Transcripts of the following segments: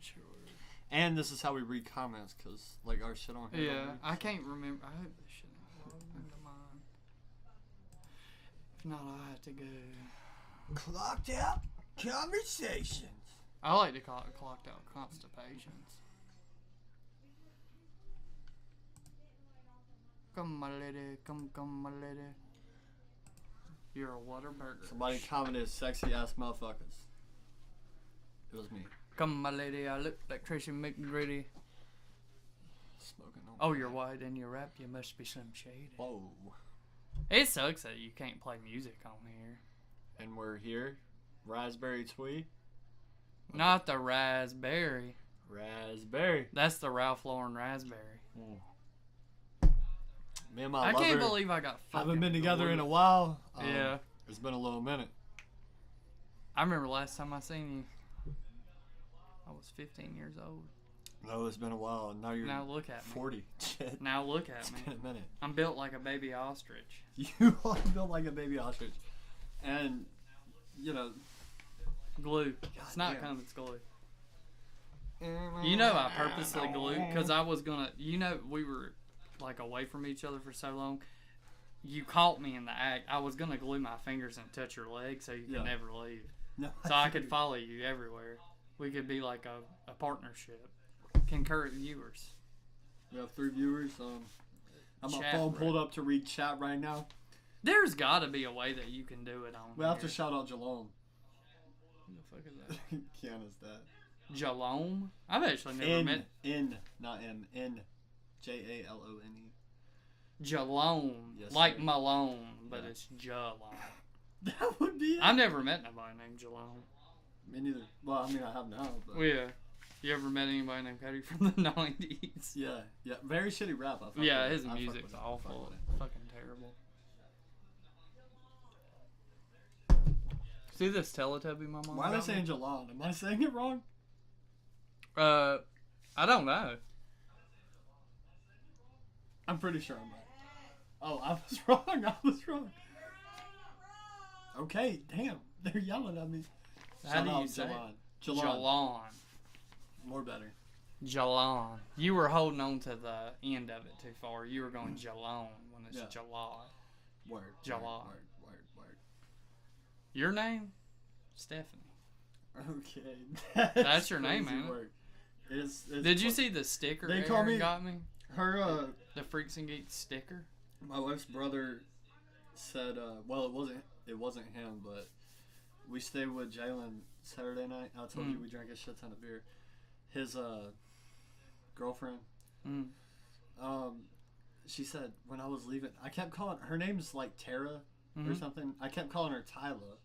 sure. And this is how we read comments, because, like, our shit on here. Yeah, I can't remember. I hope this shit ain't logged into mine. If not, I'll have to go. Clocked out conversations. I like to call it clocked out constipations. Come, my lady. Come, my lady. You're a Whataburger. Somebody commented sexy ass motherfuckers. It was me. Come, my lady. I look like Tracy McGrady. Smoking on. Oh, you're white and you're rap. You must be Slim Shady. Whoa. It sucks that you can't play music on here. And we're here. Raspberry Twee. Not the raspberry. Raspberry. That's the Ralph Lauren raspberry. Me and my I lover can't believe I got fucking haven't been together glue. in a while. Yeah. It's been a little minute. I remember last time I seen you, I was 15 years old. No, it's been a while. Now you're Now look at me. 40. Shit. Now look at It's me. been a minute. I'm built like a baby ostrich. You are built like a baby ostrich. And, you know. Glue. It's not damn. cum, it's glue. You know I purposely glued because I was gonna. You know we were like away from each other for so long. You caught me in the act. I was gonna glue my fingers and touch your leg so you could never leave. No, So I could follow you everywhere. We could be like a partnership. Concurrent viewers. We have 3 viewers. I'm my Chat phone room. pulled up to read chat right now. There's got to be a way that you can do it on. We have to here. shout out Jalome. Who the fuck is that? Kiana's dad. Jalome? I've actually never met Not M. N. Jalone. Jalome, Yes, like sir. Malone, but Yeah. it's Jalome. That would be it. I've never met nobody named Jalome. Me neither. Well, I mean, I have now. But Well, yeah. You ever met anybody named Cody from the 90s? yeah. Very shitty rap. I fuck Yeah, with his it. I fuck music's with it. awful. Fuck with it. Fucking terrible. See this Teletubby my mom Why are they got me? saying Jalon? Am I saying it wrong? I don't know. I'm pretty sure I'm right. Oh, I was wrong. I was wrong. Okay, damn. They're yelling at me. How do you say it? Jalon. Jalon. More better. Jalon. You were holding on to the end of it too far. You were going Jalon when it's Yeah. Jalad. Word. Jalon. Word. Your name? Stephanie. Okay. That's your name, crazy man. work. It's Did you see the sticker They Aaron call me- got me? her, The Freaks and Geeks sticker? my wife's brother said, well, it wasn't him, but we stayed with Jalen Saturday night. I told you we drank a shit ton of beer. His, girlfriend, she said when I was leaving, I kept calling, her name's like Tara or something. I kept calling her Tyla.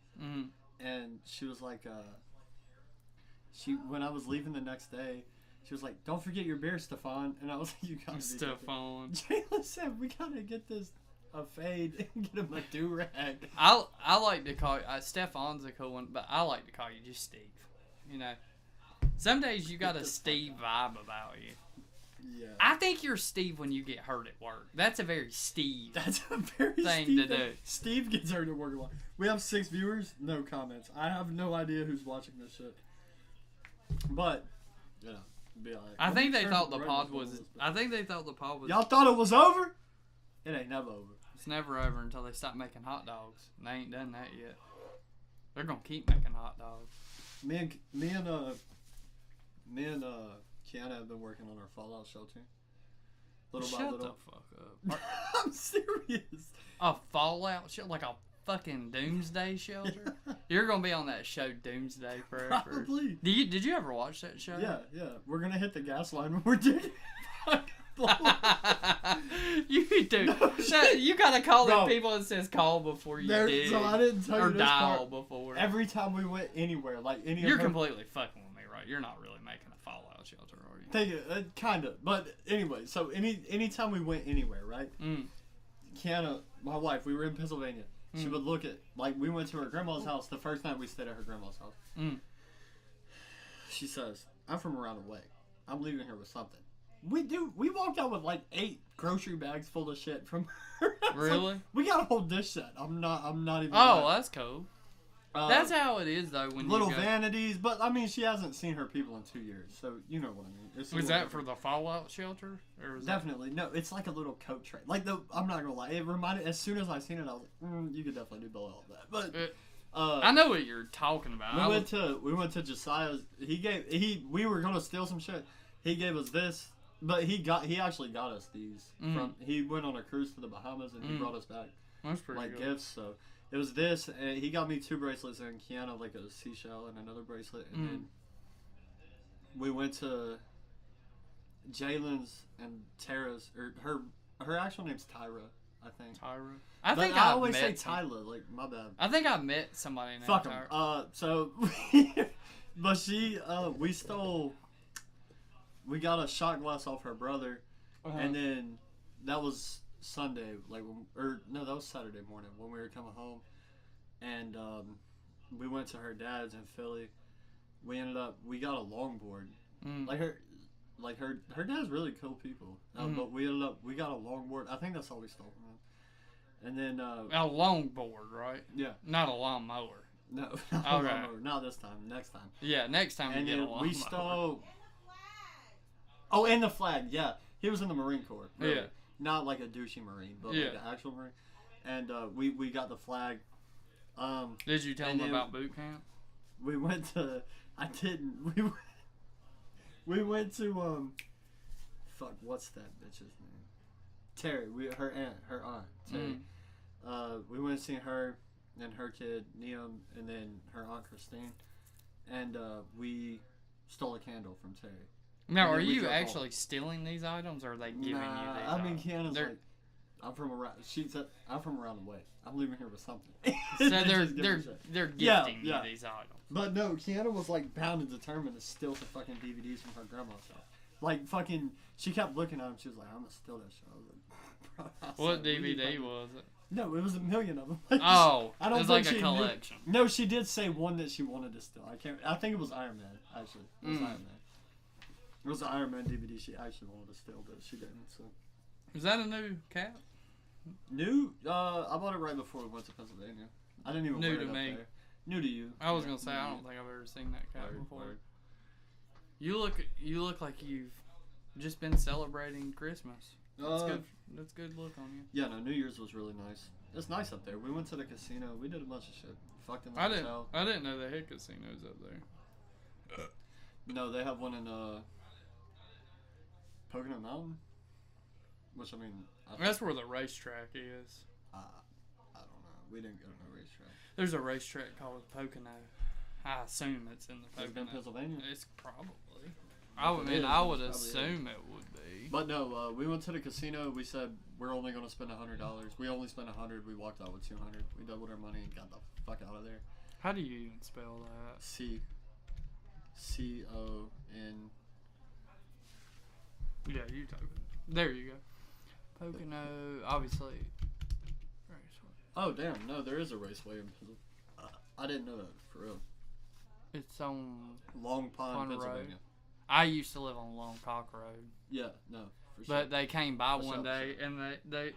And she was like, when I was leaving the next day, she was like, "Don't forget your beer, Stefan." And I was like, "You gotta be joking." Stefan. Jayla said, "We gotta get this a fade and get him a do rag." I like to call you, Stefan's a cool one, but I like to call you just Steve. You know, some days you got a Steve vibe about you. Yeah. I think you're Steve when you get hurt at work. That's a very Steve. That's a very thing Steve to do. Steve gets hurt at work a lot. We have 6 viewers, no comments. I have no idea who's watching this shit. But, you know, be like. I think they thought the Right pod before was. this, I think they thought the pod was. Y'all thought it was over? It ain't never over. It's never over until they stop making hot dogs. And they ain't done that yet. They're gonna keep making hot dogs. Me and Kiana have been working on our Fallout shelter. Little by Shut little. the fuck up. I'm serious. A Fallout show, like a fucking Doomsday shelter. You're gonna be on that show Doomsday forever. Probably. Did you ever watch that show? Yeah. We're gonna hit the gas line when we're digging. You do. No, You gotta call Bro. them people that says call before you dig. So I didn't tell or you this dial part. before. Every time we went anywhere, like any You're of her, completely fucking with me, right? You're not really making a Fallout shelter, are you? Take it, kind of. But anyway, so anytime we went anywhere, right? Kiana, my wife, we were in Pennsylvania. She would look at, like, we went to her grandma's house the first night we stayed at her grandma's house. She says, "I'm from around the way. I'm leaving here with something." We walked out with like 8 grocery bags full of shit from her house. Really? Like, we got a whole dish set. I'm not even. Oh, lying. that's cool. That's how it is though. When little you go, vanities, but I mean, she hasn't seen her people in 2 years, so you know what I mean. Was that for the fallout shelter? Or Definitely no. It's like a little coat tray. Like I'm not gonna lie, it reminded. As soon as I seen it, I was like, you could definitely do below all that. But I know what you're talking about. We went to Josiah's. We were gonna steal some shit. He gave us this, but he actually got us these from. He went on a cruise to the Bahamas and he brought us back That's pretty good. gifts. So. It was this, and he got me 2 bracelets and Kiana like a seashell and another bracelet, and then we went to Jalen's and Tara's, or her actual name's Tyra, I think. Tyra. I always say Tyla, like my bad. I think I met somebody named Fuck Tyra. So, but we got a shot glass off her brother, and then that was Sunday, that was Saturday morning when we were coming home, and we went to her dad's in Philly. We got a longboard. Her dad's really cool people, but we got a longboard. I think that's all we stole from him. And then a longboard, right? Yeah, not a lawnmower. No, not a lawnmower. Not this time. Next time. Yeah, next time. And we get a lawnmower. We stole. Oh, and the flag. Yeah, he was in the Marine Corps. Really. Yeah. Not like a douchey Marine, but like an actual Marine. And we got the flag. Did you tell him about boot camp? We went to. I didn't. We went to fuck. What's that bitch's name? Terry. Her aunt. Terry. We went to see her and her kid Neum, and then her aunt Christine, and we stole a candle from Terry. Now, are you actually stealing these items, or are they giving you these I mean, Kiana's like, I'm from around. She said, I'm from around the way. I'm leaving here with something. So they're gifting you these items. But no, Kiana was like bound and determined to steal the fucking DVDs from her grandma's house. Like fucking, she kept looking at them. She was like, I'm gonna steal that shit. I was like, what DVD was it? No, it was a million of them. Oh, I don't. It was like a collection. No, she did say one that she wanted to steal. I think it was Iron Man. Actually, it was Iron Man. It was an Iron Man DVD she actually wanted to steal, but she didn't. So. Is that a new cap? New? I bought it right before we went to Pennsylvania. I didn't even wear it up there. New to you. I was gonna say I don't think I've ever seen that cap before. You look like you've just been celebrating Christmas. That's good. That's good look on you. Yeah, no, New Year's was really nice. It's nice up there. We went to the casino. We did a bunch of shit. Fucked in the hotel. I didn't know they had casinos up there. No, they have one in Pocono Mountain. Which I mean, that's where the racetrack is. I don't know. We didn't go to no racetrack. There's a racetrack called Pocono. I assume it's in the Pocono. In Pennsylvania. It's probably. I would assume it would be. But no, we went to the casino. We said we're only going to spend $100. We only spent $100. We walked out with $200. We doubled our money and got the fuck out of there. How do you even spell that? C-O-N. Yeah, you type it. There you go. Pocono, obviously. Raceway. Oh damn! No, there is a raceway in Pennsylvania. I didn't know that for real. It's on Long Pond, Pennsylvania. Road. I used to live on Long Cock Road. Yeah, no. For sure. But they came by one day, and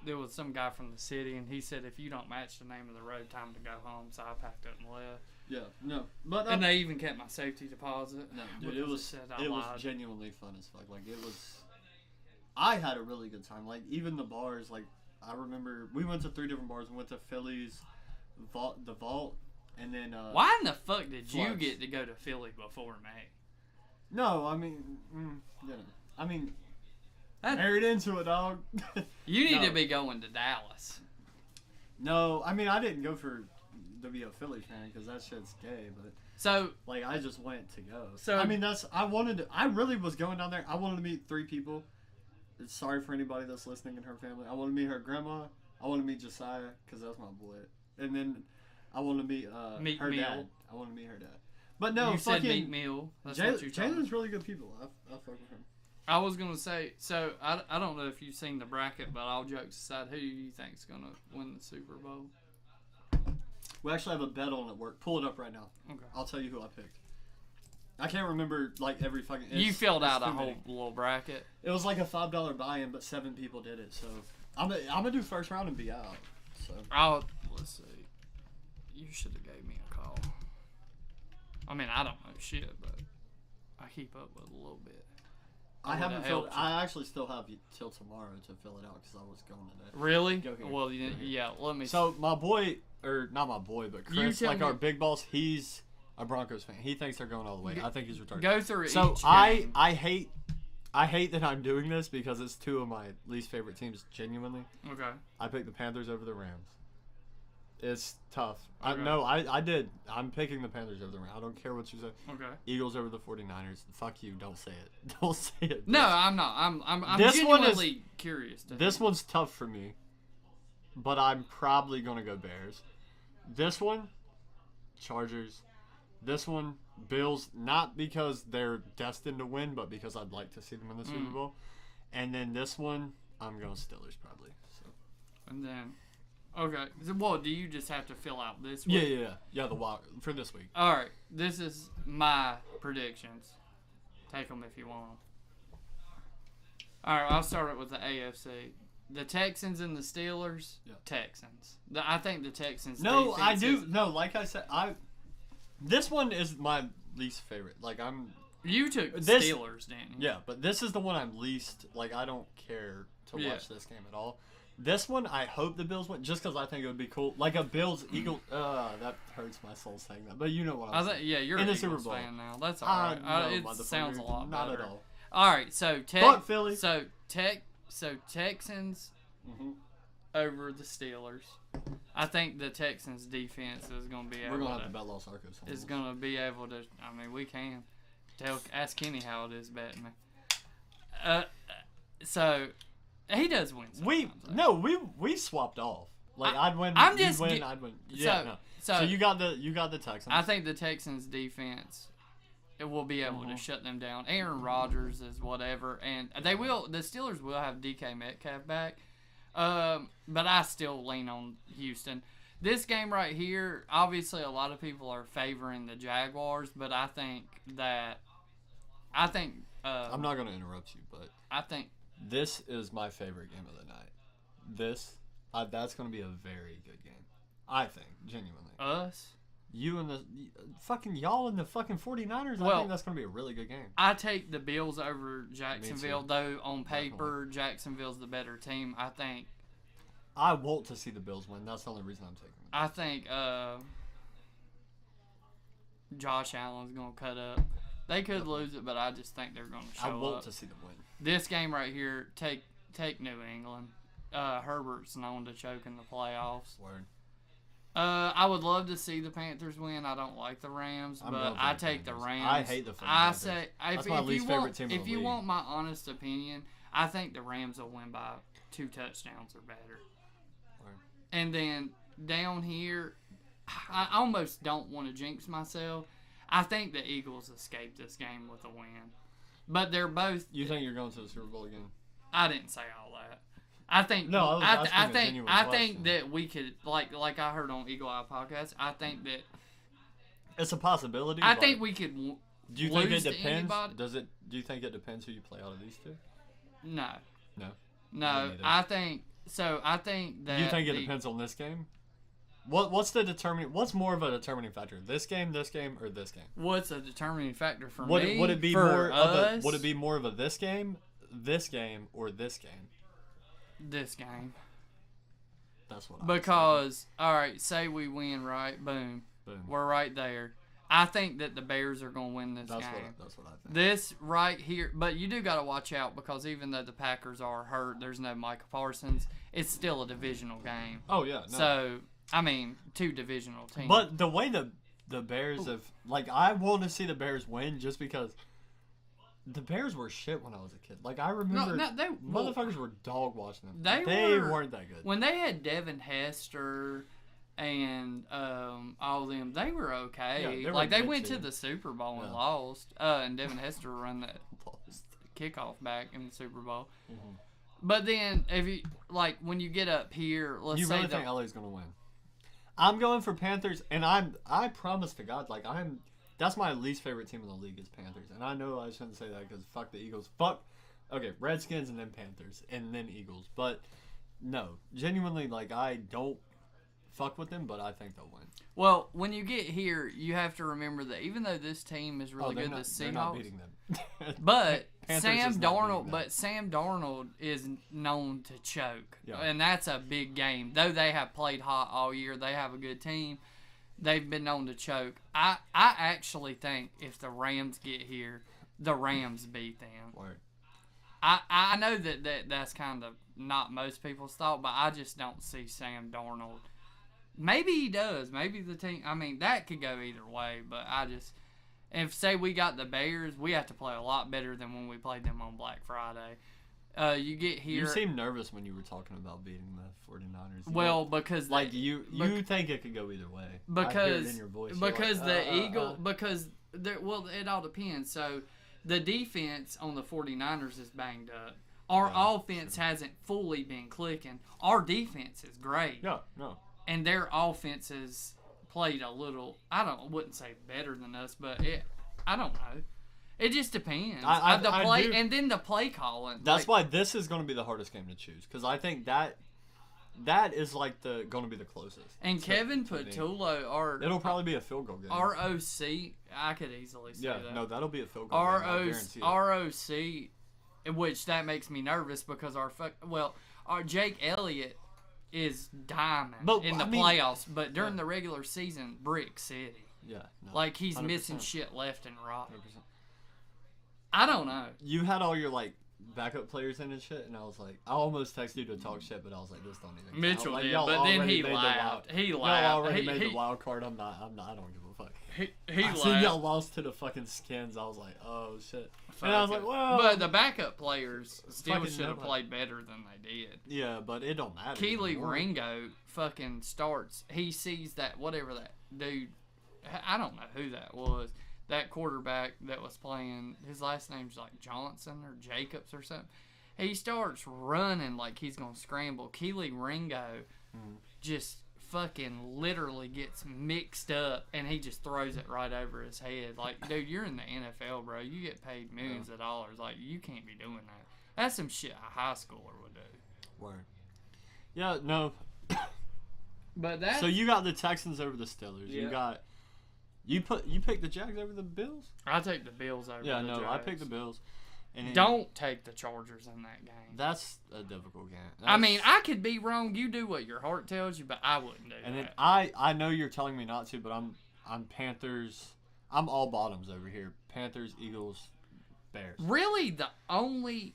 there was some guy from the city, and he said, if you don't match the name of the road, time to go home. So I packed up and left. Yeah, no, but and they even kept my safety deposit. No, dude, it was genuinely fun as fuck. Like it was. I had a really good time. Like even the bars. Like I remember we went to 3 different bars. We went to Philly's, the Vault, and then. Why in the fuck did you get to go to Philly before me? No, I mean, I mean, married into it, dog. You need to be going to Dallas. No, I mean, I didn't go to be a Philly fan because that shit's gay, but so like I just went to go. So I mean, I really was going down there. I wanted to meet 3 people. Sorry for anybody that's listening in her family. I want to meet her grandma. I want to meet Josiah because that's my boy, and then I want to meet her dad. I want to meet her dad. But no, you said meet Meal. That's what you told me. Jalen's really good people. I fuck with him. I was gonna say, so I don't know if you've seen the bracket, but all jokes aside, who do you think's gonna win the Super Bowl? We actually have a bet on at work. Pull it up right now. Okay. I'll tell you who I picked. I can't remember like every fucking. You filled out a whole little bracket. It was like a $5 buy-in, but 7 people did it. So I'm gonna do first round and be out. So let's see. You should have gave me a call. I mean, I don't know shit, but I keep up with a little bit. I haven't filled. I actually still have till tomorrow to fill it out because I was going today. Really? Well, yeah. Let me. So my boy, or not my boy, but Chris, like our big boss, he's a Broncos fan. He thinks they're going all the way. I think he's retarded. Go through so each game. I hate that I'm doing this because it's two of my least favorite teams. Genuinely. Okay. I picked the Panthers over the Rams. It's tough. Okay. I did. I'm picking the Panthers over the Rams. I don't care what you say. Okay. Eagles over the 49ers. Fuck you. Don't say it. Don't say it. No, I'm not. I'm this genuinely curious. This one's tough for me, but I'm probably going to go Bears. This one, Chargers. This one, Bills. Not because they're destined to win, but because I'd like to see them in the Super Bowl. And then this one, I'm going Steelers probably. So. And then... Okay. Well, do you just have to fill out this week? Yeah. The wild for this week. All right. This is my predictions. Take them if you want them. All right. I'll start it with the AFC. The Texans and the Steelers. Yeah. Texans. I think the Texans. No, I do. No, like I said, This one is my least favorite. Like You took Steelers, didn't you? Yeah, but this is the one I'm least. Like I don't care to watch this game at all. This one, I hope the Bills win, just because I think it would be cool. Like a Bills-Eagles... that hurts my soul saying that, but you know what I'm saying. Yeah, you're an Eagles fan now. That's all right. No, it sounds a lot better. Not at all. All right, so... Fuck Philly. So Texans over the Steelers. I think the Texans' defense is going to be able to... We're going to have to bet Los Arcos. Is going to be able to... I mean, we can. Ask Kenny how it is betting me. So... He does win. We swapped off. Like I'd win. I'm you'd just win. I'd win. Yeah, so you got the Texans. I think the Texans defense, it will be able to shut them down. Aaron Rodgers is whatever, and they will. The Steelers will have DK Metcalf back, but I still lean on Houston. This game right here, obviously, a lot of people are favoring the Jaguars, but I think. I'm not going to interrupt you, but I think. This is my favorite game of the night. That's going to be a very good game. I think, genuinely. Us? You and y'all and the fucking 49ers, I think that's going to be a really good game. I take the Bills over Jacksonville, though on paper, Jacksonville's the better team. I think. I want to see the Bills win. That's the only reason I'm taking them. I think Josh Allen's going to cut up. They could lose it, but I just think they're going to show up. I want to see them win. This game right here, take New England. Herbert's known to choke in the playoffs. Word. I would love to see the Panthers win. I don't like the Rams, but I take the Rams. I hate the Panthers. That's my least favorite team in the league. If you want my honest opinion, I think the Rams will win by 2 touchdowns or better. Word. And then down here, I almost don't want to jinx myself. I think the Eagles escaped this game with a win. But they're both... You think you're going to the Super Bowl again? I didn't say all that. I think... No, I think that we could... Like I heard on Eagle Eye Podcast, I think that... It's a possibility. I think we could do you think it depends? Do you think it depends who you play out of these two? No. No, I think... So, I think that... Do you think it depends on this game? What's more of a determining factor? This game, or this game? What's a determining factor for me? Would it be more us? Would it be more of a this game, or this game? This game. That's what. Because all right, say we win, right? Boom. We're right there. I think that the Bears are going to win this game. That's what I think. This right here, but you do got to watch out because even though the Packers are hurt, there's no Micah Parsons. It's still a divisional game. Oh yeah. No. So. I mean, 2 divisional teams. But the way the Bears have... Like, I want to see the Bears win just because the Bears were shit when I was a kid. Like, I remember... motherfuckers were dog watching them. They weren't that good. When they had Devin Hester and all them, they were okay. Yeah, they went to the Super Bowl and lost. And Devin Hester run that kickoff back in the Super Bowl. Mm-hmm. But then, if you... Like, when you get up here, let's say... You really think LA's going to win? I'm going for Panthers, and I promise to God, like that's my least favorite team in the league is Panthers, and I know I shouldn't say that because fuck the Eagles, Redskins and then Panthers and then Eagles, but no, genuinely, like I don't fuck with them, but I think they'll win. Well, when you get here, you have to remember that even though this team is really good, the Seahawks, they're not beating them. but Sam Darnold is known to choke, and that's a big game. Though they have played hot all year, they have a good team. They've been known to choke. I actually think if the Rams get here, the Rams beat them. Word. I know that's kind of not most people's thought, but I just don't see Sam Darnold. Maybe he does. Maybe the team. I mean, that could go either way. But if say we got the Bears, we have to play a lot better than when we played them on Black Friday. You get here. You seemed nervous when you were talking about beating the 49ers. Well, because you think it could go either way. Because I hear it in your voice. Because it all depends. So the defense on the 49ers is banged up. Our offense hasn't fully been clicking. Our defense is great. Yeah, no. And their offenses played a little, wouldn't say better than us, but I don't know. It just depends. And then the play calling. That's why this is going to be the hardest game to choose, because I think that is like going to be the closest. And Kevin Patullo, it'll probably be a field goal game. ROC, I could easily say that. Yeah, no, that'll be a field goal game. ROC, which that makes me nervous because our Jake Elliott is diamond in the playoffs, but during the regular season, brick city. Yeah, no, like he's 100%. Missing shit left and right. 100%. I don't know. You had all your backup players in and shit, and I was like, I almost texted you to talk shit, but I was like, this don't even. Mitchell did, but then he laughed. Y'all already made the wild card. I'm not. I don't give a fuck. He laughed. Seen y'all lost to the fucking Skins. I was like, oh shit. And I was like, well. But the backup players still should have played better than they did. Yeah, but it don't matter. Keely Ringo fucking starts. He sees that whatever that dude. I don't know who that was. That quarterback that was playing, his last name's like Johnson or Jacobs or something. He starts running like he's going to scramble. Keely Ringo just fucking literally gets mixed up, and he just throws it right over his head. Like, dude, you're in the NFL, bro. You get paid millions of dollars. Like, you can't be doing that. That's some shit a high schooler would do. Word. Yeah, no. But that. So you got the Texans over the Steelers. Yeah. You picked the Jags over the Bills? I take the Bills over the Jags. Yeah, no, I picked the Bills. And don't take the Chargers in that game. That's a difficult game. I mean, I could be wrong. You do what your heart tells you, but I wouldn't do that. And then I know you're telling me not to, but I'm Panthers. I'm all bottoms over here. Panthers, Eagles, Bears. Really, the only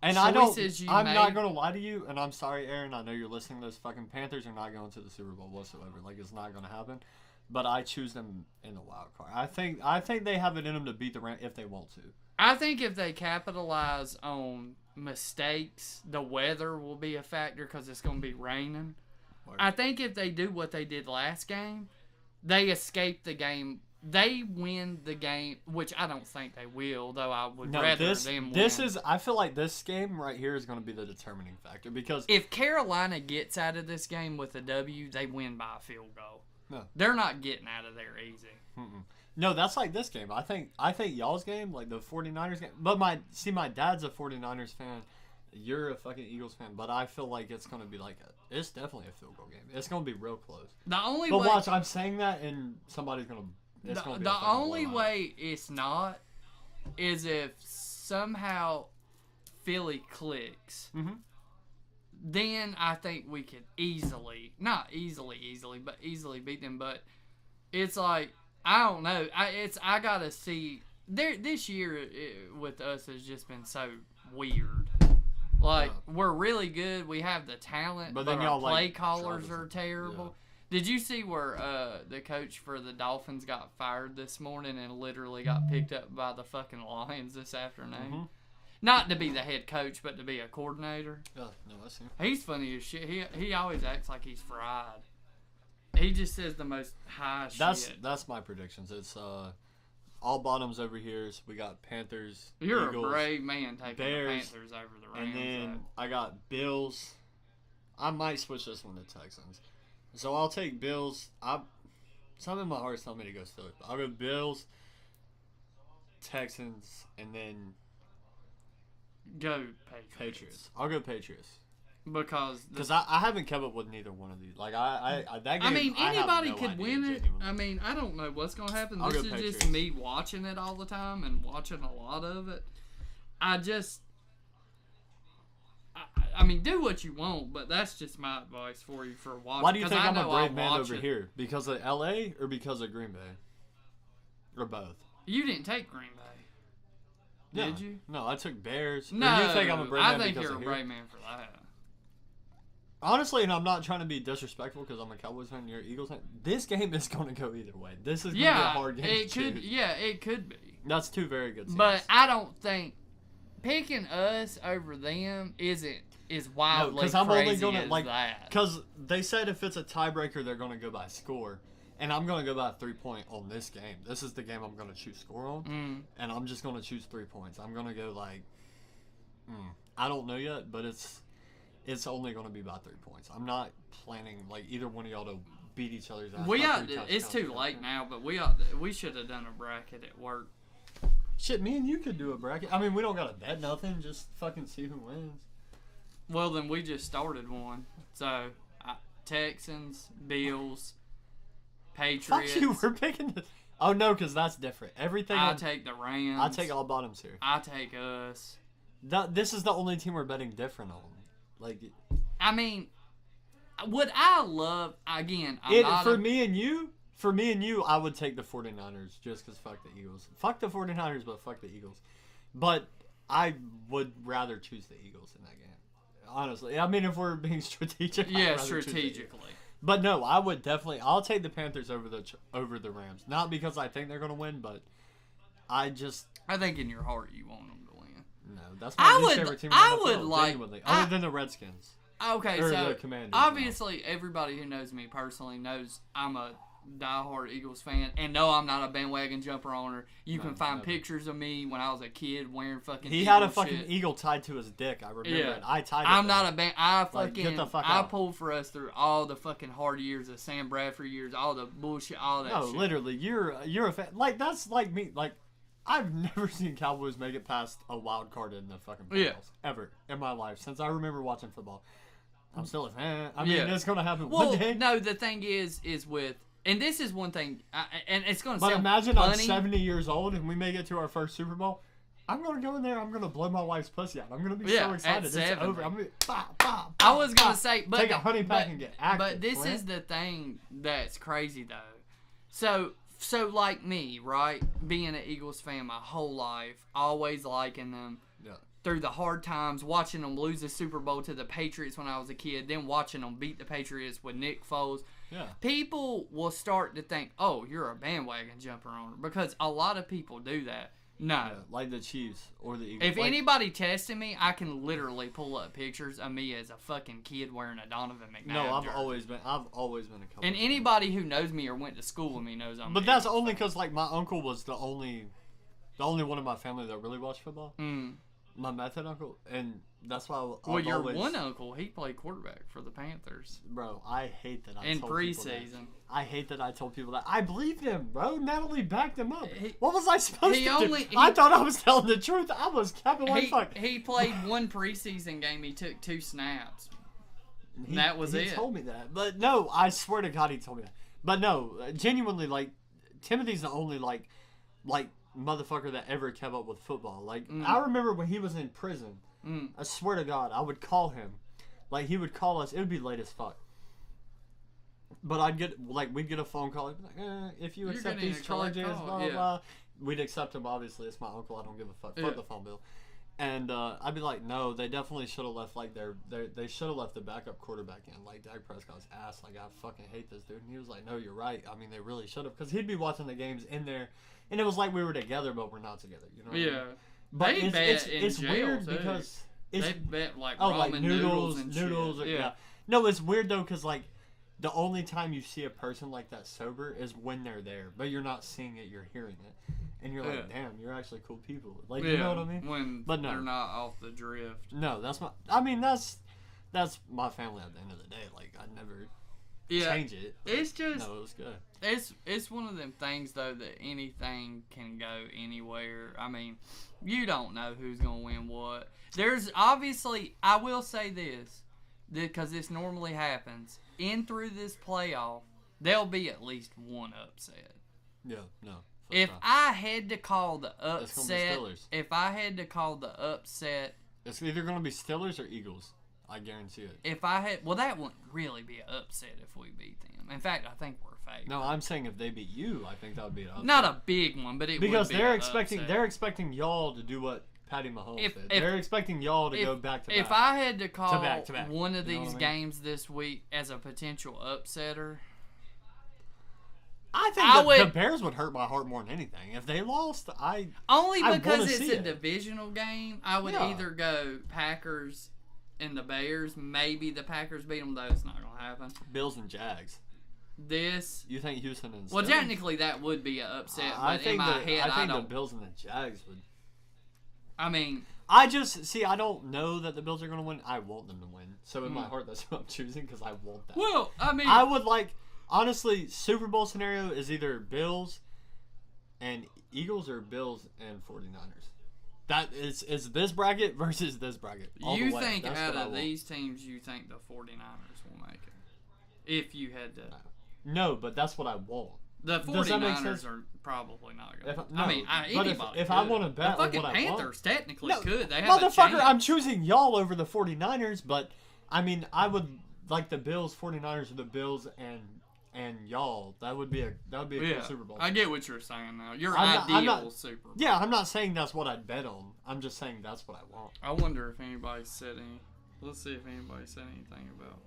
and choices I'm not gonna lie to you, and I'm sorry, Aaron. I know you're listening to this. Fucking Panthers are not going to the Super Bowl whatsoever. Like, it's not gonna happen. But I choose them in the wild card. I think they have it in them to beat the Rams if they want to. I think if they capitalize on mistakes, the weather will be a factor because it's going to be raining. I think if they do what they did last game, they escape the game. They win the game, which I don't think they will, though I would rather them win. I feel like this game right here is going to be the determining factor because if Carolina gets out of this game with a W, they win by a field goal. No. They're not getting out of there easy. Mm-mm. No, that's like this game. I think y'all's game, like the 49ers game. But my dad's a 49ers fan. You're a fucking Eagles fan. But I feel like it's going to be it's definitely a field goal game. It's going to be real close. Watch, I'm saying that and somebody's going to... The only way it's not is if somehow Philly clicks. Mm-hmm. Then I think we could not easily, but easily beat them. But it's like, I don't know. I gotta see. This year with us has just been so weird. Like, we're really good. We have the talent, but then our play callers are terrible. Yeah. Did you see where the coach for the Dolphins got fired this morning and literally got picked up by the fucking Lions this afternoon? Mm-hmm. Not to be the head coach, but to be a coordinator. Oh, no, I see. He's funny as shit. He always acts like he's fried. He just says the most high shit. That's my predictions. It's all bottoms over here. So we got Panthers, You're Eagles, a brave man taking Bears, the Panthers over the Rams. And then I got Bills. I might switch this one to Texans. So I'll take Bills. Something in my heart's telling me to go Steelers. I'll go Bills, Texans, and then... Go Patriots. I'll go Patriots. Because I haven't kept up with neither one of these. Like that game. I mean, anybody I have no could idea, win it. genuinely. I mean, I don't know what's gonna happen. I'll This go is Patriots. just me watching it all the time and watching a lot of it. I mean, do what you want, but that's just my advice for you for watching. Why do you think I'm a I'll brave man watch over it. here? Because of LA or because of Green Bay? Or both? You didn't take Green Bay, did you? No, I took Bears. No, Or you think I'm a brave I man think because you're a of here? brave man for that. Honestly, and I'm not trying to be disrespectful because I'm a Cowboys fan and you're an Eagles fan. This game is going to go either way. This is going to be a hard game to choose. Yeah, it could be. That's two very good teams. But I don't think picking us over them is wildly because I'm only crazy gonna as like that. because they said if it's a tiebreaker, they're going to go by score, and I'm going to go by 3 point on this game. This is the game I'm going to choose score on, and I'm just going to choose 3 points. I'm going to go like, I don't know yet, but it's only going to be by 3 points. I'm not planning like either one of y'all to beat each other's ass. It's too late now, but we should have done a bracket at work. Shit, me and you could do a bracket. I mean, we don't got to bet nothing. Just fucking see who wins. Well, then we just started one. So, Texans, Bills, Patriots. Fuck you, we're picking the... Oh, no, because that's different. Everything... I take the Rams. I take all bottoms here. I take us. This is the only team we're betting different on. Like... I mean, would I love... Again, For me and you, I would take the 49ers just because fuck the Eagles. Fuck the 49ers, but fuck the Eagles. But I would rather choose the Eagles in that game. Honestly. I mean, if we're being strategic. Yeah, strategically. But no, I would definitely... I'll take the Panthers over the Rams. Not because I think they're going to win, but I think in your heart you want them to win. No, that's my least favorite team in the NFL, genuinely. Other than the Redskins. Okay, or so the Commanders, obviously everybody who knows me personally knows I'm a diehard Eagles fan, and no, I'm not a bandwagon jumper owner. You can find pictures of me when I was a kid wearing fucking. He Eagle had a fucking shit. eagle tied to his dick. I remember it. I tied it. I'm not a band. I fucking. Get the fuck I out. pulled for us through all the fucking hard years, the Sam Bradford years, all the bullshit, all that. No, shit. literally, you're a fan. Like that's like me. Like I've never seen Cowboys make it past a wild card in the fucking playoffs ever in my life since I remember watching football. I'm still a fan. I mean, it's gonna happen one day. No, the thing is with. And this is one thing, and it's going to sound imagine funny. I'm 70 years old and we make it to our first Super Bowl. I'm going to go in there. I'm going to blow my wife's pussy out. I'm going to be so excited. It's over. I'm going to bah, bah, bah, I was going to say, but take a honey pack and get active. But this is the thing that's crazy though. So like me, right? Being an Eagles fan my whole life, always liking them. Yeah. Through the hard times, watching them lose the Super Bowl to the Patriots when I was a kid, then watching them beat the Patriots with Nick Foles. Yeah. People will start to think, oh, you're a bandwagon jumper owner, because a lot of people do that. No. Yeah, like the Chiefs or the Eagles. If anybody tested me, I can literally pull up pictures of me as a fucking kid wearing a Donovan McNabb No, I've jersey. always been a Cowboys. And anybody who knows me or went to school with me knows I'm. But that's only because like my uncle was the only one in my family that really watched football. My method uncle, and that's why. Well, your one uncle, he played quarterback for the Panthers. Bro, I hate that. In preseason. I hate that I told people that. I believed him, bro. Natalie backed him up. What was I supposed to do? I thought I was telling the truth. I was capping like fuck. He played one preseason game. He took 2 snaps. That was it. He told me that, but no, I swear to God, he told me that. But no, genuinely, like Timothy's the only like motherfucker that ever kept up with football. Like I remember when he was in prison. I swear to God, I would call him. Like he would call us. It would be late as fuck. But we'd get a phone call. He'd be like, if you accept these charges, blah blah. We'd accept them. Obviously, it's my uncle. I don't give a fuck. Fuck the phone bill. And I'd be like, no, they definitely should have left like they should have left the backup quarterback in. Like Dak Prescott's ass. Like I fucking hate this dude. And he was like, no, you're right. I mean, they really should have, because he'd be watching the games in there. And it was like we were together, but we're not together. You know what I mean? But it's weird too. Because they bet like like ramen noodles and shit. Yeah. No, it's weird though, because like the only time you see a person like that sober is when they're there, but you're not seeing it, you're hearing it, and you're like, damn, you're actually cool people. Like you know what I mean? When they're not off the drift. No, that's that's my family at the end of the day. Like I'd never change it. It's just no, it was good. It's one of them things though that anything can go anywhere. I mean, you don't know who's gonna win what. There's obviously, I will say this, because this normally happens, in through this playoff, there'll be at least one upset. Yeah, no. If I had to call the It's gonna be upset, Steelers. if I had to call the upset, It's either going to be Steelers or Eagles. I guarantee it. if I had, well, that wouldn't really be an upset if we beat them. In fact, I think we're favored. No, I'm saying if they beat you, I think that would be an upset. Not a big one, but it because would be they're an expecting upset. they're expecting y'all to do what Patty Mahomes did. They're expecting y'all to go back to back. If I had to call to back. one of You know these what I mean? games this week as a potential upsetter, I think the Bears would hurt my heart more than anything. If they lost, only I because wanna it's see a it. divisional game. I would either go Packers and the Bears. Maybe the Packers beat them, though it's not going to happen. Bills and Jags. You think Houston and well, Steelers? technically that would be an upset, but I think in my head, I think don't. the Bills and the Jags would. I mean, I don't know that the Bills are going to win. I want them to win. So in my heart, that's what I'm choosing because I want that. well, I mean, I would like, honestly, Super Bowl scenario is either Bills and Eagles or Bills and 49ers. That is this bracket versus this bracket. All you the way. think That's out what I of want. these teams, you think the 49ers will make it? If you had to. No, but that's what I want. The Does that make 49ers sense? are probably not going to. No, I mean, but anybody if I could. want to bet the on fucking what I want. Panthers technically No, could. They have a motherfucker, chance. I'm choosing y'all over the 49ers, but I mean, I would like the Bills, 49ers, or the Bills and y'all. That would be a cool Super Bowl. I get what you're saying now. Your I'm not- ideal Super Bowl. Yeah, I'm not saying that's what I'd bet on. I'm just saying that's what I want. I wonder if anybody said any. Let's see if anybody said anything about.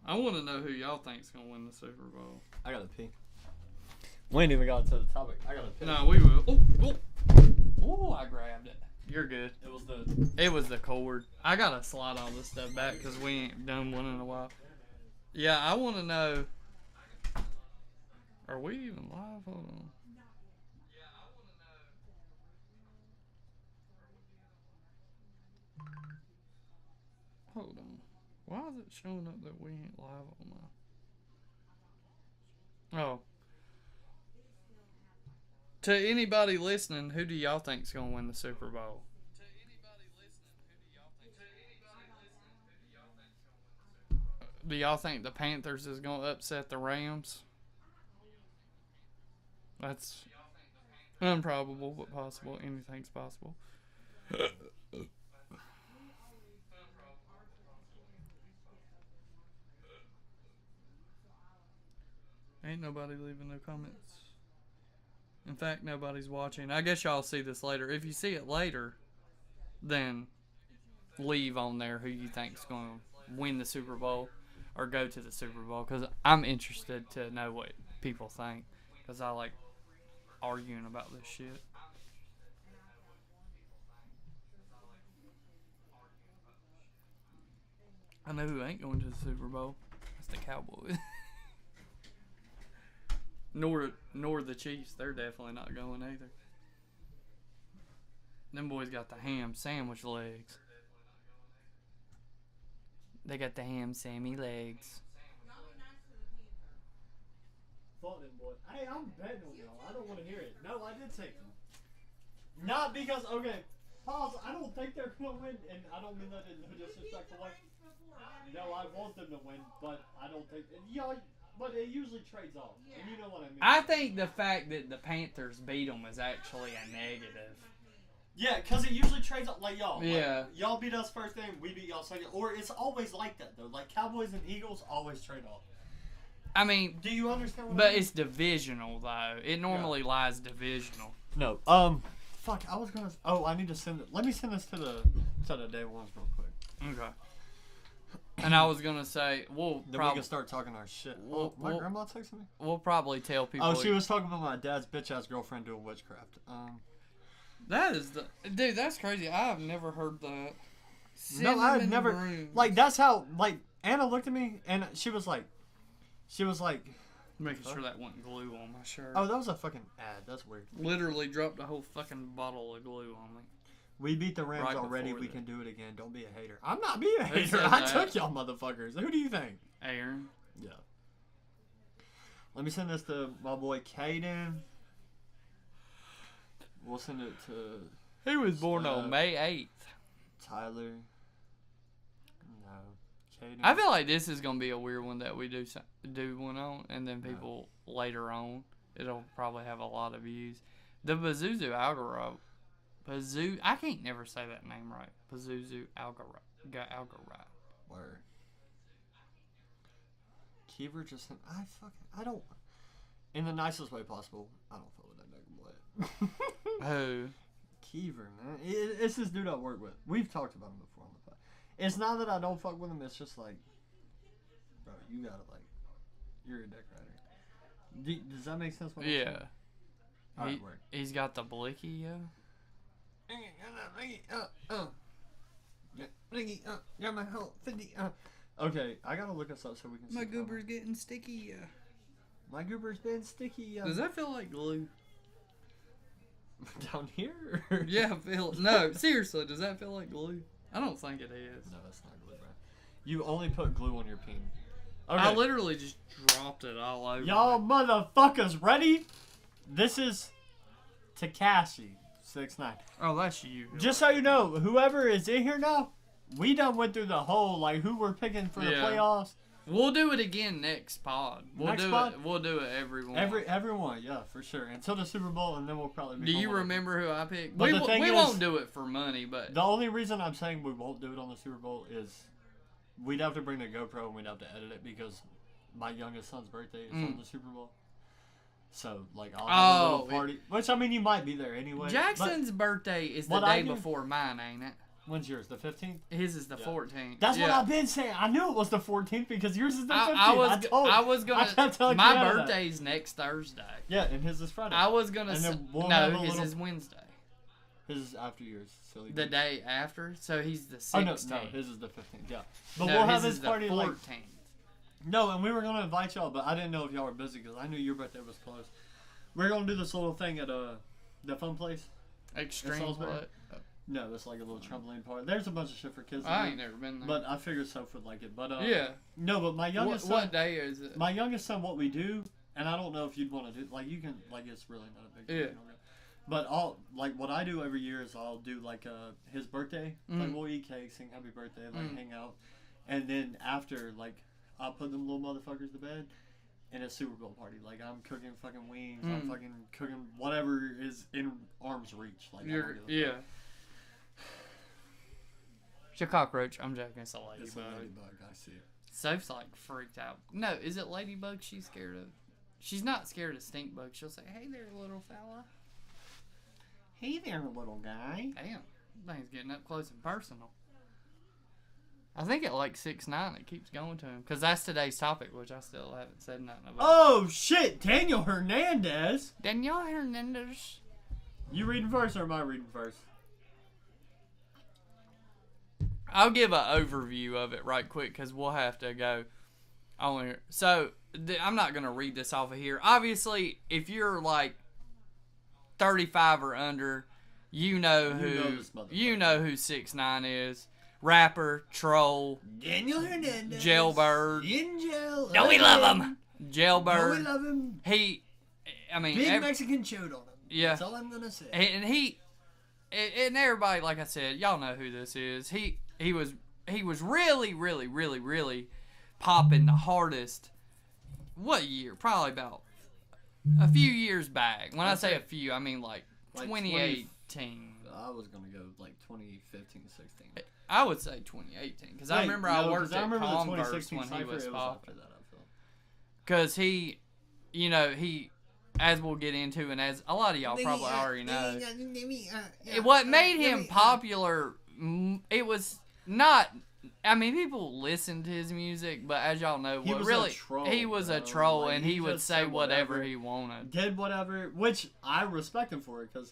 I want to know who y'all think's gonna win the Super Bowl. I gotta pee. We ain't even got to the topic. I gotta pee. No, we will. Oh, I grabbed it. You're good. It was the cord. I gotta slide all this stuff back because we ain't done one in a while. Yeah, I want to know. Are we even live? Hold on. Hold on. Why is it showing up that we ain't live on my? Oh. To anybody listening, who do y'all think's gonna win the Super Bowl? Do y'all think the Panthers is gonna upset the Rams? That's improbable, but possible. Anything's possible. Ain't nobody leaving no comments. In fact, nobody's watching. I guess y'all see this later. If you see it later, then leave on there who you think's going to win the Super Bowl or go to the Super Bowl, because I'm interested to know what people think, because I like arguing about this shit. I know who ain't going to the Super Bowl. That's the Cowboys. Nor the Chiefs. They're definitely not going either. Them boys got the ham sandwich legs. They got the ham sammy legs. Fuck them boys. Hey, I'm betting on y'all. I don't want to hear it. No, I did take them. Not because, okay, pause. I don't think they're going to win, and I don't mean that in a disrespectful way. No, I want them to win, but I don't think, y'all, but it usually trades off. And you know what I mean. I think the fact that the Panthers beat them is actually a negative. Yeah, because it usually trades off, like y'all. Yeah. Like, y'all beat us first game, we beat y'all second. Or it's always like that, though. Like, Cowboys and Eagles always trade off. I mean, do you understand what I but mean? it's divisional, though. It normally lies divisional. No. Fuck, I was gonna. I need to send it. Let me send this to the day ones real quick. Okay. And I was gonna say, then we can start talking our shit. My grandma texted me. We'll probably tell people. Oh, she was talking about my dad's bitch ass girlfriend doing witchcraft. That is dude. That's crazy. I've never heard that. No, I've never. Like, that's how. Like, Anna looked at me and she was like, making sure that wasn't glue on my shirt. Oh, that was a fucking ad. That's weird. Literally dropped a whole fucking bottle of glue on me. We beat the Rams Right already. We that. can do it again. Don't be a hater. I'm not being a Who hater. said I that? took y'all motherfuckers. Who do you think? Aaron. Yeah. Let me send this to my boy Caden. We'll send it to He was born on May 8th. Tyler. Caden. I feel like this is gonna be a weird one that we do one on, and then people later on, it'll probably have a lot of views. The Pazuzu algorithm. I can't never say that name right. Pazuzu algorithm. Word. Kiever just... I don't... In the nicest way possible, I don't fuck with that nigga, boy. Who? Kiever, man. It's this dude I work with. We've talked about him before on the pod. It's not that I don't fuck with him, it's just like... Bro, you gotta, like... You're a dick rider. Does that make sense? Yeah. Alright, he's got the blicky, yo. Got my whole 50. Okay, I gotta look us up so we can see. My goober's getting sticky, yeah. My goober's been sticky. Does that feel like glue? Down here? Yeah, no, seriously, does that feel like glue? I don't think it is. No, that's not glue, bro. You only put glue on your peen. Okay. I literally just dropped it all over. Y'all motherfuckers ready? This is Tekashi 6ix9ine. Oh, that's you. Just so you know, whoever is in here now, we done went through the whole, like, who we're picking for the playoffs. We'll do it again next pod. We'll do it every one. Everyone, yeah, for sure. Until the Super Bowl, and then we'll probably be... Do you remember who I picked? But we won't do it for money, but... The only reason I'm saying we won't do it on the Super Bowl is we'd have to bring the GoPro and we'd have to edit it because my youngest son's birthday is on the Super Bowl. So, like, I'll have a little party. Which, I mean, you might be there anyway. Jackson's birthday is the day before mine, ain't it? When's yours? The 15th? His is the 14th. That's what I've been saying. I knew it was the 14th because yours is the 15th. I was gonna. My birthday's next Thursday. Yeah, and his is Friday. I was gonna say his is Wednesday. His is after yours. Silly. The day after, so he's the 16th. No, his is the 15th. Yeah, but we'll have his party the 14th. No, and we were gonna invite y'all, but I didn't know if y'all were busy because I knew your birthday was close. We're gonna do this little thing at the fun place. Extreme what? No, it's like a little trampoline park. There's a bunch of shit for kids. I ain't never been there. But I figured Soph would like it. But yeah. No, but my youngest son. What day is it? My youngest son, what we do, and I don't know if you'd want to do. Like you can, like it's really not a big deal. Yeah. But what I do every year is I'll do like his birthday. Like we'll eat cake, sing happy birthday, like hang out, and then after like I'll put them little motherfuckers to bed. In a Super Bowl party, like I'm cooking fucking wings, I'm fucking cooking whatever is in arm's reach. Like yeah. It's a cockroach. I'm joking. It's a ladybug. It's a ladybug. I see it. Soph's like freaked out. No, is it ladybug she's scared of? She's not scared of stink bugs. She'll say, "Hey there, little fella." Hey there, little guy. Damn, thing's getting up close and personal. I think it like 6ix9ine. It keeps going to him because that's today's topic, which I still haven't said nothing about. Oh shit, Daniel Hernandez. Daniel Hernandez. You reading first or am I reading first? I'll give an overview of it right quick because we'll have to go on here. So I'm not gonna read this off of here. Obviously, if you're like 35 or under, you know who 6ix9ine is. Rapper, troll, Daniel Hernandez, jailbird. In jail. Don't we love him? Jailbird. Don't we love him? Big Mexican chode on him. Yeah. That's all I'm gonna say. And everybody, like I said, y'all know who this is. He was really, really, really, really popping the hardest. What year? Probably about a few years back. When I say a few, I mean like 2018. I was gonna go like 2015, 16. I would say 2018 because I remember I worked at Converse when he was popping. Because he, as we'll get into, and as a lot of y'all probably already know, what made him popular, it was not. I mean, people listened to his music, but as y'all know, he was a troll, and he would say whatever he wanted. Did whatever, which I respect him for, because,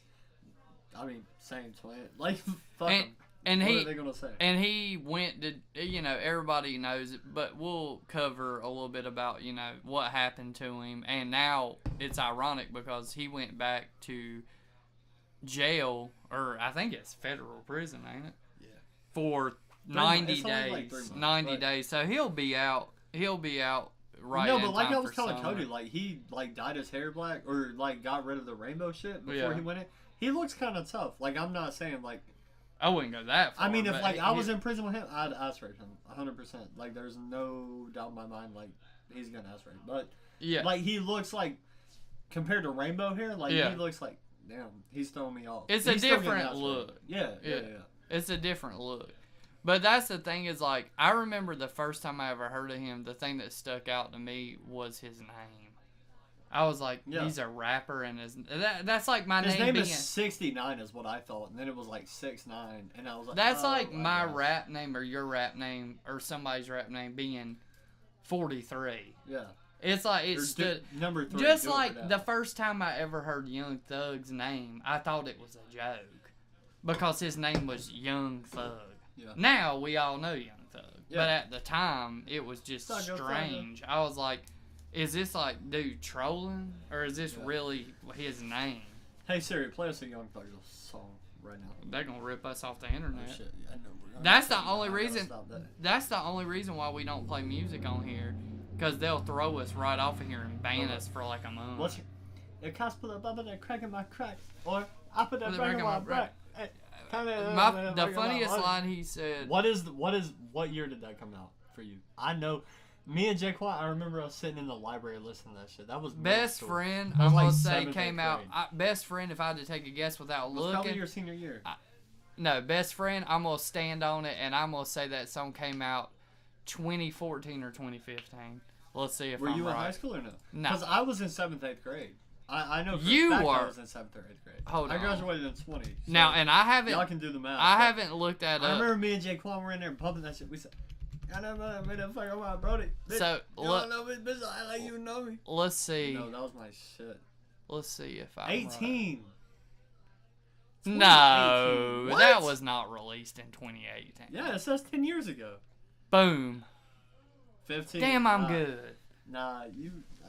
I mean, same twin. Like, fuck him. And what are they gonna say? And he went to, everybody knows it, but we'll cover a little bit about, what happened to him. And now it's ironic because he went back to jail, or I think it's federal prison, ain't it? Yeah. For 90 days. Like 3 months, 90 days. So he'll be out right No, but like I was telling Cody, like he dyed his hair black or like got rid of the rainbow shit before he went in. He looks kind of tough. Like I'm not saying like I wouldn't go that far. I mean, if like I was in prison with him, I'd ass rape him 100%. Like, there's no doubt in my mind. Like, he's gonna ass rape. But yeah, like he looks like compared to Rainbow Hair, like he looks like damn. He's throwing me off. It's a different look. Yeah. It's a different look. But that's the thing is, like, I remember the first time I ever heard of him, the thing that stuck out to me was his name. I was like, he's a rapper, and that's like my name. His name is 6ix9ine is what I thought, and then it was like 6ix9ine, and I was like, that's like my rap name or your rap name or somebody's rap name being 43. Yeah. It's like it's number 3. Just like the first time I ever heard Young Thug's name, I thought it was a joke because his name was Young Thug. Yeah. Now we all know Young Thug, but at the time it was just strange. I was like, is this like dude trolling or is this really his name? Hey Siri, play us a Young Thug song right now. They're gonna rip us off the internet. Oh, shit. Yeah, I know. That's the only reason. That's the only reason why we don't play music on here, because they'll throw us right off of here and ban us for like a month. What's your cost put a bubble that crack in my crack, or I put that crack in my crack. The funniest line he said. What year did that come out for you? I know. Me and Jake White, I remember us sitting in the library listening to that shit. That was Best Friend. I'm gonna say came out. Best Friend. If I had to take a guess without looking, probably your senior year. No, Best Friend. I'm gonna stand on it, and I'm gonna say that song came out 2014 or 2015. Let's see if I'm right. Were you in high school or no? No, because I was in 7th, 8th grade. I know for you a fact were. I was in 7th or 8th grade. Hold on. I graduated in 20. So now, and I haven't. Y'all can do the math. I haven't looked that up. I remember me and Jake Quan were in there pumping that shit. We said, I never made that fucking my brody. So you don't know me, bitch. I like you know me. Let's see. No, that was my shit. Let's see if I. 18. Right. No, what? that was not released in 2018. Yeah, it says 10 years ago. Boom. 15. Damn, I'm good. Nah,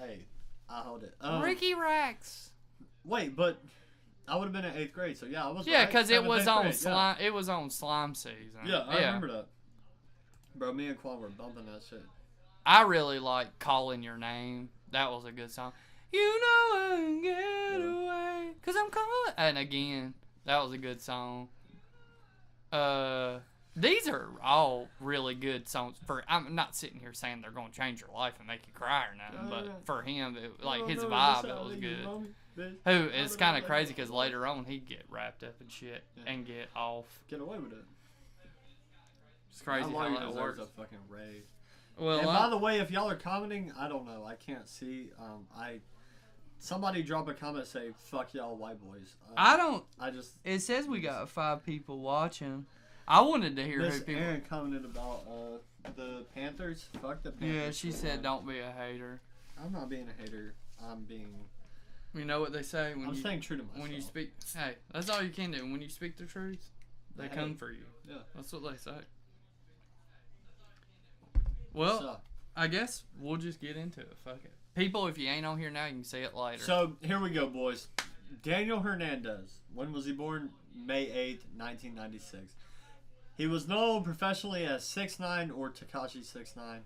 hey, I hold it. Ricky Rax. Wait, but I would have been in 8th grade, so yeah, I was. Yeah, because right. it was on slime. Yeah. It was on slime season. Yeah, I remember that. Bro, me and Quan were bumping that shit. I really like Calling Your Name. That was a good song. You know I can get away, 'cause I'm calling. And again, that was a good song. These are all really good songs. I'm not sitting here saying they're going to change your life and make you cry or nothing, but for him, his vibe, it was good. It's kind of crazy because later on he'd get wrapped up in shit and get off. Get away with it. It's crazy how that works. A fucking rave. Well, and by the way, if y'all are commenting, I don't know. I can't see. Somebody drop a comment say "fuck y'all white boys." It says we got 5 people watching. I wanted to hear Miss who people. Aaron commented about the Panthers. Fuck the Panthers. Yeah, she said don't be a hater. I'm not being a hater. I'm being. You know what they say when I'm staying true to myself. When you speak, hey, that's all you can do. When you speak the truth, they come for you. Yeah, that's what they say. Well, I guess we'll just get into it. Fuck it. People, if you ain't on here now, you can say it later. So, here we go, boys. Daniel Hernandez. When was he born? May 8th, 1996. He was known professionally as 6ix9ine or Tekashi 6ix9ine.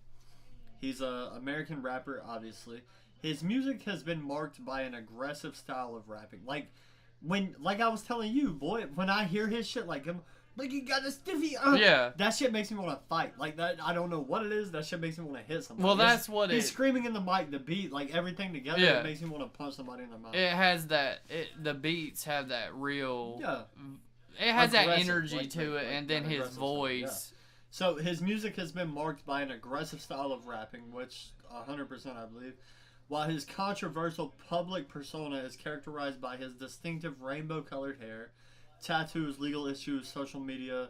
He's an American rapper, obviously. His music has been marked by an aggressive style of rapping. Like I was telling you, boy, when I hear his shit, like he got a stiffy. Yeah. That shit makes me want to fight. Like that, I don't know what it is. That shit makes me want to hit somebody. Well, that's what he's screaming in the mic, the beat, like everything together. Yeah. It makes me want to punch somebody in the mouth. It has that. The beats have that real. Yeah. It has that energy to it, and then his voice. Yeah. So his music has been marked by an aggressive style of rapping, which 100% I believe. While his controversial public persona is characterized by his distinctive rainbow-colored hair, tattoos, legal issues, social media,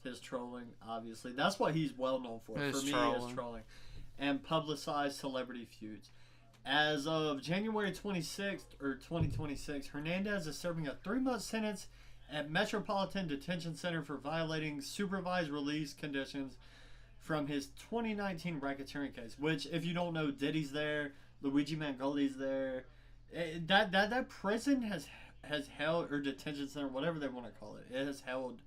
his trolling, obviously. That's what he's well known for. His for trolling. me, is trolling. And publicized celebrity feuds. As of January 26th, or 2026, Hernandez is serving a 3-month sentence at Metropolitan Detention Center for violating supervised release conditions from his 2019 racketeering case. Which, if you don't know, Diddy's there, Luigi Mangoli's there. That prison has held, or detention center, whatever they want to call it, it has held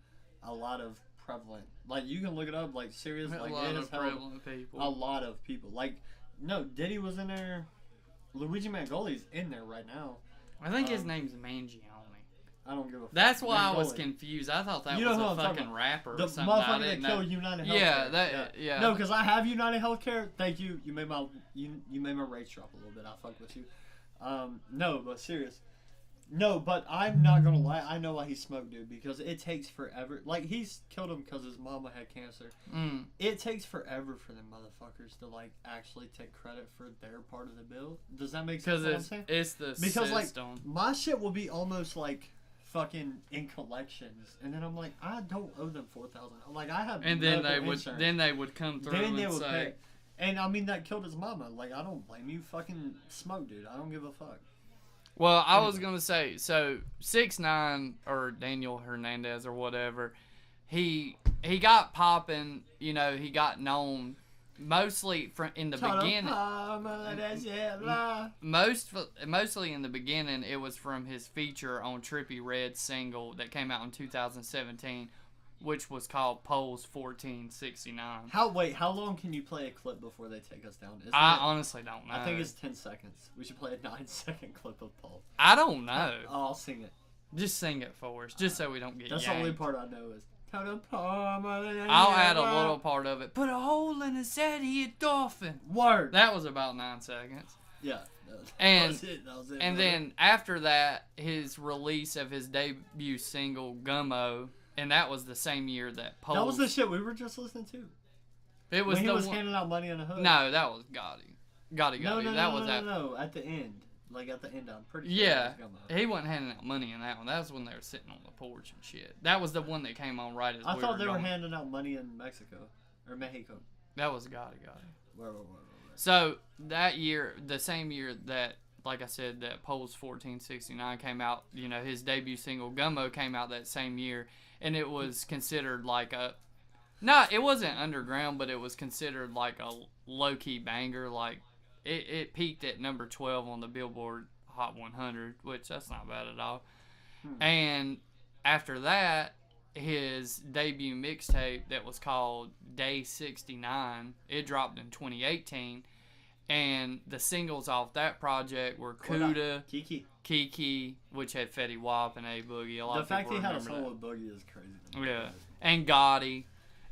a lot of prevalent. Like, you can look it up, like, serious. Like, it has held people. A lot of people. Like, no, Diddy was in there. Luigi Mangoli's in there right now. I think his name's Mangione. I don't give a fuck. That's why I was confused. I thought that was a fucking rapper or something. The motherfucker that killed United Healthcare. Yeah. No, because I have United Healthcare. Thank you. You made my rates drop a little bit. I fuck with you. No, but serious. No, but I'm not gonna lie. I know why he smoked, dude, because it takes forever. Like, he's killed him because his mama had cancer. It takes forever for them motherfuckers to, like, actually take credit for their part of the bill. Does that make sense? Because it's the because system. Like, my shit will be almost like fucking in collections, and then I'm like, I don't owe them $4,000. Like, I have. And then they would come through and say. Pay. And I mean, that killed his mama. Like, I don't blame you. Fucking smoke, dude. I don't give a fuck. Well, I was going to say, so 6ix9ine or Daniel Hernandez or whatever, he got popping, you know, he got known mostly in the beginning. Mostly in the beginning, it was from his feature on Trippie Redd's single that came out in 2017, which was called Poles 1469. How long can you play a clip before they take us down? Honestly don't know. I think it's 10 seconds. We should play a 9-second clip of Poles. I don't know. I'll sing it. Just sing it for us, just so we don't get That's yanked. the only part I know is. I'll add a little part of it. Put a hole in his head, he a dolphin. Word. That was about 9 seconds. Yeah. And that was it, and then after that, his release of his debut single Gummo. And that was the same year that Poles... That was the shit we were just listening to. It was when he was handing out money in the hood. No, that was Gotti. Gotti. No, at the end. Like, at the end, I'm pretty sure yeah, he wasn't handing out money in that one. That was when they were sitting on the porch and shit. That was the one that came on right as I thought they were handing out money in Mexico. Or Mexico. That was Gotti. Where. So, that year, the same year that, like I said, that Poles 1469 came out, you know, his debut single Gummo came out that same year. And it was considered like a... No, it wasn't underground, but it was considered like a low-key banger. Like, it peaked at number 12 on the Billboard Hot 100, which that's not bad at all. And after that, his debut mixtape that was called Day 69, it dropped in 2018. And the singles off that project were Kuda, Kiki, which had Fetty Wap and A Boogie. The fact he had a song with Boogie is crazy. Yeah, and Gotti,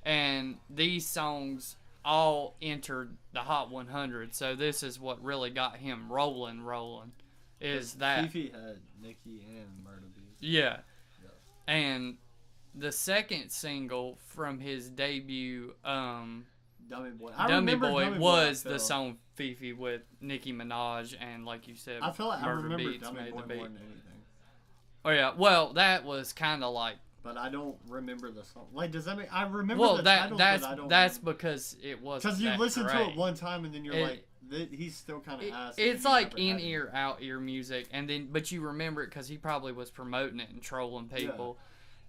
and these songs all entered the Hot 100. So this is what really got him rolling. Is that Fifi had Nicki and Murda Beats. Yeah, and the second single from his debut, Dummy Boy. Dummy Boy was the song Fifi with Nicki Minaj, and like you said, I feel like I remember Beats Dummy made Boy the beat. more than anything. Oh yeah, well that was kind of like. But I don't remember the song. Like, does that make? I remember the titles, that's but I don't. That's because it wasn't. Because you listened great. to it one time and then you're like, he's still kind of ass. It's like in ear, out ear music, and then but you remember it because he probably was promoting it and trolling people.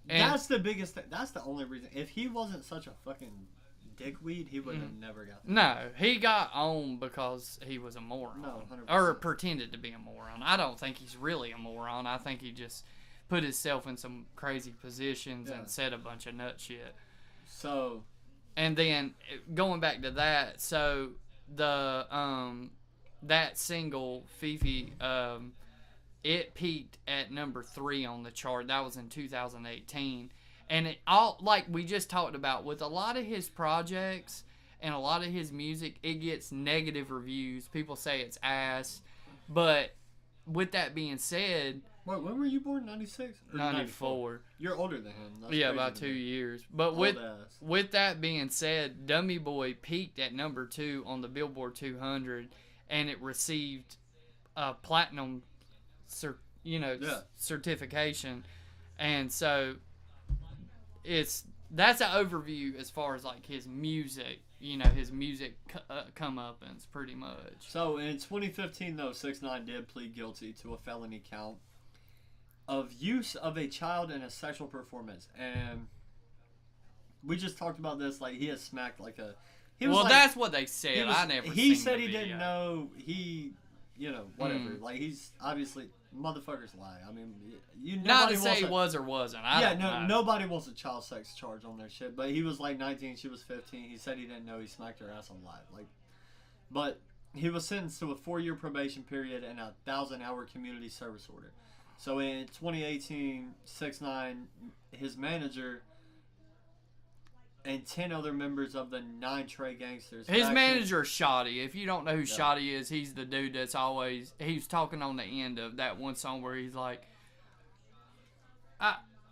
Yeah. And that's the biggest thing. That's the only reason. If he wasn't such a fucking dickweed, he would have never got that. No, he got on because he was a moron. No, 100%. Or pretended to be a moron. I don't think he's really a moron. I think he just put himself in some crazy positions and said a bunch of nut shit. So, and then going back to that, so the that single Fifi, it peaked at number 3 on the chart. That was in 2018. And it all, like we just talked about, with a lot of his projects and a lot of his music, it gets negative reviews. People say it's ass. But with that being said... Wait, when were you born? 96? 94. You're older than him. That's yeah, about 2 years. But with that being said, Dummy Boy peaked at number 2 on the Billboard 200, and it received a platinum certification. And so... that's an overview as far as like his music, his music come-uppance pretty much. So in 2015 though, 6ix9ine did plead guilty to a felony count of use of a child in a sexual performance, and we just talked about this. Like, he has smacked like a. That's what they said. I never. He said he didn't know. He, whatever. Like, he's obviously. Motherfuckers lie. I mean, not to say he was or wasn't. Nobody wants a child sex charge on their shit. But he was like 19, she was 15. He said he didn't know. He smacked her ass alive. But he was sentenced to a 4-year probation period and a 1,000-hour community service order. So in 2018, 6ix9ine, his manager, and 10 other members of the 9 Trey Gangsters. His manager, Shoddy. If you don't know who Shoddy is, he's the dude that's always... He's talking on the end of that one song where he's like...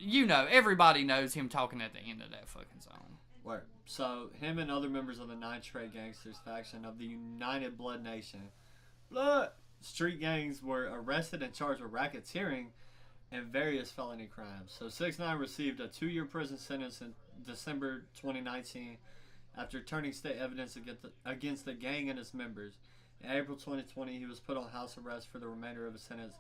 everybody knows him talking at the end of that fucking song. Word. So, him and other members of the 9 Trey Gangsters faction of the United Blood Nation. Blood! Street gangs were arrested and charged with racketeering and various felony crimes. So 6ix9ine received a 2-year prison sentence in December 2019 after turning state evidence against the gang and its members. In April 2020, he was put on house arrest for the remainder of his sentence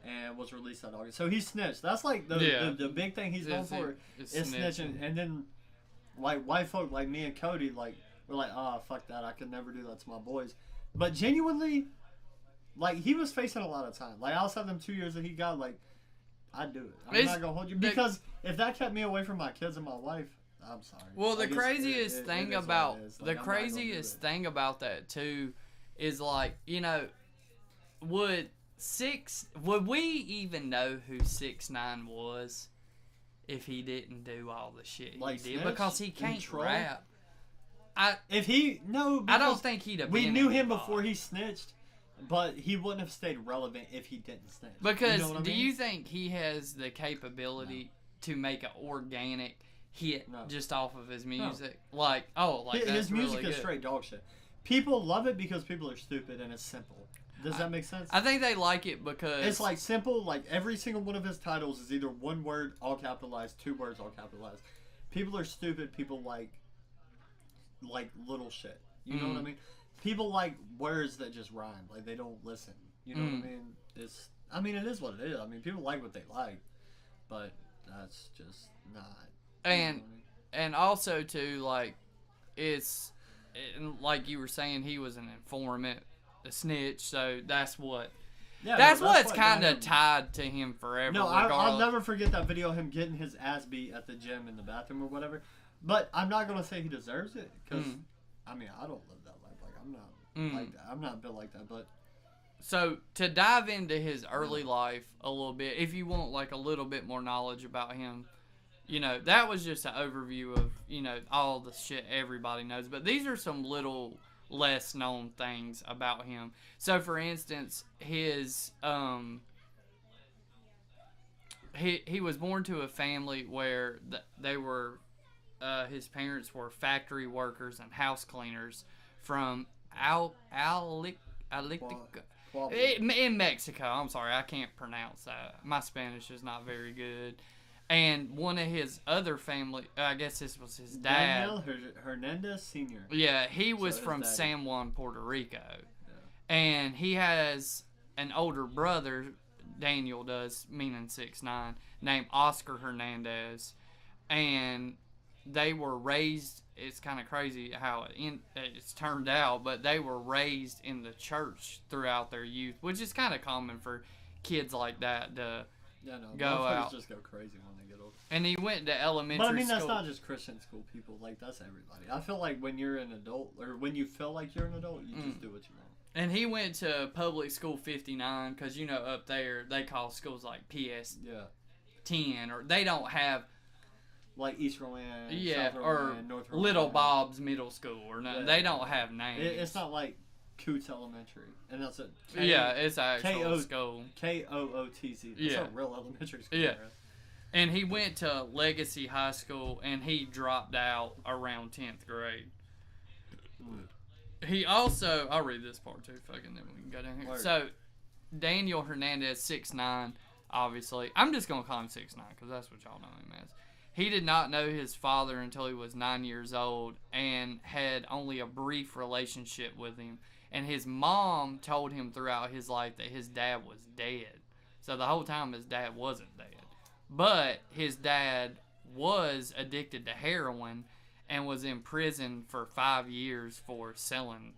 and was released that August. So he snitched. That's like the big thing he's known for is snitching. And then like white folk like me and Cody, like we're like, oh fuck that, I could never do that to my boys. But genuinely, like he was facing a lot of time. Like outside them 2 years that he got, like I'd do it. I'm not gonna hold you because if that kept me away from my kids and my wife, I'm sorry. Well, the craziest thing about that too is like, would we even know who 6ix9ine was if he didn't do all the shit he did? Because he can't rap. I don't think he'd have. We knew him before he snitched. But he wouldn't have stayed relevant if he didn't snitch. Because do you think he has the capability to make an organic hit just off of his music? No. His music really is straight dog shit. People love it because people are stupid and it's simple. Does that make sense? I think they like it because it's like simple. Like every single one of his titles is either one word all capitalized, 2 words all capitalized. People are stupid. People like little shit. You know what I mean? People like words that just rhyme. Like, they don't listen. You know what I mean? It is what it is. I mean, people like what they like. But that's just not. And also, too, like, like you were saying, he was an informant, a snitch. So that's what. Yeah, that's what's kind of tied to him forever. No, I'll never forget that video of him getting his ass beat at the gym in the bathroom or whatever. But I'm not going to say he deserves it. Because, I mean, I don't live that life. Like, I'm not like that. I'm not built like that. But so to dive into his early life a little bit, if you want like a little bit more knowledge about him, that was just an overview of, all the shit everybody knows. But these are some little less known things about him. So for instance, his he was born to a family where they were his parents were factory workers and house cleaners from in Mexico. I'm sorry, I can't pronounce that. My Spanish is not very good. And one of his other family, I guess this was his dad. Daniel Hernandez Sr. Yeah, he was from San Juan, Puerto Rico. Yeah. And he has an older brother, Daniel does, meaning 6ix9ine, named Oscar Hernandez. And they were raised, it's kind of crazy how it's turned out, but they were raised in the church throughout their youth, which is kind of common for kids like that to go out. Just go crazy when they get older. And he went to elementary school. But I mean, that's not just Christian school people. Like, that's everybody. I feel like when you're an adult, or when you feel like you're an adult, you just do what you want. And he went to public school 59, because, up there, they call schools like PS 10, or they don't have... Like East Rowan, South Rowan, or North Rowan. Little Bob's Middle School, or no, they don't have names. It's not like Coots Elementary, and that's it. It's actual school. KOOTZ. It's a real elementary school. Yeah. Right? And he went to Legacy High School, and he dropped out around 10th grade. He also, I'll read this part too, fucking, then we can go down here. Word. So, Daniel Hernandez, 6ix9ine, obviously. I'm just going to call him 6ix9ine, because that's what y'all know him as. He did not know his father until he was 9 years old and had only a brief relationship with him. And his mom told him throughout his life that his dad was dead. So the whole time his dad wasn't dead. But his dad was addicted to heroin and was in prison for 5 years for selling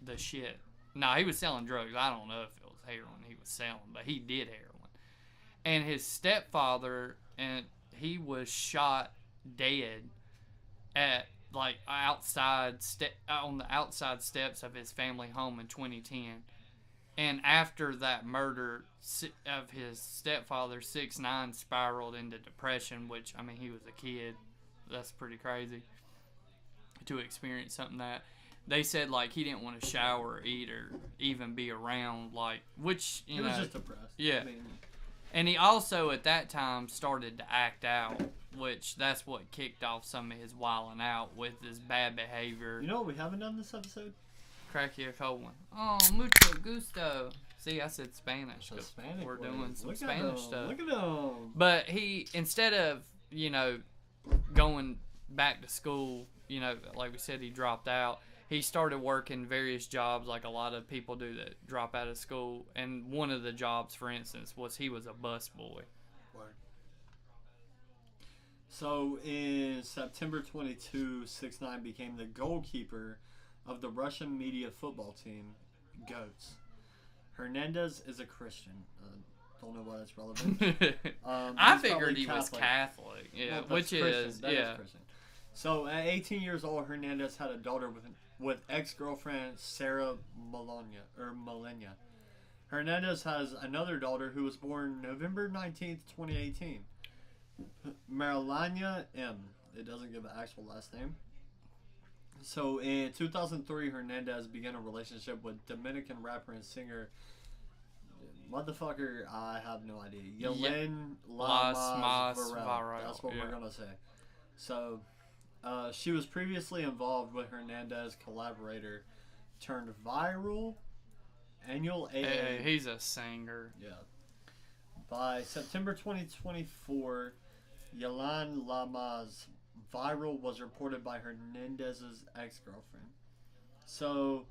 the shit. No, he was selling drugs. I don't know if it was heroin he was selling, but he did heroin. And his stepfather, and he was shot dead at on the outside steps of his family home in 2010. And after that murder of his stepfather, 6ix9ine spiraled into depression, which, I mean, he was a kid. That's pretty crazy to experience something that. They said, like, he didn't want to shower or eat or even be around, like, which, you know. He was just depressed. Yeah. I mean, and he also, at that time, started to act out, which that's what kicked off some of his wilding out with his bad behavior. You know what we haven't done this episode? Crack you a cold one. Oh, mucho gusto. See, I said Spanish. Spanish. We're doing some Look Spanish stuff. Look at him. But he, instead of, you know, going back to school, you know, like we said, he dropped out. He started working various jobs like a lot of people do that drop out of school. And one of the jobs, for instance, was he was a bus boy. Word. So in September 22, 6ix9ine became the goalkeeper of the Russian media football team, GOATs. Hernandez is a Christian. Don't know why that's relevant. I figured he was Catholic. Yeah, well, which is, yeah. Christian. So at 18 years old, Hernandez had a daughter with ex-girlfriend Sarah Malenia. Hernandez has another daughter who was born November 19th, 2018. Marilania M. It doesn't give an actual last name. So in 2003, Hernandez began a relationship with Dominican rapper and singer, motherfucker, I have no idea, Yelena Varela. That's what we're gonna say. So, she was previously involved with Hernandez collaborator turned viral Annual AA. Hey, he's a singer. Yeah. By September 2024, Yelena Lama's viral was reported by Hernandez's ex-girlfriend. So,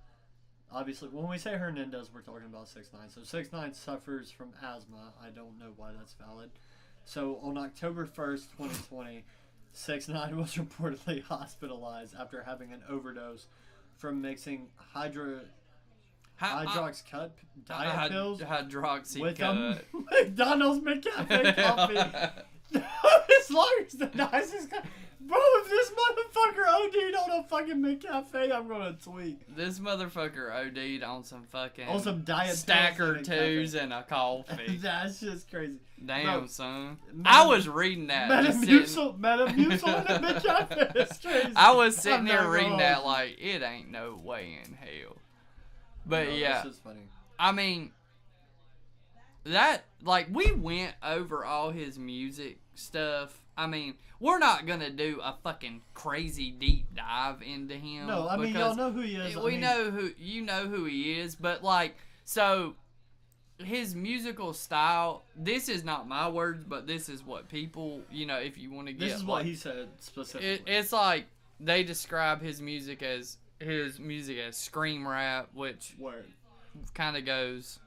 obviously, when we say Hernandez, we're talking about 6ix9ine. So 6ix9ine suffers from asthma. I don't know why that's valid. So on October 1st, 2020, 6ix9ine was reportedly hospitalized after having an overdose from mixing hydroxycut diet pills with a McDonald's McCafe coffee. His lawyer's the nicest guy. Bro, if this motherfucker OD'd on a fucking McCafe, I'm gonna tweet. This motherfucker OD'd on some fucking diet Stacker 2s and a coffee. That's just crazy. Damn, bro, son. I was reading that. Metamucil in a McCafe. It's crazy. I was sitting there reading that like, it ain't no way in hell. But yeah. This is funny. I mean, that, like, we went over all his music stuff. I mean, we're not gonna do a fucking crazy deep dive into him. No, I mean, y'all know who he is. You know who he is, but like, so his musical style. This is not my words, but this is what people, you know, if you want to get. This is what he said specifically. It's like they describe his music as scream rap, which kind of goes.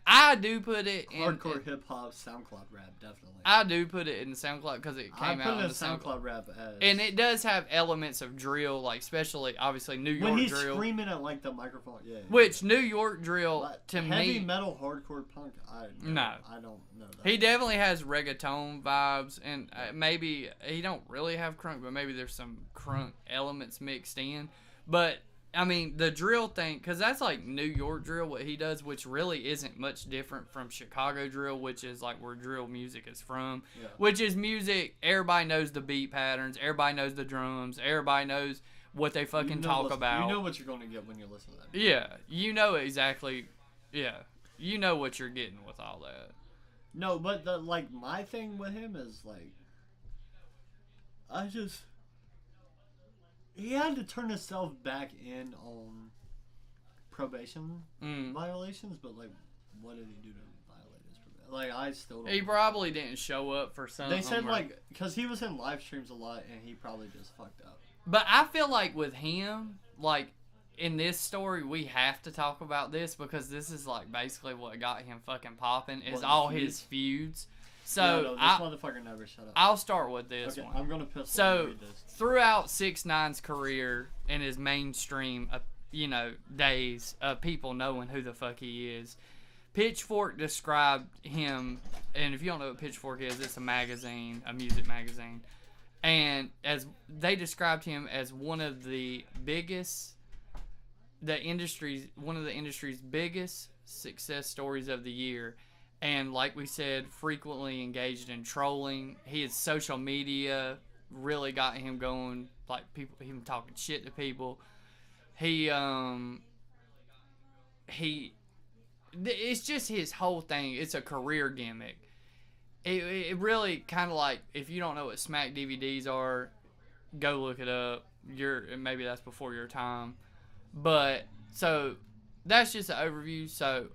I do put it in hardcore hip hop, SoundCloud rap, definitely. I do put it in the SoundCloud because it came out on the SoundCloud rap, and it does have elements of drill, like especially obviously New York drill. When he's screaming at like the microphone, yeah. Which New York drill to me, heavy metal, hardcore punk. I don't know that. He definitely has reggaeton vibes, and maybe he don't really have crunk, but maybe there's some crunk elements mixed in, but. I mean, the drill thing, because that's like New York drill, what he does, which really isn't much different from Chicago drill, which is like where drill music is from, which is music, everybody knows the beat patterns, everybody knows the drums, everybody knows what they fucking talk about. You know what you're going to get when you listen to that music. Yeah, you know exactly, you know what you're getting with all that. No, but my thing with him is like, he had to turn himself back in on probation violations, but like, what did he do to violate his probation? Like, I still don't. He probably didn't show up for something. They said like, because he was in live streams a lot, and he probably just fucked up. But I feel like with him, like in this story, we have to talk about this because this is like basically what got him fucking popping is all his feuds. So this motherfucker never shut up. I'll start with this one. I'm gonna piss. So throughout 6ix9ine's career and his mainstream, days of people knowing who the fuck he is, Pitchfork described him. And if you don't know what Pitchfork is, it's a magazine, a music magazine, and as they described him as one of the industry's biggest success stories of the year. And like we said, frequently engaged in trolling. His social media really got him going, like him talking shit to people. It's just his whole thing. It's a career gimmick. It really kind of like, if you don't know what Smack DVDs are, go look it up. Maybe that's before your time. But, so, that's just an overview. So,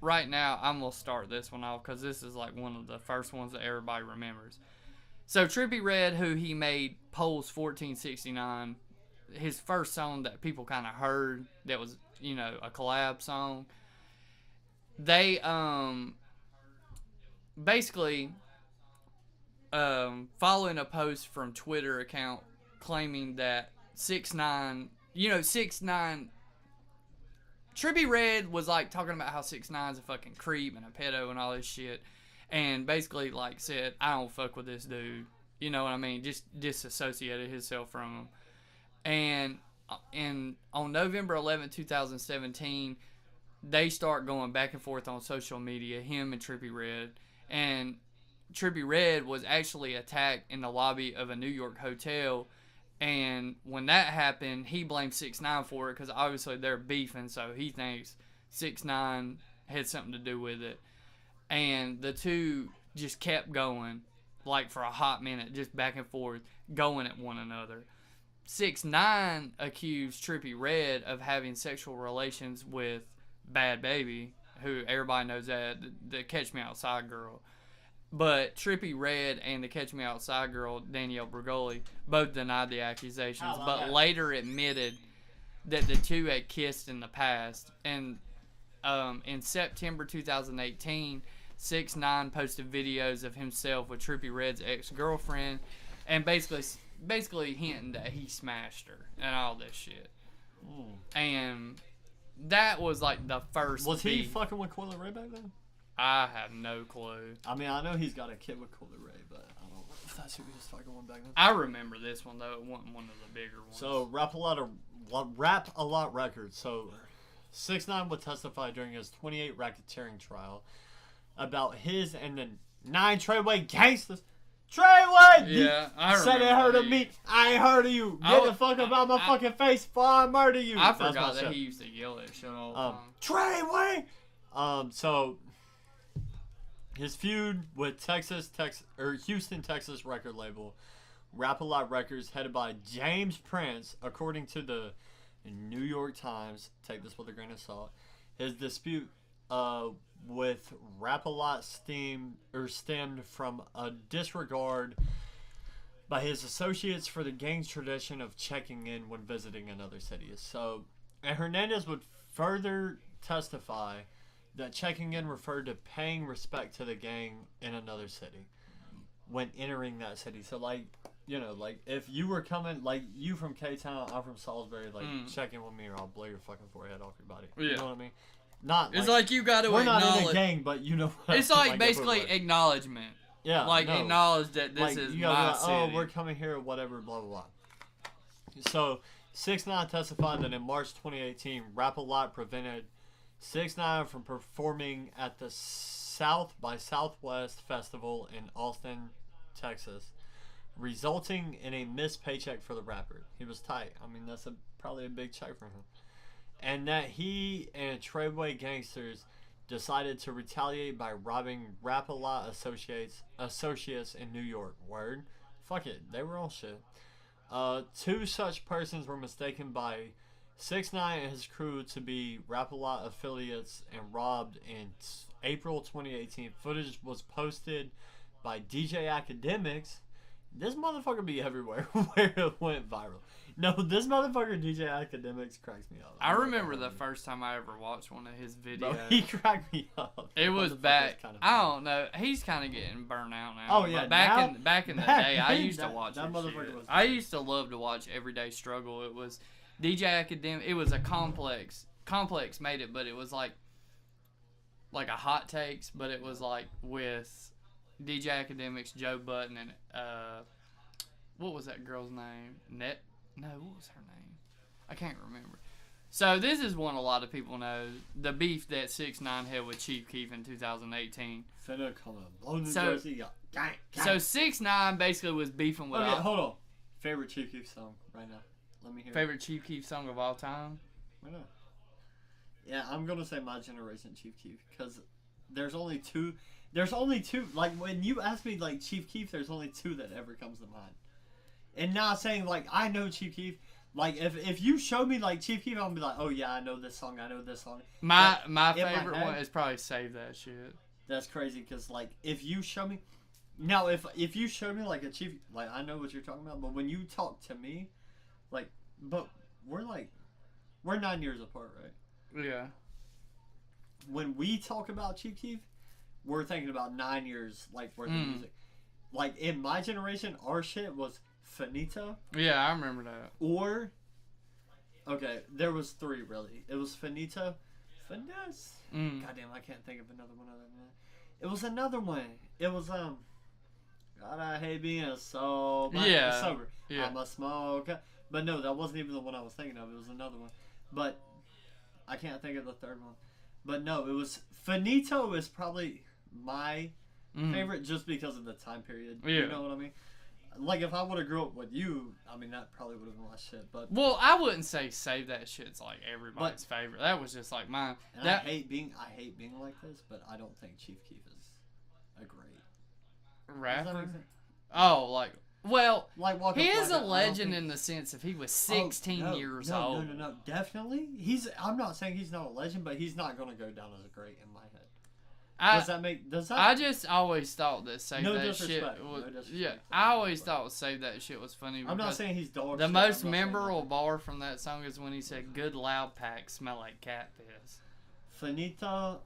right now, I'm going to start this one off because this is like one of the first ones that everybody remembers. So, Trippie Redd, who he made Pole's 1469, his first song that people kind of heard that was, a collab song. They, basically, following a post from Twitter account claiming that 6ix9ine, 6ix9ine, Trippie Redd was like talking about how 6ix9ine's a fucking creep and a pedo and all this shit, and basically like said, I don't fuck with this dude, you know what I mean, just disassociated himself from him. And on November 11, 2017, they start going back and forth on social media, him and Trippie Redd. And Trippie Redd was actually attacked in the lobby of a New York hotel. And when that happened, he blamed 6ix9ine for it because obviously they're beefing. So he thinks 6ix9ine had something to do with it. And the two just kept going, like for a hot minute, just back and forth, going at one another. 6ix9ine accused Trippie Redd of having sexual relations with Bad Baby, who everybody knows that, the Catch Me Outside girl. But Trippie Redd and the Catch Me Outside girl, Danielle Bregoli, both denied the accusations, but later admitted that the two had kissed in the past. And in September 2018, 6ix9ine posted videos of himself with Trippie Redd's ex-girlfriend, and basically hinting that he smashed her and all this shit. And that was like the first. Was he fucking with Coyle Ray back then? I have no clue. I mean, I know he's got a kid with Coyle Ray, but I don't know if that's who he was fucking with back then. I remember this one though. It wasn't one of the bigger ones. So Rap a Lot Records. So 6ix9ine would testify during his 28 racketeering trial about his and the 9 Treyway gangsters. Treyway! Yeah, I remember. Said they heard of me. I ain't heard of you. Get the fuck about my fucking face before I murder you. I forgot that he used to yell that shit all the time. Treyway! So his feud with Houston, Texas record label, Rap a Lot Records, headed by James Prince, according to the New York Times, take this with a grain of salt. His dispute with Rap a Lot stemmed from a disregard by his associates for the gang's tradition of checking in when visiting another city. So, and Hernandez would further testify that checking in referred to paying respect to the gang in another city when entering that city. So, like, like if you were coming, like you from K-Town, I'm from Salisbury, like check in with me or I'll blow your fucking forehead off your body. You know what I mean? It's like you got to acknowledge. We're not in a gang, but you know what? It's like basically acknowledgement. Yeah. Like acknowledge that this is my city. Oh, we're coming here, whatever, blah blah blah. So 6ix9ine testified that in March 2018, Rap a Lot prevented 6ix9ine from performing at the South by Southwest Festival in Austin, Texas, resulting in a missed paycheck for the rapper. He was tight. I mean, that's probably a big check for him. And that he and Treyway gangsters decided to retaliate by robbing Rap a Lot associates in New York. Word? Fuck it. They were all shit. 2 such persons were mistaken by 6ix9ine and his crew to be Rap a Lot affiliates and robbed in April 2018. Footage was posted by DJ Academics. This motherfucker be everywhere where it went viral. No, this motherfucker DJ Academics cracks me up. I remember the first time I ever watched one of his videos. Bro, he cracked me up. It was back. I don't know. He's kind of getting burnt out now. Oh yeah. But back in the day, I used to watch that motherfucker. I used to love to watch Everyday Struggle. It was DJ Academic. It was a Complex. Complex made it, but it was like a hot takes, but it was like with DJ Academics, Joe Button, and what was that girl's name? No, what was her name? I can't remember. So this is one a lot of people know. The beef that 6ix9ine had with Chief Keef in 2018. Finna come on. So 6ix9ine basically was beefing with... Okay, hold on. Favorite Chief Keef song right now. Let me hear Favorite Chief Keef song of all time? Why not? Yeah, I'm gonna say My Generation Chief Keef. Because there's only two... Like, when you ask me, like, Chief Keef, there's only two that ever comes to mind. And not saying, like, I know Chief Keef. Like, if you show me, like, Chief Keef, I'll be like, oh, yeah, I know this song. My favorite one is probably Save That Shit. That's crazy, because, like, if you show me... Now, if you show me, like, a Chief... Like, I know what you're talking about, but when you talk to me, like... But we're 9 years apart, right? Yeah. When we talk about Chief Keef, we're thinking about 9 years, like, worth of music. Like, in my generation, our shit was... Finito. Yeah, I remember that. Or, okay, there was three really. It was Finito, Finesse. Goddamn, I can't think of another one other than that. It was another one. It was God, I hate being sober. Yeah. I'm a smoker. But no, that wasn't even the one I was thinking of. It was another one. But I can't think of the third one. But no, it was Finito is probably my favorite just because of the time period. Yeah. You know what I mean? Like, if I would have grew up with you, I mean, that probably would have been my shit, but... Well, I wouldn't say Save That Shit's, like, everybody's favorite. That was just, like, mine. And I hate being like this, but I don't think Chief Keef is a great... Rapper? Oh, like... Well, like he is a legend in the sense if he was 16 years old. No, definitely. I'm not saying he's not a legend, but he's not going to go down as a great in my head. Does that? I just always thought that Save That Shit was... Yeah, I always thought Save That Shit was funny. I'm not saying he's dog The shit, most memorable bar from that song is when he said, "Good loud pack smell like cat piss." Finito,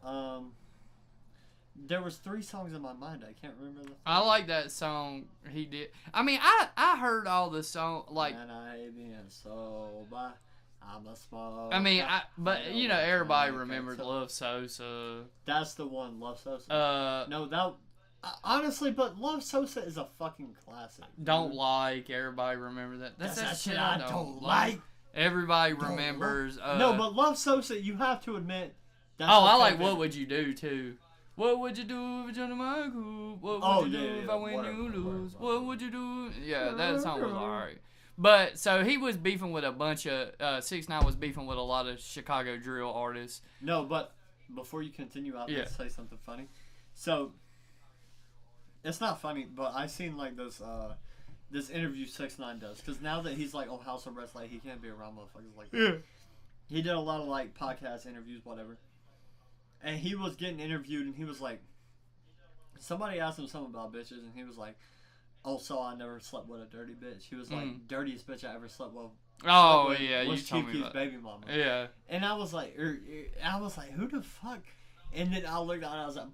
there was 3 songs in my mind. I can't remember the... I like that song he did. I mean, I heard all the song, like... And I hate being sober. I'm a smoker. I mean, but you know, everybody remembers Love Sosa. That's the one, Love Sosa. No, that honestly, but Love Sosa is a fucking classic. Don't like. Everybody remember that. That's that shit I don't like. Everybody remembers. No, but Love Sosa, you have to admit. That's I like What Would You Do too. What would you do if Johnny Michael? What would you do if I win you lose? What would you do? Yeah, that song was alright. But, so he was beefing with a bunch of, 6ix9ine was beefing with a lot of Chicago drill artists. No, but before you continue, I'll just say something funny. So, it's not funny, but I seen like this interview 6ix9ine does. Because now that he's like on house arrest, like he can't be around motherfuckers like that. Yeah. He did a lot of like podcast interviews, whatever. And he was getting interviewed and he was like, somebody asked him something about bitches and he was like, oh, so I never slept with a dirty bitch. He was like, dirtiest bitch I ever slept with. Oh, yeah, you told me that. Baby mama. Yeah. And I was like, who the fuck? And then I looked out and I was like,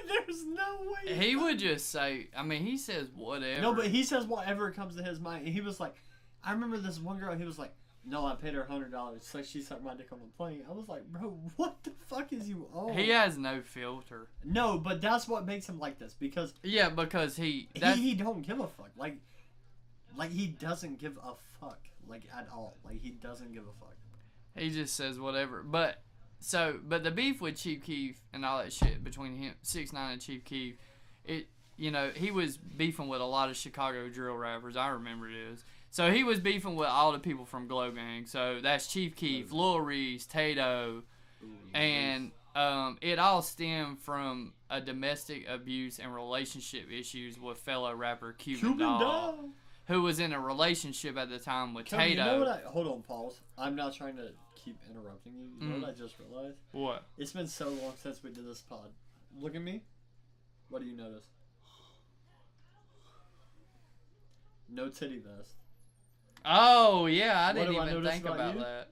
there's no way. He would just say, I mean, he says whatever. No, but he says whatever comes to his mind. And he was like, I remember this one girl, he was like, no, I paid her $100 so she sucked my dick on the plane. I was like, bro, what the fuck is you on? He has no filter. No, but that's what makes him like this because... Yeah, because he don't give a fuck. Like he doesn't give a fuck. Like, at all. Like, he doesn't give a fuck. He just says whatever. But the beef with Chief Keef and all that shit between him, 6ix9ine and Chief Keef, he was beefing with a lot of Chicago drill rappers. I remember it is. So he was beefing with all the people from Glow Gang. So that's Chief Keef, Lil Reese, Tato, and it all stemmed from a domestic abuse and relationship issues with fellow rapper Cuban Doll, who was in a relationship at the time with Tato. You know what hold on, pause. I'm not trying to keep interrupting you. You know what I just realized? What? It's been so long since we did this pod. Look at me. What do you notice? No titty vest. Oh, yeah, I didn't even think about that.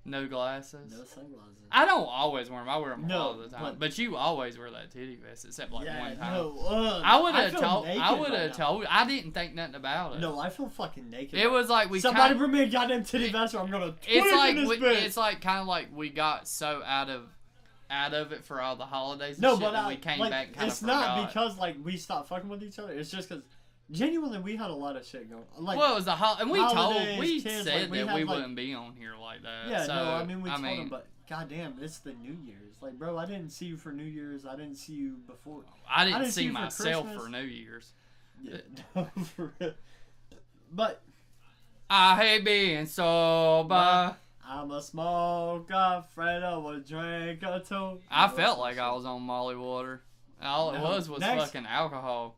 No glasses. No sunglasses. I don't always wear them. I wear them all the time. But you always wear that titty vest, except like one time. No, I would have told. I didn't think nothing about it. No, I feel fucking naked. It was like somebody bring me a goddamn titty vest, or I'm gonna. It's like kind of like we got so out of it for all the holidays. And shit, but we came back. And kind it's of not because like we stopped fucking with each other. It's just because Genuinely, we had a lot of shit going. Like, well, it was and we holidays, said like, that we had, wouldn't be on here like that. Yeah, so, no, I mean we told them, but goddamn, it's the New Year's. Like, bro, I didn't see you for New Year's. I didn't see you before. I didn't see myself for New Year's. Yeah, for real. But I hate being sober. I'm a smoker, afraid I would drink or two. I felt like I was on Molly water. All it was fucking alcohol.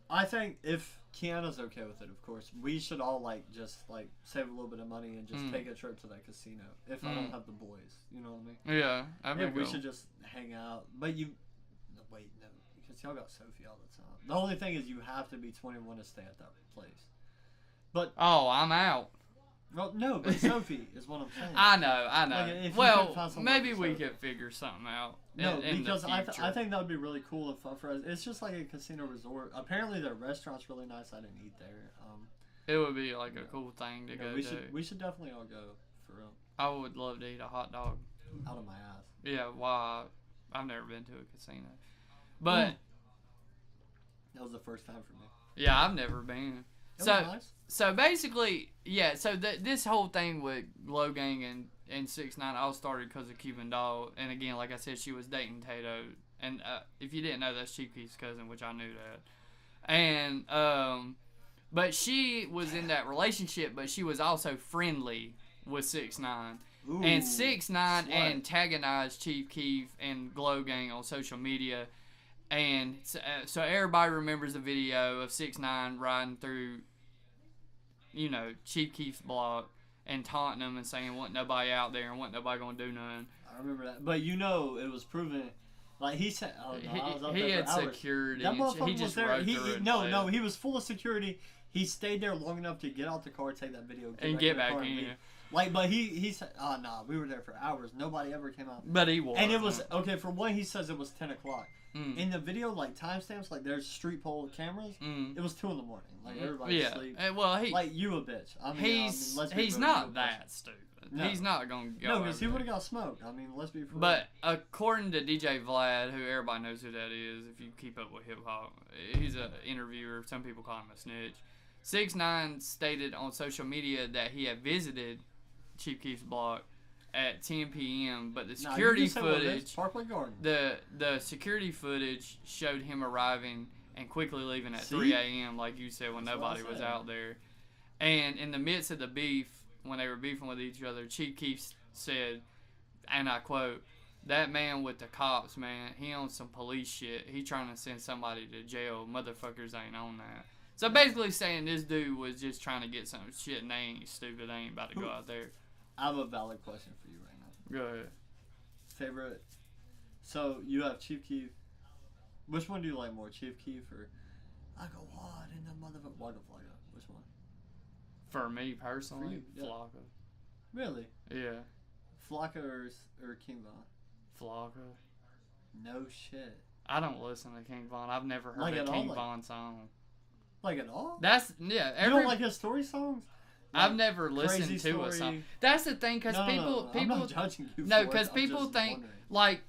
I think if Kiana's okay with it, of course, we should all just save a little bit of money and just take a trip to that casino. If I don't have the boys, you know what I mean? Yeah, and we should just hang out. But wait, no, because y'all got Sophie all the time. The only thing is you have to be 21 to stay at that place. But I'm out. Well, no, but Sophie is what I'm saying. I know. Like, well, maybe we could figure something out. No, because I think that would be really cool and fun for us. It's just like a casino resort. Apparently, their restaurant's really nice. I didn't eat there. It would be like a cool thing to go to. We should definitely all go, for real. I would love to eat a hot dog. Out of my ass. Yeah, why? I've never been to a casino. But... That was the first time for me. Yeah, I've never been. So basically, yeah, so this whole thing with Glow Gang and 6ix9ine all started because of Cuban Doll. And again, like I said, she was dating Tato. And if you didn't know, that's Chief Keef's cousin, which I knew that. And, but she was in that relationship, but she was also friendly with 6ix9ine. And 6ix9ine antagonized Chief Keef and Glow Gang on social media. And so everybody remembers the video of 6ix9ine riding through, Chief Keef's block and taunting him and saying wasn't nobody out there and wasn't nobody gonna do nothing. I remember that, but it was proven. Like he said, he had security. That motherfucker he just was there. rode through it. No, he was full of security. He stayed there long enough to get out the car, take that video, get back in. But he said, "Oh no, we were there for hours. Nobody ever came out." But he was, and it was okay. For one, he says it was 10 o'clock. In the video, timestamps, there's street pole cameras. It was 2 in the morning. Everybody's asleep. Well, you a bitch. He's not that stupid. No. He's not gonna go. No, because he would have got smoked. Let's be. But according to DJ Vlad, who everybody knows who that is, if you keep up with hip hop, he's an interviewer. Some people call him a snitch. 6ix9ine stated on social media that he had visited Chief Keef's block at 10 p.m. But the security footage, the security footage showed him arriving and quickly leaving at 3 a.m. Like you said, when nobody was out there. And in the midst of the beef, when they were beefing with each other, Chief Keef said, and I quote, "That man with the cops, man, he on some police shit. He trying to send somebody to jail. Motherfuckers ain't on that." So basically saying this dude was just trying to get some shit and they ain't stupid. They ain't about to go out there. I have a valid question for you right now. Go ahead. Favorite? So you have Chief Keef. Which one do you like more, Chief Keef or I go hard in the motherfucker Waka Flocka? Which one? For me personally, for you, Flocka. Really? Yeah. Flocka or King Von? Flocka. No shit. I don't listen to King Von. I've never heard a King Von song. Like at all? That's yeah. You don't like his story songs? I've never listened to a song. That's the thing, because people I'm not judging you. No, because people think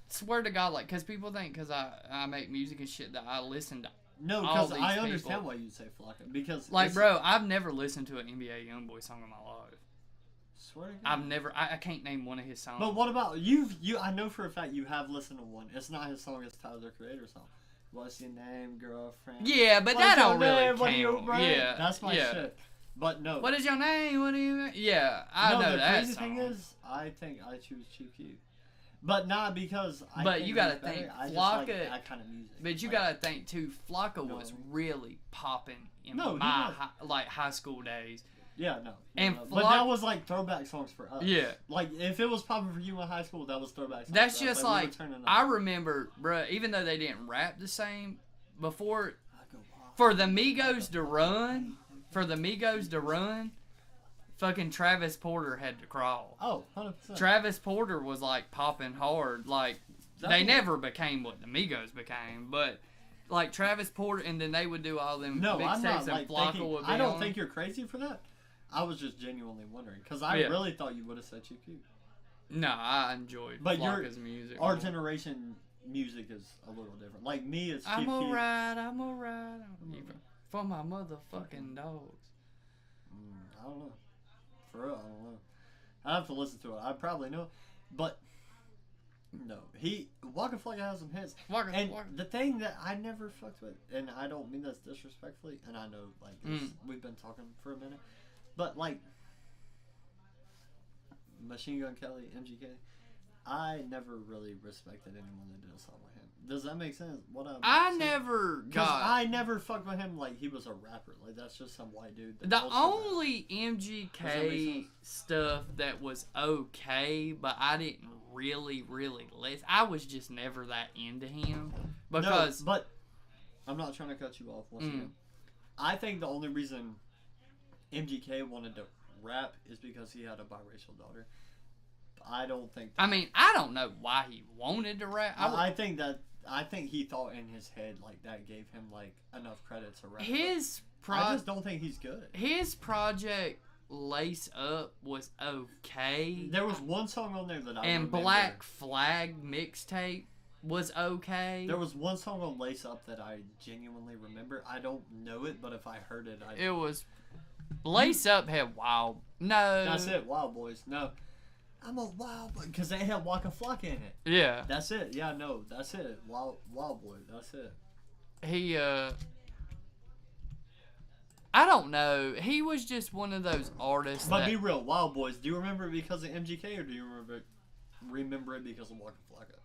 swear to God, because people think because I make music and shit that I listen to. No, because I understand why you say Flocka, because bro, I've never listened to an NBA YoungBoy song in my life. Swear to God. I've never. I can't name one of his songs. But what about you? I know for a fact you have listened to one. It's not his song. It's Tyler the Creator's song. What's your name, girlfriend? Yeah, but that don't really count. Yeah, that's my shit. But no. What is your name? What do you? Yeah, I know that. The crazy thing is, I think I choose Chief Keef. But not because I. But you gotta think Flocka. That kind of music. But you gotta think too. Flocka was really popping in my high school days. Yeah, no. But that was throwback songs for us. Yeah. If it was popping for you in high school, that was throwback songs. That's just I remember, bruh, even though they didn't rap the same, before, for the Migos to run, fucking Travis Porter had to crawl. Oh, 100%. Travis Porter was popping hard. They never became what the Migos became, but Travis Porter, and then they would do all them mixtapes and Flocka would be I don't think you're crazy for that. I was just genuinely wondering, because I really thought you would have said Chief Keef. No, I enjoyed Flocka's music. Our generation music is a little different. Me, it's Chief Keef. I'm alright. For my motherfucking dogs. I don't know. For real, I don't know. I have to listen to it. I probably know, but no, Waka Flocka has some hits. The thing that I never fucked with, and I don't mean this disrespectfully, and I know we've been talking for a minute, but like Machine Gun Kelly, MGK, I never really respected anyone that did a song with him. Does that make sense? I never fucked with him like he was a rapper. Like that's just some white dude. The only MGK stuff that was okay, but I didn't really listen. I was just never that into him because. No, but I'm not trying to cut you off once again. I think the only reason MGK wanted to rap is because he had a biracial daughter. I don't think. I mean, I don't know why he wanted to rap. I think he thought in his head like that gave him like enough credit to rap. I just don't think he's good. His project Lace Up was okay. There was one song on there that I and remember. Black Flag mixtape was okay. There was one song on Lace Up that I genuinely remember. I don't know it, but if I heard it, it was Lace Up had Wild. No, that's it. Wild Boys. No. I'm a wild boy because they had Waka Flocka in it. Yeah, that's it. Yeah, no, that's it. Wild Boy. That's it. I don't know. He was just one of those artists. But be real, Wild Boys. Do you remember it because of MGK or do you remember it because of Waka Flocka?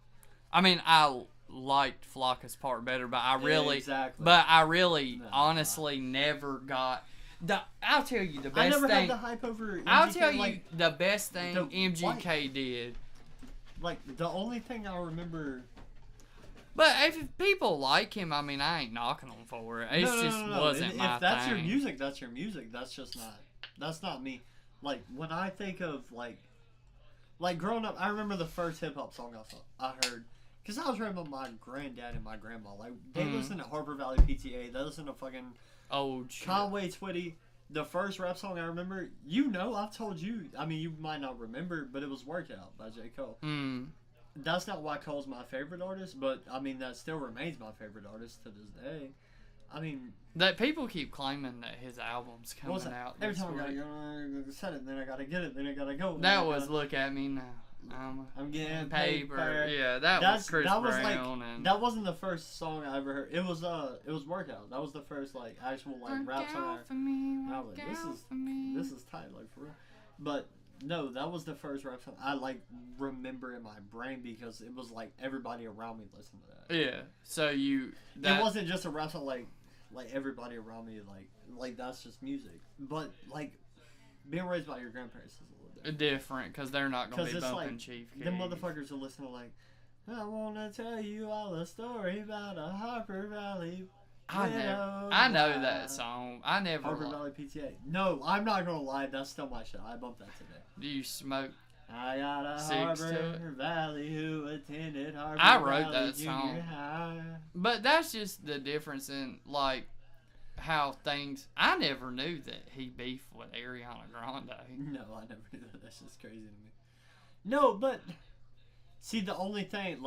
I mean, I liked Flocka's part better, but I really, honestly never got. I'll tell you the best thing. I never had the hype over MGK. I'll tell you the best thing MGK did. Like, the only thing I remember... But if people like him, I mean, I ain't knocking him for it. It wasn't my thing. If that's your music, that's your music. That's just not... That's not me. Like, when I think of, like growing up, I remember the first hip-hop song I heard. Because I was raised by my granddad and my grandma. Like, they listened to Harbor Valley PTA. They listened to fucking... Oh, shit. Conway Twitty. The first rap song I remember, I've told you. I mean, you might not remember, but it was Workout by J. Cole. That's not why Cole's my favorite artist, but, I mean, that still remains my favorite artist to this day. I mean... That people keep claiming that his album's coming out every time I gotta set it, then I gotta get it, then I gotta go. That was Look At Me Now. I'm getting paper. Yeah, that's Chris Brown. That wasn't the first song I ever heard. It was Workout. That was the first actual rap song. I was like, this is tight, like for real. But no, that was the first rap song I remember in my brain because it was like everybody around me listened to that. Yeah. So it wasn't just a rap song like everybody around me like that's just music. But being raised by your grandparents is a little different because they're not going to be bumping Chief Keef. Them motherfuckers are listening to I want to tell you all a story about a Harper Valley I know that song. I never Harper Valley PTA. No, I'm not going to lie. That's still my shit. I bumped that today. Do you smoke? I got a Harper Valley who attended Harper I wrote Valley that Junior song. High. But that's just the difference in how things. I never knew that he beefed with Ariana Grande. No, I never knew that. That's just crazy to me. No, but see, the only thing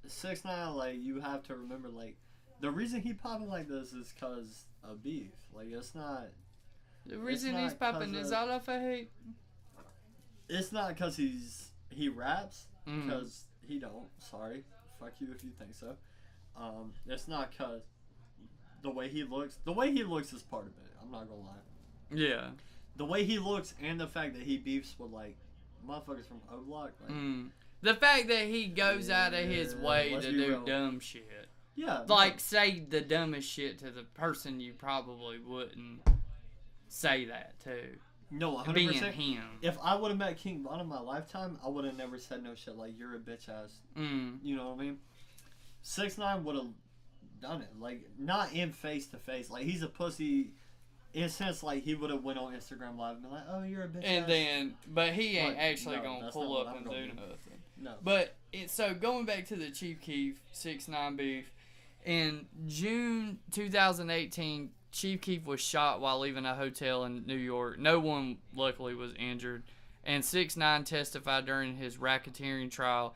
6ix9ine, you have to remember the reason he popping like this is because of beef. It's not. The reason he's popping is out of hate. It's not because he raps because he don't. Sorry, fuck you if you think so. It's not because the way he looks. The way he looks is part of it. I'm not gonna lie. Yeah. The way he looks and the fact that he beefs with motherfuckers from O Block. The fact that he goes out of his way to do dumb shit. Yeah. Say the dumbest shit to the person you probably wouldn't say that to. No, 100%. Being him. If I would have met King Von in my lifetime, I would have never said no shit like, you're a bitch ass. You know what I mean? 6ix9ine would have done it. Not in face to face. He's a pussy in a sense, he would have went on Instagram Live and been like, oh, you're a bitch ass. But he ain't actually going to pull up and do nothing. No. But, so going back to the Chief Keef 6ix9ine beef, in June 2018, Chief Keef was shot while leaving a hotel in New York. No one, luckily, was injured. And 6ix9ine testified during his racketeering trial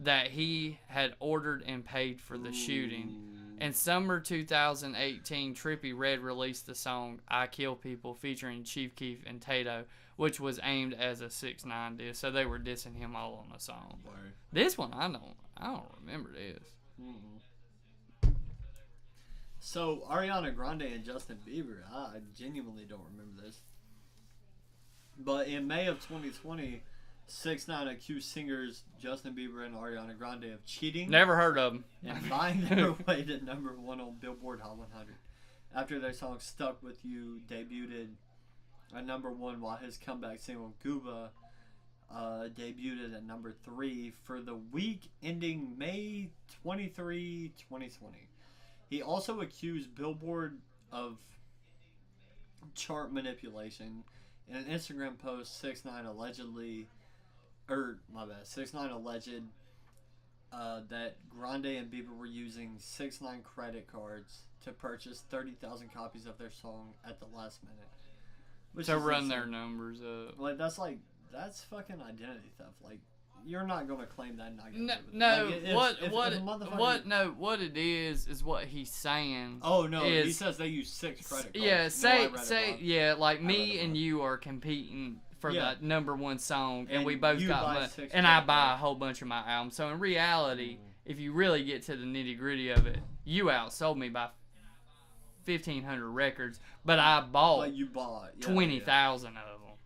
that he had ordered and paid for the shooting. In summer 2018, Trippie Redd released the song "I Kill People" featuring Chief Keef and Tato, which was aimed as a 6ix9ine diss. So they were dissing him all on the song. Word. This one I don't remember this. So Ariana Grande and Justin Bieber, I genuinely don't remember this. But in May of 2020, 6ix9ine accused singers Justin Bieber and Ariana Grande of cheating. Never heard of them. And buying their way to #1 on Billboard Hot 100. After their song "Stuck With You" debuted at #1, while his comeback single "Gooba" debuted at #3 for the week ending May 23, 2020. He also accused Billboard of chart manipulation. In an Instagram post, 6ix9ine allegedly, 6ix9ine alleged that Grande and Bieber were using 6ix9ine credit cards to purchase 30,000 copies of their song at the last minute. To run their numbers up. Like, that's fucking identity theft. Like, you're not gonna claim that. And not what it is what he's saying. Oh no, he says they use 6 credit cards. Yeah, like me and you are competing for the #1 song, and we both got money, and I buy a whole bunch of my albums. So in reality, if you really get to the nitty gritty of it, you outsold me by 1,500 records, but I bought 20,000 of them.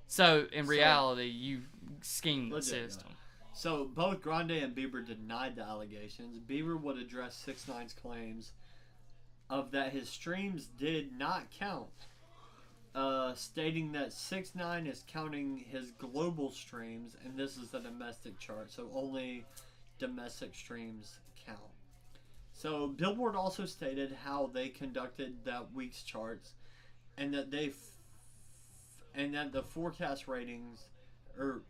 So in reality, you schemed the system. So both Grande and Bieber denied the allegations. Bieber would address 6ix9ine's claims of that his streams did not count, stating that 6ix9ine is counting his global streams, and this is the domestic chart, so only domestic streams count. So Billboard also stated how they conducted that week's charts, and that the forecast ratings or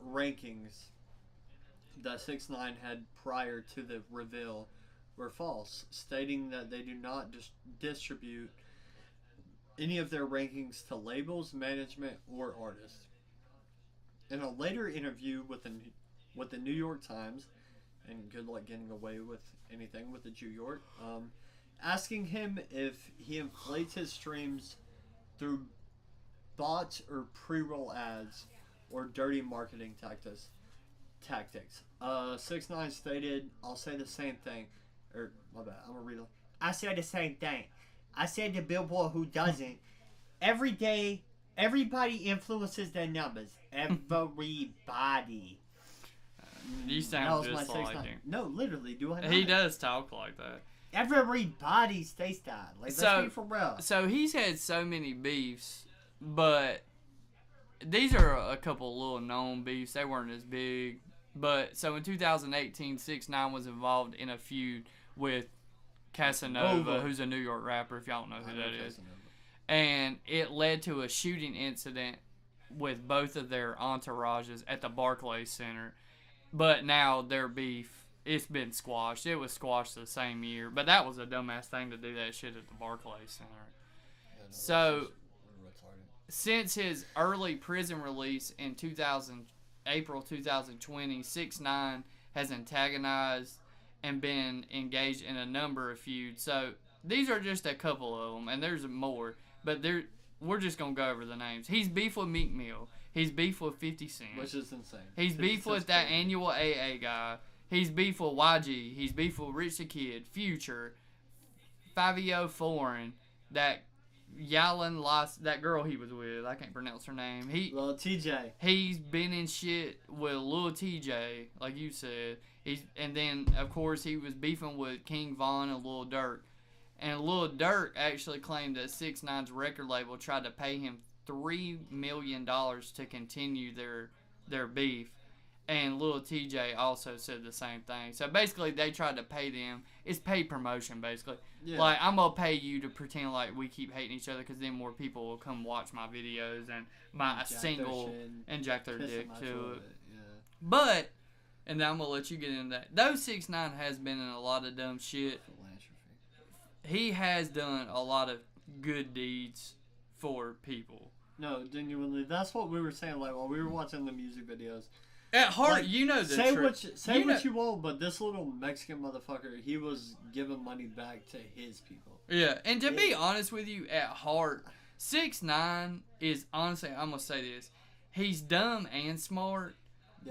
rankings that 6ix9ine had prior to the reveal were false, stating that they do not distribute any of their rankings to labels, management, or artists. In a later interview with the New York Times, and good luck getting away with anything with the New York, asking him if he inflates his streams through bots or pre-roll ads or dirty marketing tactics. 6ix9ine stated, "I'll say the same thing." Or, my bad, I'm gonna read it. "I say the same thing. I said to Billboard, who doesn't? Every day, everybody influences their numbers. Everybody." You sound just like him. No, literally, do I not? He does talk like that. Everybody stays that. Like, let's be for real. So he's had so many beefs, but these are a couple little known beefs. They weren't as big. But so in 2018, 6ix9ine was involved in a feud with Casanova, who's a New York rapper, if y'all don't know who that is. And it led to a shooting incident with both of their entourages at the Barclays Center. But now their beef, it's been squashed. It was squashed the same year. But that was a dumbass thing to do that shit at the Barclays Center. So since his early prison release in April 2020, 6ix9ine has antagonized and been engaged in a number of feuds. So these are just a couple of them, and there's more, but we're just gonna go over the names. He's beef with Meek Mill. He's beef with 50 Cent, which is insane. He's beef with that annual AA guy. He's beef with YG. He's beef with Rich the Kid, Future, 5EO Foreign, that that girl he was with, I can't pronounce her name. Lil TJ. He's been in shit with Lil TJ, like you said. And then of course he was beefing with King Von and Lil Durk. And Lil Durk actually claimed that 6ix9ine's record label tried to pay him $3 million to continue their beef. And Lil TJ also said the same thing. So basically, they tried to pay them. It's paid promotion, basically. Yeah. Like, I'm going to pay you to pretend like we keep hating each other, because then more people will come watch my videos and my single and jack their dick to it. Yeah. But, and then I'm going to let you get into that. Though 6ix9ine has been in a lot of dumb shit, he has done a lot of good deeds for people. No, genuinely. That's what we were saying, like, while we were watching the music videos. At heart, Like, you know the say truth. what you want, but this little Mexican motherfucker, he was giving money back to his people. Yeah, and to be honest with you, at heart, 6ix9ine is honestly, I'm gonna say this: he's dumb and smart,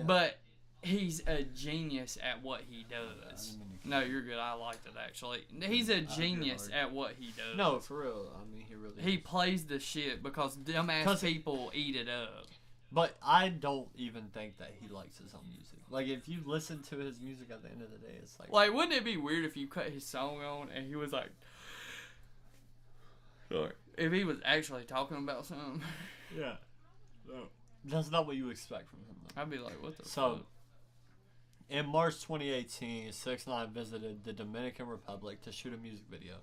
but he's a genius at what he does. No, you're good. I liked it actually. He's a genius at what he does. No, for real. I mean, he plays the shit because dumbass people eat it up. But I don't even think that he likes his own music. Like, if you listen to his music at the end of the day, it's like... Like, wouldn't it be weird if you cut his song on and he was like... Sorry. If he was actually talking about something. Yeah. No. That's not what you expect from him, though. I'd be like, what the fuck? fuck? In March 2018, 6ix9ine visited the Dominican Republic to shoot a music video.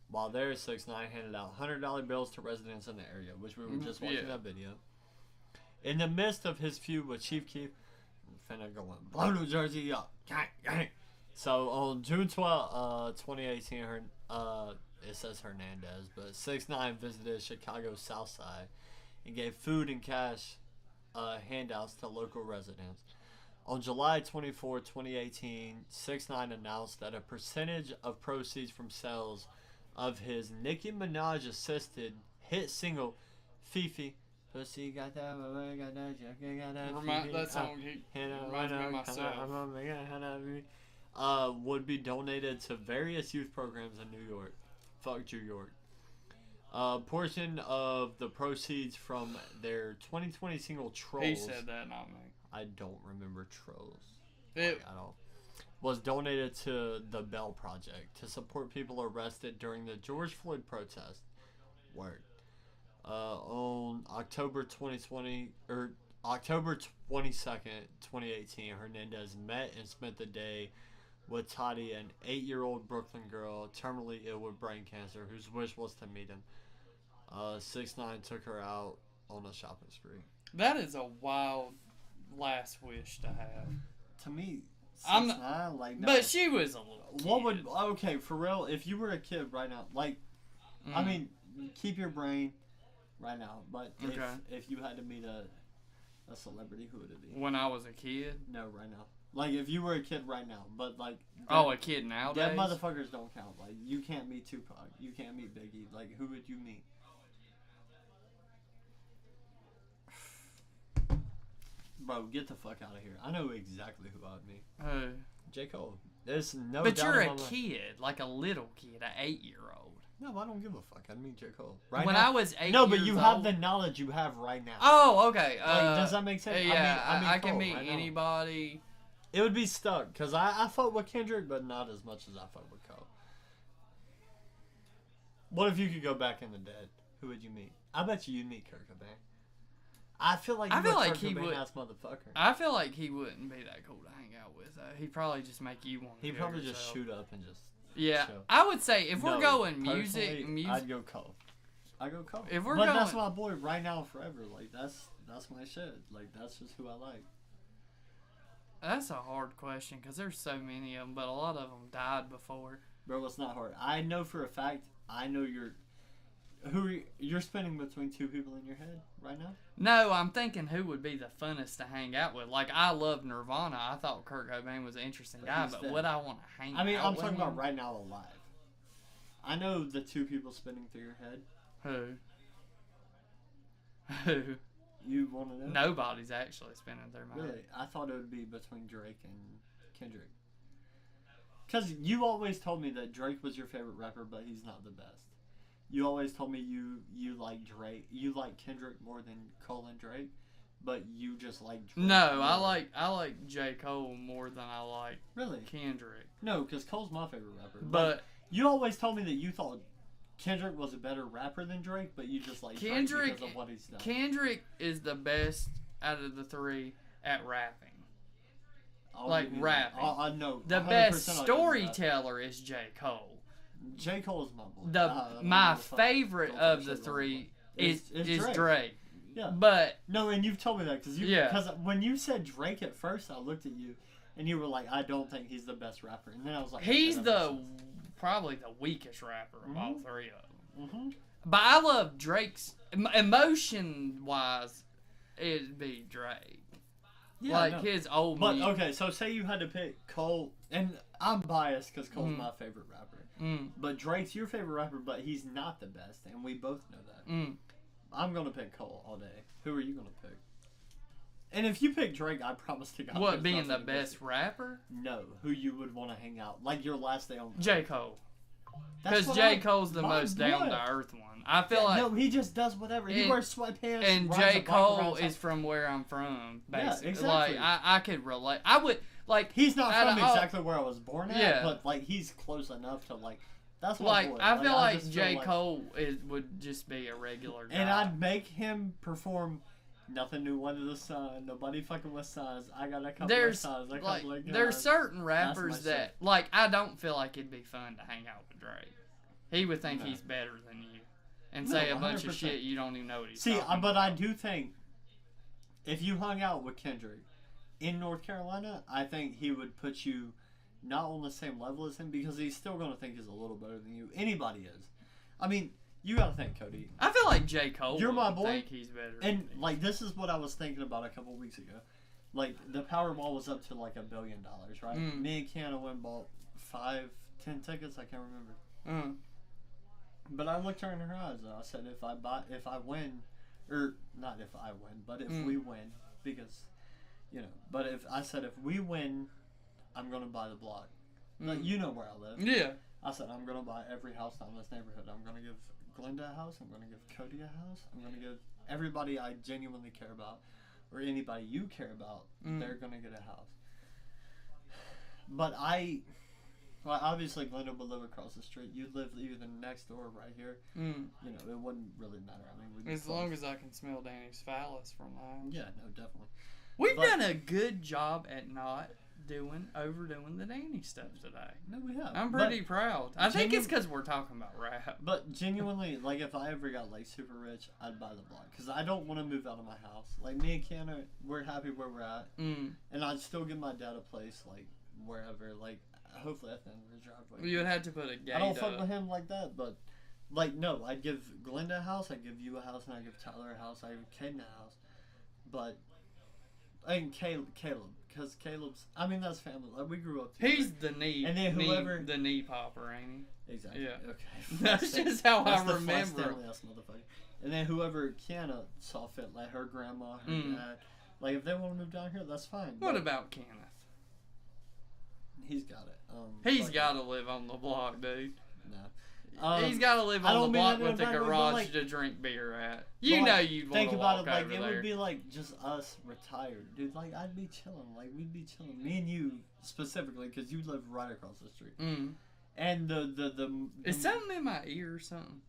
While there, 6ix9ine handed out $100 bills to residents in the area, which we were just watching that video. In the midst of his feud with Chief Keef, finna go in blow New Jersey up. So on June 12, 2018, it says Hernandez, but 6ix9ine visited Chicago's South Side and gave food and cash handouts to local residents. On July 24, 2018, 6ix9ine announced that a percentage of proceeds from sales of his Nicki Minaj assisted hit single Fifi. Pussy got that, got that, got that. That song reminds me of myself. Would be donated to various youth programs in New York. Fuck New York. Portion of the proceeds from their 2020 single Trolls. He said that, not me. I don't remember Trolls. I don't. Was donated to the Bell Project to support people arrested during the George Floyd protest. Word. On October 22nd, 2018, Hernandez met and spent the day with Toddy, an 8-year-old Brooklyn girl terminally ill with brain cancer, whose wish was to meet him. 6ix9ine took her out on a shopping spree. That is a wild last wish to have. To me, 6ix9ine, like, no. But she was a little kid. What would, okay, for real, if you were a kid right now, like, I mean, keep your brain right now, but if you had to meet a celebrity, who would it be? When I was a kid? No, right now. Like, if you were a kid right now, but like... a kid nowadays? Dead motherfuckers don't count. Like, you can't meet Tupac. You can't meet Biggie. Like, who would you meet? Bro, get the fuck out of here. I know exactly who I would meet. Who? J. Cole. There's no But doubt you're in a my mind. kid, like a little kid, an 8-year-old. No, I don't give a fuck. I'd meet J. Cole. When I was 8 No, but years you old, have the knowledge you have right now. Oh, okay. Like, does that make sense? Yeah, I mean I Cole, can meet right now. anybody. It would be stuck, because I fuck with Kendrick, but not as much as I fuck with Cole. What if you could go back in the dead? Who would you meet? I bet you'd meet Kurt Cobain. I feel like Kurt he would. Motherfucker. I feel like he wouldn't be that cool to hang out with. He'd probably just make you want to He'd probably just shoot up and just... Yeah, chill. I would say if we're going music, I'd go Cole. I'd go Cole. If we're but going, that's my boy right now and forever. Like, that's my shit. Like, that's just who I like. That's a hard question because there's so many of them, but a lot of them died before. Bro, it's not hard. I know for a fact. I know you're spinning between two people in your head right now. No, I'm thinking who would be the funnest to hang out with. Like, I love Nirvana. I thought Kurt Cobain was an interesting guy, but would I want to hang out with him? I mean, I'm talking about right now alive. I know the two people spinning through your head. Who? You want to know? Nobody's actually spinning through my head. Really? I thought it would be between Drake and Kendrick. Because you always told me that Drake was your favorite rapper, but he's not the best. You always told me you like Drake. You like Kendrick more than Cole and Drake, but you just like Drake. No, more. I like J. Cole more than I like Kendrick. No, because Cole's my favorite rapper. But you always told me that you thought Kendrick was a better rapper than Drake, but you just like Kendrick because of what he's done. Kendrick is the best out of the three at rapping. Rapping. No, the best storyteller is J. Cole. J. Cole is my boy. My favorite of the three is Drake. Yeah. But no, and you've told me that because when you said Drake at first, I looked at you and you were like, I don't think he's the best rapper, and then I was like, he's probably the weakest rapper of all three of them. Mm-hmm. But I love Drake's emotion wise. It'd be Drake. Yeah, like his old. But okay, so say you had to pick Cole, and I'm biased because Cole's my favorite rapper. But Drake's your favorite rapper, but he's not the best, and we both know that. I'm gonna pick Cole all day. Who are you gonna pick? And if you pick Drake, I promise to God. What, being the best rapper? No, who you would want to hang out, like your last day on. J. Cole. Because J. Cole's the most down to earth one. I feel like. No, he just does whatever. He wears sweatpants. And J. Cole is from where I'm from. Basically. Yeah, exactly. Like I could relate. I would like. He's not from exactly where I was born at, but like he's close enough to like. That's my like boy. I feel like J. Cole would just be a regular guy. And I'd make him perform. Nothing new under the sun. Nobody fucking with signs. I got a couple of signs. There's certain rappers that like I don't feel like it'd be fun to hang out with Drake. He would think he's better than you and say a bunch 100%. Of shit you don't even know what he's talking about. I do think if you hung out with Kendrick in North Carolina, I think he would put you not on the same level as him because he's still gonna think he's a little better than you. Anybody is. I mean. You gotta think, Cody. I feel like J. Cole. You're my boy. Think he's better. And like this is what I was thinking about a couple weeks ago. Like the Powerball was up to like $1 billion, right? Me and Kiana went and bought 5, 10 tickets. I can't remember. But I looked her in her eyes. And I said, if I win, or not if I win, but if we win, because But if we win, I'm gonna buy the block. Like, you know where I live. Yeah. I said I'm gonna buy every house down this neighborhood. I'm gonna give Glenda a house. I'm going to give Cody a house. I'm going to give everybody I genuinely care about, or anybody you care about, they're going to get a house. But obviously Glenda would live across the street. You'd live either next door or right here. It wouldn't really matter. I mean, as long as I can smell Danny's phallus from mine. Yeah, no, definitely. We've done a good job at not overdoing the Danny stuff today. No, we have. I'm pretty proud. I think it's because we're talking about rap. But genuinely, like, if I ever got, like, super rich, I'd buy the block. Because I don't want to move out of my house. Like, me and Kiana, we're happy where we're at. And I'd still give my dad a place, like, wherever. Like, hopefully at the end of his driveway. You would have to put a gate I don't fuck with him like that, but, like, no. I'd give Glenda a house, I'd give you a house, and I'd give Tyler a house, I'd give Caden a house. But, and Caleb. Because Caleb's, I mean, that's family. Like, we grew up together. He's the knee. And then the knee popper, ain't he? Exactly. Yeah. Okay. That's just how I remember. And then whoever Kiana saw fit, like her grandma, her dad, like if they want to move down here, that's fine. What about Kenneth? He's got it. He's got to live on the block, dude. No. He's got to live on the block with the garage to drink beer at. You know you'd want to walk over there. Think about it, like, it would be like just us retired. Dude, like, I'd be chilling. Like, we'd be chilling. Me and you, specifically, because you live right across the street. And the is something in my ear or something?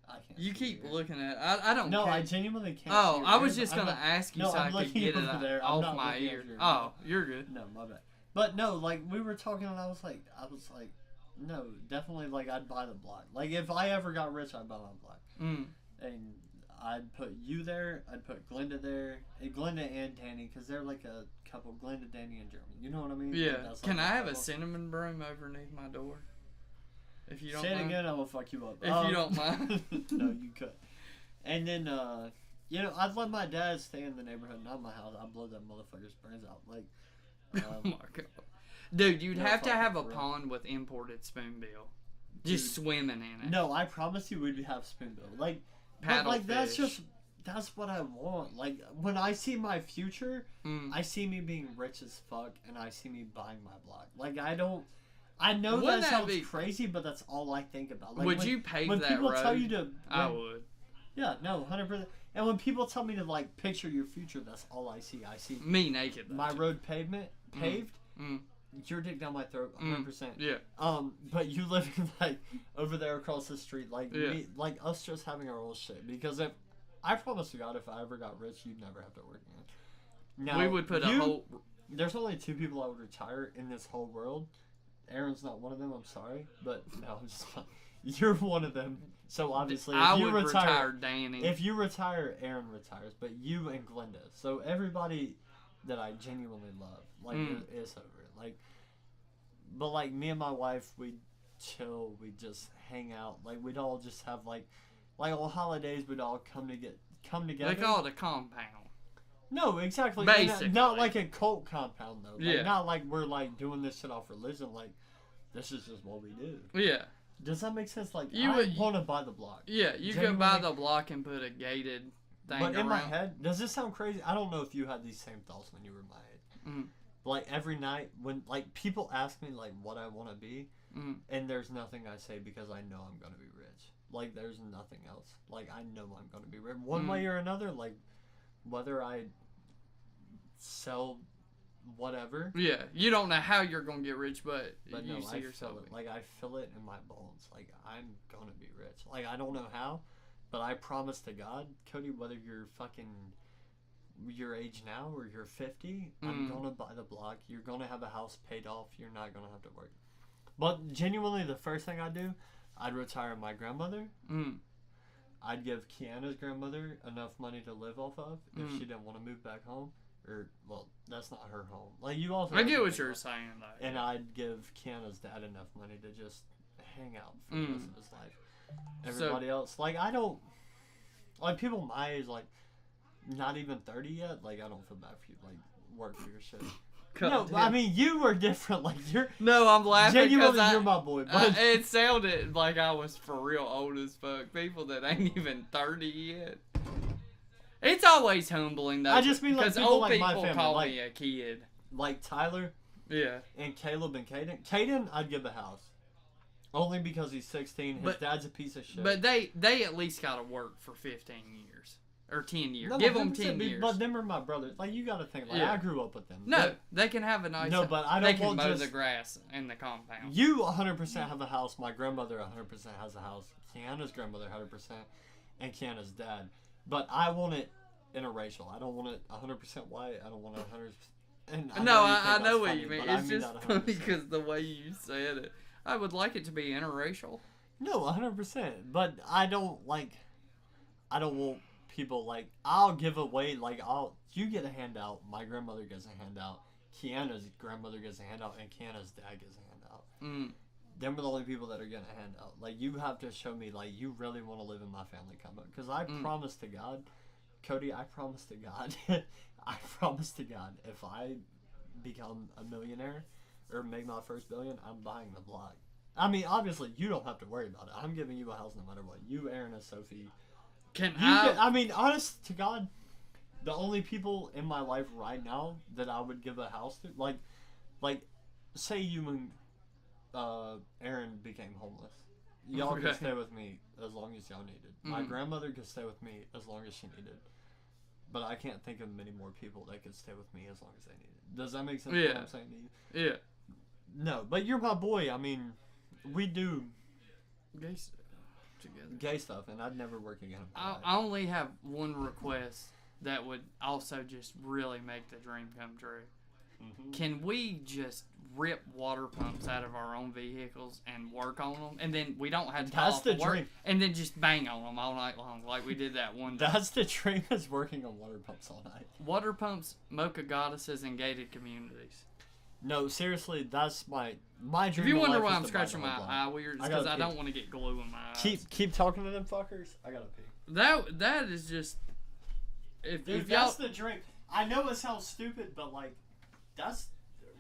I can't. You keep looking at it. I don't No, care. I genuinely can't. Oh, I was just going to ask you so I could get it off my ear. Oh, you're good. No, my bad. But no, like, we were talking and I was like, no, definitely, like, I'd buy the block. Like, if I ever got rich, I'd buy my block. And I'd put you there, I'd put Glenda there, and Glenda and Danny, because they're like a couple, Glenda, Danny, and Jeremy. You know what I mean? Yeah. Like, can I have a cinnamon broom underneath my door? If you don't mind. Say it again, I will fuck you up. If you don't mind. No, you could. And then, I'd let my dad stay in the neighborhood, not my house. I'd blow that motherfucker's brains out. Like, oh my God. Dude, you'd have to have a pond with imported spoonbill. Just swimming in it. No, I promise you we'd have spoonbill. Like, paddlefish. That's what I want. Like, when I see my future, I see me being rich as fuck, and I see me buying my block. Like, I know that sounds crazy, but that's all I think about. Like, would you pave when that people road? Tell you to, I would. Yeah, no, 100%. And when people tell me to, like, picture your future, that's all I see. I see me naked. My road paved. Your dick down my throat, 100%. Yeah. But you living like over there across the street, like me, like us just having our own shit. Because if I promise to God, if I ever got rich, you'd never have to work again. Now we would put a whole. There's only 2 people I would retire in this whole world. Aaron's not one of them. I'm sorry, but no, I'm just. You're one of them. So obviously, if you retire Danny. If you retire, Aaron retires. But you and Glenda. So everybody that I genuinely love, like, is over. Like, but like me and my wife, we'd chill, we'd just hang out. Like, we'd all just have like on holidays, we'd all come together. They call it a compound. No, exactly. Basically. Not like a cult compound, though. Like, Yeah. Not like we're, like, doing this shit off religion. Like, this is just what we do. Yeah. Does that make sense? Like, You I want to buy the block. Yeah, you could buy the block and put a gated thing But in around. my head, does this sound crazy? I don't know if you had these same thoughts when you were my age. Mm. Like, every night, when, like, people ask me, like, what I want to be, and there's nothing I say because I know I'm going to be rich. Like, there's nothing else. Like, I know I'm going to be rich. One way or another, like, whether I sell whatever. Yeah, you don't know how you're going to get rich, but you no, see I yourself. feel it. Like, I feel it in my bones. Like, I'm going to be rich. Like, I don't know how, but I promise to God, Cody, whether you're fucking your age now or you're 50, I'm going to buy the block. You're going to have a house paid off. You're not going to have to work. But genuinely, the first thing I'd do, I'd retire my grandmother. I'd give Kiana's grandmother enough money to live off of if she didn't want to move back home. Or, well, that's not her home. Like, you also... I get what you're saying, though. And I'd give Kiana's dad enough money to just hang out for the rest of his life. Everybody else, like, I don't... Like, people my age, like, not even 30 yet, like, I don't feel bad for you. Like, work for your shit. No, I mean, you were different. Like, you're... No, I'm laughing genuinely, you're my boy. But it sounded like I was for real old as fuck. People that ain't even 30 yet. It's always humbling, though. I just mean, like, because people old like people my family, call like, me a kid. Like Tyler. Yeah. And Caleb and Caden. Caden, I'd give a house. Only because he's 16. His dad's a piece of shit. But they at least got to work for 15 years. Or 10 years. No, Give them 10 years. But them are my brothers. Like, you got to think. Like, I grew up with them. No, they can have a nice No, house. but I don't They can want mow just... the grass in the compound. You 100% have a house. My grandmother 100% has a house. Kiana's grandmother 100%. And Kiana's dad. But I want it interracial. I don't want it 100% white. I don't want it 100%... And I know what funny, you mean. I It's mean just funny because the way you said it. I would like it to be interracial. No, 100%. But I don't want people, like, I'll give away, like, you get a handout, my grandmother gets a handout, Kiana's grandmother gets a handout, and Kiana's dad gets a handout. Them are the only people that are getting a handout. Like, you have to show me, like, you really want to live in my family compound. Because I promise to God, Cody, I promise to God, if I become a millionaire or make my first billion, I'm buying the block. I mean, obviously, you don't have to worry about it. I'm giving you a house no matter what. You, Aaron, and Sophie. I mean, honest to God, the only people in my life right now that I would give a house to, like, say you and Aaron became homeless. Y'all could stay with me as long as y'all needed. My grandmother could stay with me as long as she needed. But I can't think of many more people that could stay with me as long as they needed. Does that make sense? Yeah. What I'm saying to you? Yeah. No, but you're my boy. I mean, we do Gay stuff together. Gay stuff, and I'd never work again. I only have one request that would also just really make the dream come true. Can we just rip water pumps out of our own vehicles and work on them, and then we don't have to That's the work, dream. and then just bang on them all night long like we did that one day. That's the dream, is working on water pumps all night. Water pumps, mocha goddesses, and gated communities. No, seriously, that's my dream. If you in wonder life why is I'm to scratching buy the my whole eye block. weird, I because gotta I pee. don't want to get glue in my eyes. Keep talking to them fuckers. I gotta pee. That is just if y'all. That's the dream. I know it sounds stupid, but like, that's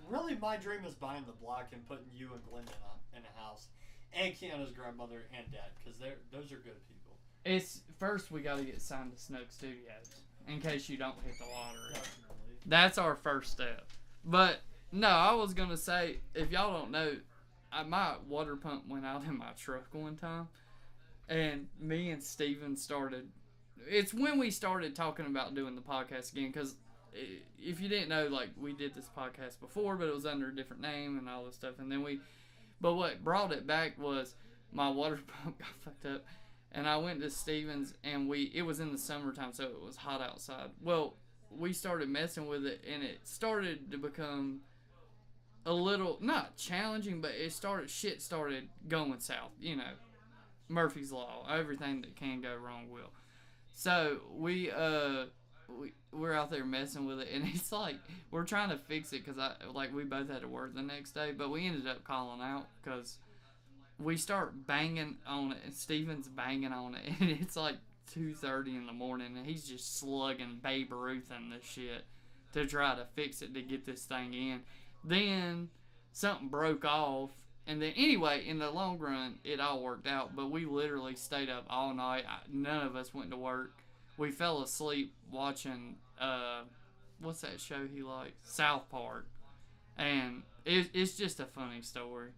really my dream, is buying the block and putting you and Glenn in a house, and Kiana's grandmother and dad, because those are good people. It's first we got to get signed to Snook Studios in case you don't hit the lottery. Definitely. That's our first step. But no, I was gonna say, if y'all don't know, my water pump went out in my truck one time, and me and Steven started. It's when we started talking about doing the podcast again, because if you didn't know, like, we did this podcast before, but it was under a different name and all this stuff, and then but what brought it back was my water pump got fucked up, and I went to Steven's, and it was in the summertime, so it was hot outside. Well, we started messing with it, and it started to become a little, not challenging, but shit started going south, you know, Murphy's Law, everything that can go wrong will. So we're out there messing with it, and it's like we're trying to fix it because we both had to work the next day, but we ended up calling out because we start banging on it, and Steven's banging on it, and it's like 2:30 in the morning, and he's just slugging Babe Ruth and this shit to try to fix it to get this thing in. Then something broke off, and then anyway, in the long run, it all worked out. But we literally stayed up all night. None of us went to work. We fell asleep watching what's that show he likes? South Park, and it's just a funny story.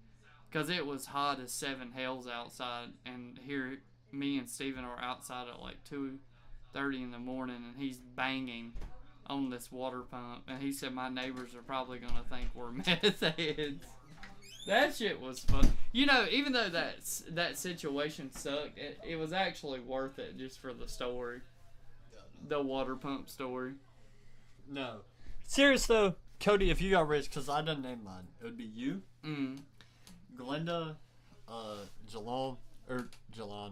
Because it was hot as 7 hells outside, and here me and Steven are outside at like 2:30 in the morning, and he's banging on this water pump, and he said my neighbors are probably going to think we're meth heads. That shit was fun. You know, even though that situation sucked, it was actually worth it just for the story. The water pump story. No. Serious though, Cody, if you got rich, because I didn't name mine, it would be you. Glenda, Jalon,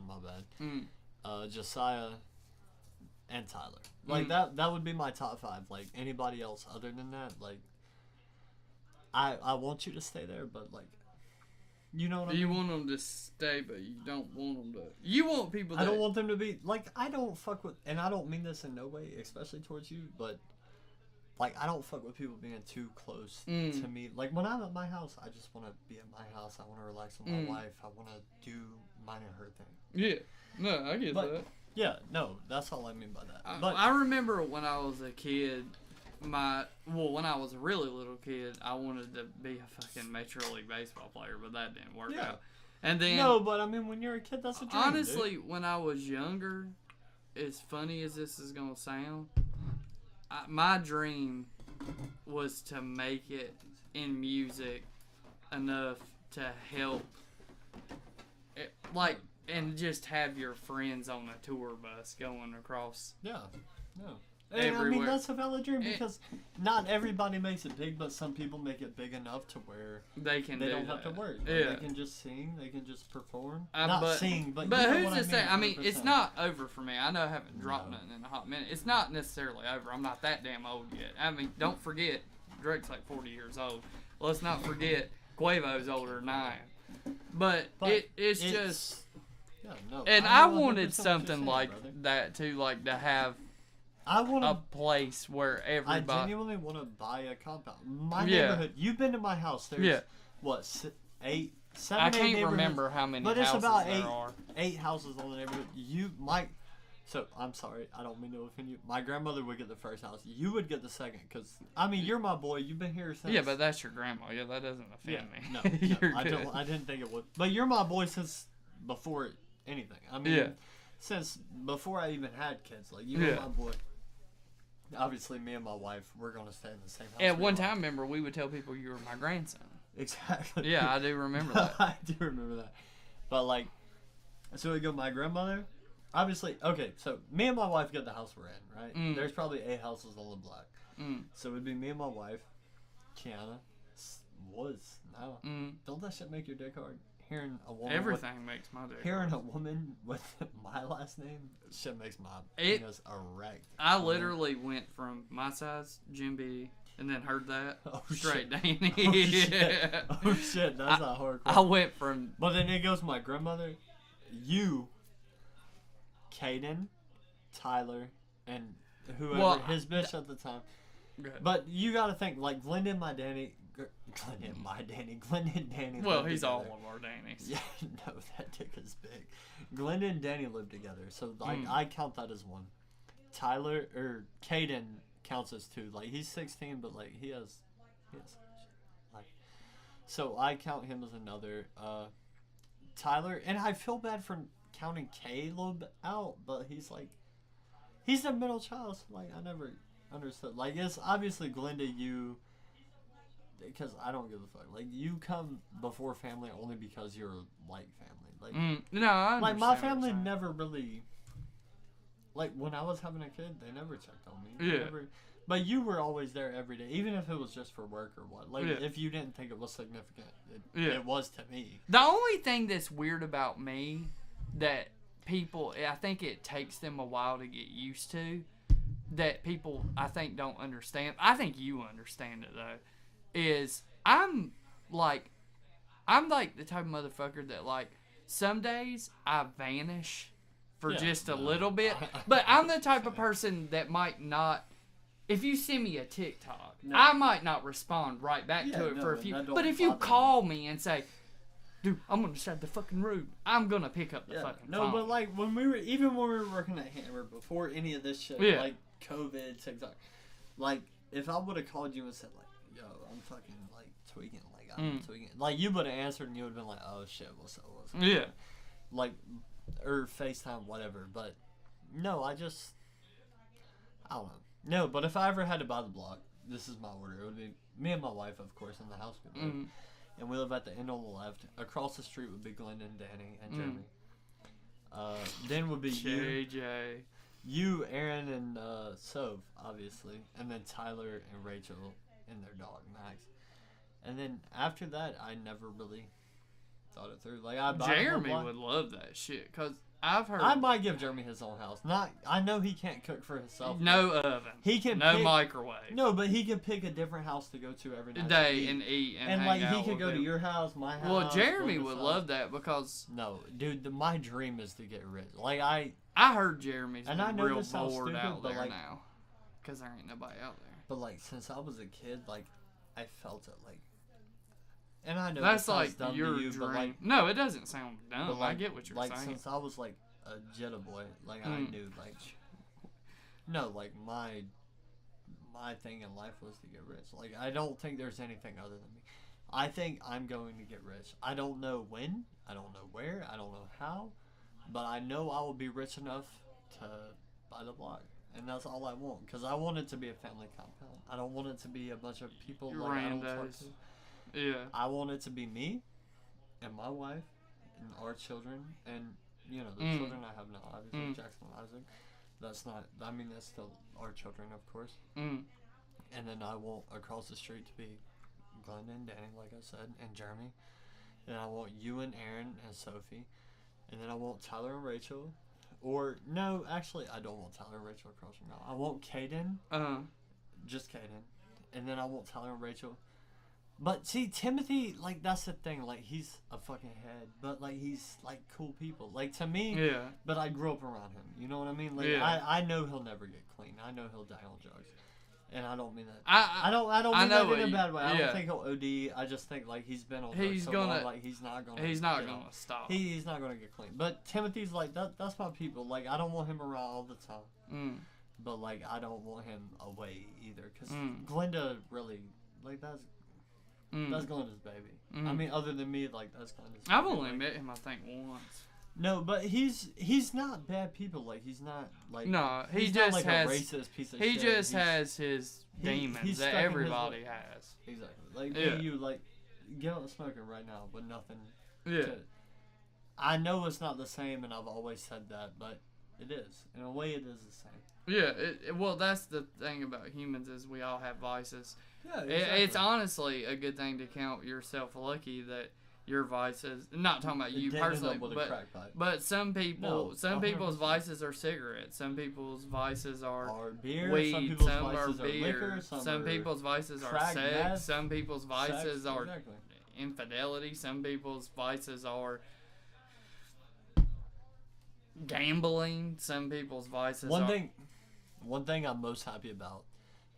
my bad. Josiah, and Tyler. Like that would be my top 5. Like anybody else other than that, like I want you to stay there, but like you know what I mean? You want them to stay, but you don't want them to. You want people. I don't want them to be like I don't fuck with, and I don't mean this in no way, especially towards you, but. Like, I don't fuck with people being too close to me. Like, when I'm at my house, I just want to be at my house. I want to relax with my wife. I want to do mine and her thing. Yeah. No, I get that. Yeah, no, that's all I mean by that. I remember when I was a kid, when I was a really little kid, I wanted to be a fucking Major League Baseball player, but that didn't work out. And then... No, but I mean, when you're a kid, that's a dream, honestly, dude. When I was younger, as funny as this is going to sound... my dream was to make it in music enough to help, and just have your friends on a tour bus going across. Yeah, no. And, I mean, that's a valid dream because not everybody makes it big, but some people make it big enough to where they don't have to work. Like, they can just sing, they can just perform. Sing, but who's to say? I mean, it's not over for me. I know I haven't dropped nothing in a hot minute. It's not necessarily over. I'm not that damn old yet. I mean, don't forget, Drake's like 40 years old. Let's not forget, Quavo's older than I am. But it's just... Yeah, no, and I wanted something like that, too, like to have... a place where everybody... I genuinely want to buy a compound. My neighborhood... You've been to my house. There's, what, 7, 8 I can't remember how many houses there are. But it's about 8 houses on the neighborhood. So, I'm sorry. I don't mean to offend you. My grandmother would get the first house. You would get the second. Because, I mean, you're my boy. You've been here since... Yeah, but that's your grandma. Yeah, that doesn't offend me. No, I didn't think it would. But you're my boy since before anything. I mean, since before I even had kids. Like, you were my boy. Obviously, me and my wife, we're going to stay in the same house. At one time, remember, we would tell people you were my grandson. Exactly. Yeah, I do remember that. I do remember that. But, like, so we go, my grandmother, obviously, okay, so me and my wife get the house we're in, right? There's probably 8 houses on the block. So it would be me and my wife, Kiana, now. Don't that shit make your dick hard? Hearing a woman makes my dick Hearing a woman with my last name, shit makes my penis erect. I literally went from my size, Jim B, and then heard that straight Danny. Oh shit, that's not hardcore. I went from... But then it goes my grandmother, you, Caden, Tyler, and whoever, his bitch at the time. But you gotta think, like, Glenda and Danny... Glenda and Danny. Well, he's all of our Dannies. Yeah, no, that dick is big. Glenda and Danny live together, so like I count that as one. Tyler or Caden counts as 2. Like he's 16, but like he has like. So I count him as another. Tyler, and I feel bad for counting Caleb out, but he's the middle child. So like I never understood. Like it's obviously Glenda, you. Because I don't give a fuck. Like, you come before family only because you're like family. Like, no, I like my family never really. Like when I was having a kid, they never checked on me. Yeah. But you were always there every day, even if it was just for work or what. Like if you didn't think it was significant, it was to me. The only thing that's weird about me that people, I think it takes them a while to get used to, that people I think don't understand. I think you understand it though. Is I'm like the type of motherfucker that like some days I vanish for just a little bit. But I'm the type of person that might not. If you send me a TikTok, I might not respond right back to it for a few. But if you call me and say, dude, I'm gonna shut the fucking room, I'm gonna pick up the fucking phone. No, but like when we were working at Hammer before any of this shit, like COVID, TikTok, like if I would have called you and said like, yo, I'm fucking like tweaking, like I'm tweaking, like you would have answered and you would have been like, oh shit, what's up? Yeah. Like, or FaceTime, whatever. But no, I don't know. No, but if I ever had to buy the block, this is my order. It would be me and my wife, of course, in the house we live. And we live at the end on the left. Across the street would be Glenda and Danny and Jeremy. Then would be JJ. You, Aaron, and Sove, obviously. And then Tyler and Rachel and their dog, Max. And then after that, I never really thought it through. Like Jeremy would love that shit, because I've heard... I might give Jeremy his own house. I know he can't cook for himself. No oven. He can microwave. No, but he can pick a different house to go to every night. And eat and hang like out he could go them. to your house, my house. Well, Jeremy would love that, because... No, dude, my dream is to get rich. Like I heard Jeremy's and been I know real this sounds bored stupid, out but there like, now, because there ain't nobody out there. But like since I was a kid, like I felt it like. And I know that's like dumb your to you, dream. but like, no, it doesn't sound dumb. Like, I get what you're like, saying. Like since I was like a Jetta boy, like I knew like, no, like my thing in life was to get rich. Like I don't think there's anything other than me. I think I'm going to get rich. I don't know when. I don't know where. I don't know how. But I know I will be rich enough to buy the block. And that's all I want. Because I want it to be a family compound. I don't want it to be a bunch of people like I don't talk to. Yeah. I want it to be me and my wife and our children and, you know, the children I have now, obviously, Jackson and Isaac. That's not, I mean, that's still our children, of course. And then I want across the street to be Glenda and Danny, like I said, and Jeremy. And I want you and Aaron and Sophie. And then I want Tyler and Rachel. Or, no, actually, I don't want Tyler and Rachel across from now. I want Caden. Just Caden. And then I want Tyler and Rachel. But, see, Timothy, like, that's the thing. Like, he's a fucking head. But, like, he's, like, cool people. Like, to me. Yeah. But I grew up around him. You know what I mean? Like, I know he'll never get clean. I know he'll die on drugs. And I don't mean that. I don't mean that in a bad way. I don't think he'll OD. I just think like he's been on drugs so long, like he's not gonna stop. He's not gonna get clean. But Timothy's like that's my people. Like I don't want him around all the time. But like I don't want him away either. Cause Glenda really like that's Glenda's baby. I mean other than me like that's Glenda's baby. I've only met him I think once. No, but he's not bad people. Like he's not like he just not like has a racist piece of he shit. Just has his demons that everybody has. Exactly. Like you like get out smoking right now with nothing. Yeah. I know it's not the same, and I've always said that, but it is. In a way, it is the same. Yeah. Well, that's the thing about humans is we all have vices. Yeah. Exactly. It's honestly a good thing to count yourself lucky that. Your vices, not talking about you personally, but some people's vices are cigarettes. Some people's vices are beer. Weed. Some people's some vices are beer. Liquor, some people's vices are sex. Meth, some people's vices are exactly. infidelity. Some people's vices are gambling. Some people's vices One thing I'm most happy about,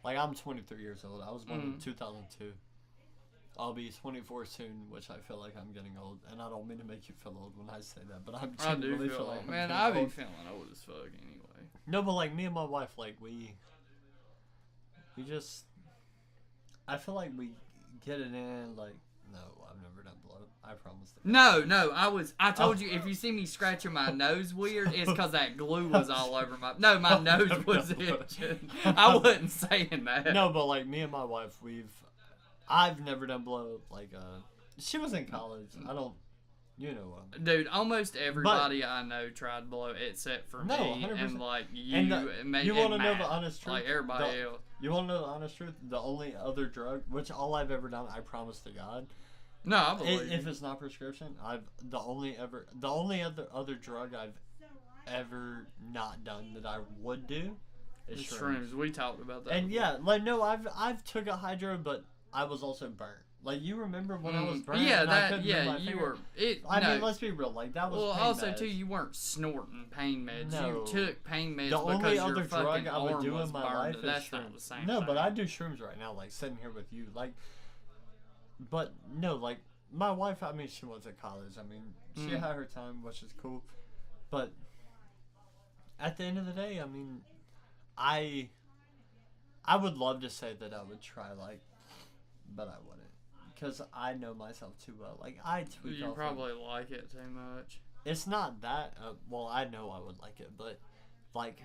like I'm 23 years old. I was born in 2002. I'll be 24 soon, which I feel like I'm getting old, and I don't mean to make you feel old when I say that, but I do feel like I'm man, I be feeling old as fuck anyway. No, but like me and my wife, like we just, I feel like we get it in. Like, no, I've never done blow. I promise. No, I told you if you see me scratching my nose weird, it's because that glue was all over my. No, my nose was itching. I wasn't saying that. No, but like me and my wife, I've never done blow. Like, she was in college. I don't, you know. Dude, almost everybody I know tried blow except for me 100%. And like you. And you want to know the honest truth? Like everybody else. You want to know the honest truth? The only other drug, which all I've ever done, I promise to God. No, I believe if it's not prescription, the only other drug I've ever not done that I would do is shrooms. We talked about that. And before. yeah, like no, I've took a hydro, but I was also burnt. Like, you remember when I was burning? Yeah, you you were. mean, let's be real. Like, that was well, pain also, meds. too, you weren't snorting pain meds. No. You took pain meds the because only your other drug fucking I would arm do was in my burned. life is That's shrooms. not the same No, thing. but I do shrooms right now, like, sitting here with you. Like, but, no, like, my wife, I mean, she was at college. I mean, she had her time, which is cool. But at the end of the day, I mean, I would love to say that I would try, like, but I wouldn't. Because I know myself too well. Like, I tweak You off probably like it too much. It's not that, well, I know I would like it, but, like,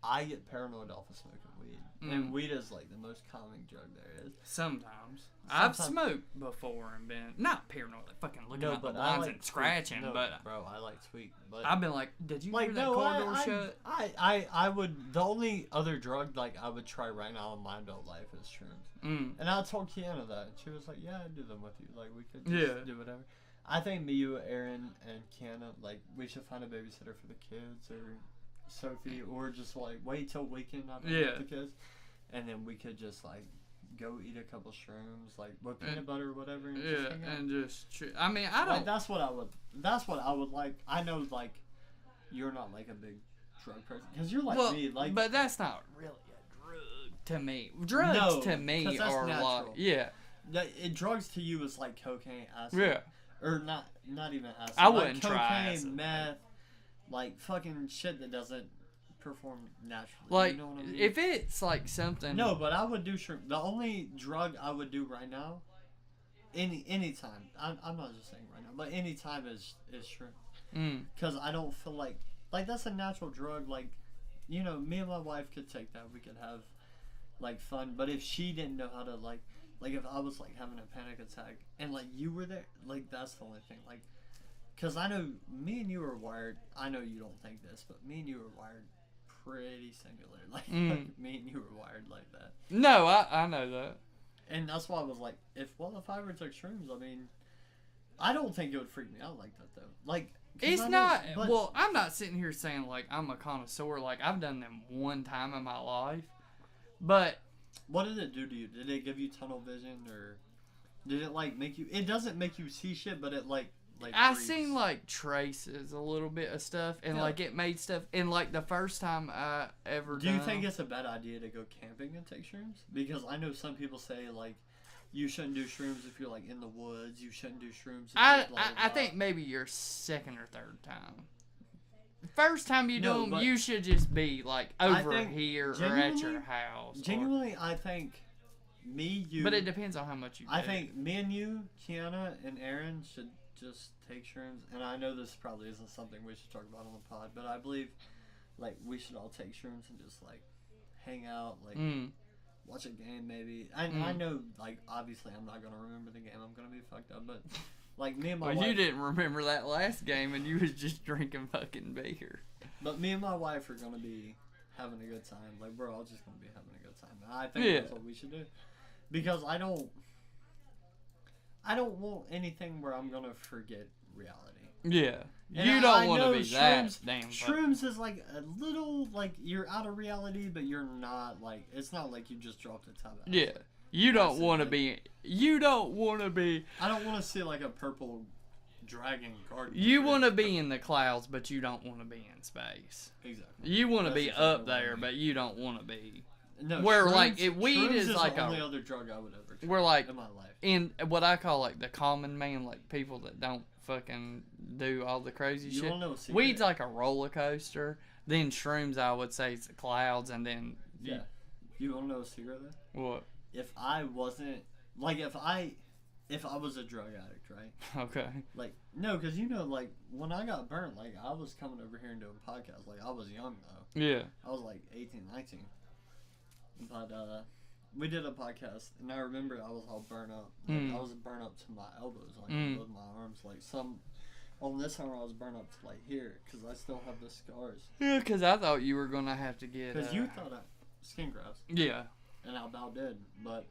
I get paranoid off of smoking weed. And weed is, like, the most calming drug there is. Sometimes. I've smoked before and been, not paranoid, like fucking looking at the blinds and scratching, but... Bro, I like tweak, but... I've been like, did you hear that car door shut? I would, the only other drug, like, I would try right now in my adult life is shrooms. And I told Kiana that, and she was like, yeah, I'd do them with you. Like, we could just do whatever. I think me, you, Aaron, and Kiana, like, we should find a babysitter for the kids, or Sophie, or just, like, wait till weekend, not with the kids, and then we could just, like, go eat a couple shrooms, like, with peanut butter or whatever, and just hang out. And just, I mean, I don't... Like, that's what I would like. I know, like, you're not, like, a big drug person, because you're like me, like... But that's not really a drug to me. Drugs to me are natural. like... drugs to you is like cocaine, acid. Yeah. Or not even acid. I like wouldn't cocaine, try acid. meth, like fucking shit that doesn't perform naturally. Like, you know what I mean? if it's like something... No, but I would do shrimp. The only drug I would do right now, anytime, I'm not just saying right now, but anytime is shrimp. Because I don't feel like that's a natural drug. Like, you know, me and my wife could take that. We could have, like, fun. But if she didn't know how to, like if I was, like, having a panic attack and, like, you were there, like, that's the only thing. Like, because I know me and you are wired. I know you don't think this, but me and you are wired pretty similar. Like, me and you were wired like that. No, I know that. And that's why I was like, if I ever took shrooms, I mean, I don't think it would freak me out like that, though. Like, it's not, well, I'm not sitting here saying, like, I'm a connoisseur. Like, I've done them one time in my life. But... What did it do to you? Did it give you tunnel vision, or did it, like, make you... It doesn't make you see shit, but it, like I seen, like, traces a little bit of stuff, and, like, it made stuff... And, like, the first time I ever Do you think it's a bad idea to go camping and take shrooms? Because I know some people say, like, you shouldn't do shrooms if you're, like, in the woods. You shouldn't do shrooms if you're blah, blah, I think maybe your second or third time. First time you do them, you should just be, like, over here or at your house. Genuinely, I think me, you... But it depends on how much you do. I think me and you, Kiana, and Aaron should just take shrooms. And I know this probably isn't something we should talk about on the pod, but I believe, like, we should all take shrooms and just, like, hang out, like, watch a game maybe. I know, like, obviously I'm not going to remember the game. I'm going to be fucked up, but... Like, me and my wife... you didn't remember that last game, and you was just drinking fucking beer. But me and my wife are going to be having a good time. Like, we're all just going to be having a good time. And I think that's what we should do. Because I don't want anything where I'm going to forget reality. Yeah. And you don't want to be that damn Shrooms is, like, a little, like, you're out of reality, but you're not, like... It's not like you just dropped a top out. Yeah. You don't want to be... You don't want to be... I don't want to see, like, a purple dragon garden. You want to be in the clouds, but you don't want to be in space. Exactly. You want to be up there, but you don't want to be... No, where, shrooms, like, weed is like the only other drug I would ever try we're like, in my life. In what I call, like, the common man, like, people that don't fucking do all the crazy shit. Don't know Weed's like a roller coaster. Then shrooms, I would say, is the clouds, and then... Yeah. You want to know a secret, though? What? If I wasn't... Like, if I was a drug addict, right? Okay. Like, no, because, you know, like, when I got burnt, like, I was coming over here and doing podcasts. Like, I was young, though. Yeah. I was, like, 18, 19. But, we did a podcast, and I remember I was all burnt up. Like, I was burnt up to my elbows, like, both my arms. Like, on this arm, I was burnt up to, like, here, because I still have the scars. Yeah, because I thought you were going to have to get... Because you thought skin grafts. Yeah. And I about did, but...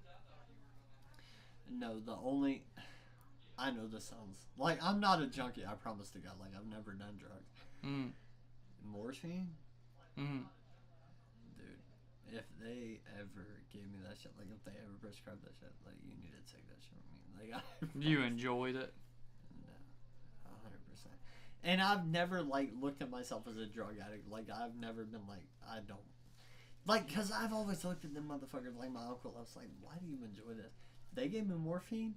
No, the only... I know this sounds... Like, I'm not a junkie, I promise to God. Like, I've never done drugs. Morphine? Dude, if they ever gave me that shit, like if they ever prescribed that shit, like you need to take that shit from me. Like you enjoyed it? No, 100%. And I've never like looked at myself as a drug addict. Like I've never been like I don't. Like, cause I've always looked at them motherfuckers like my uncle. I was like, why do you enjoy this? They gave me morphine.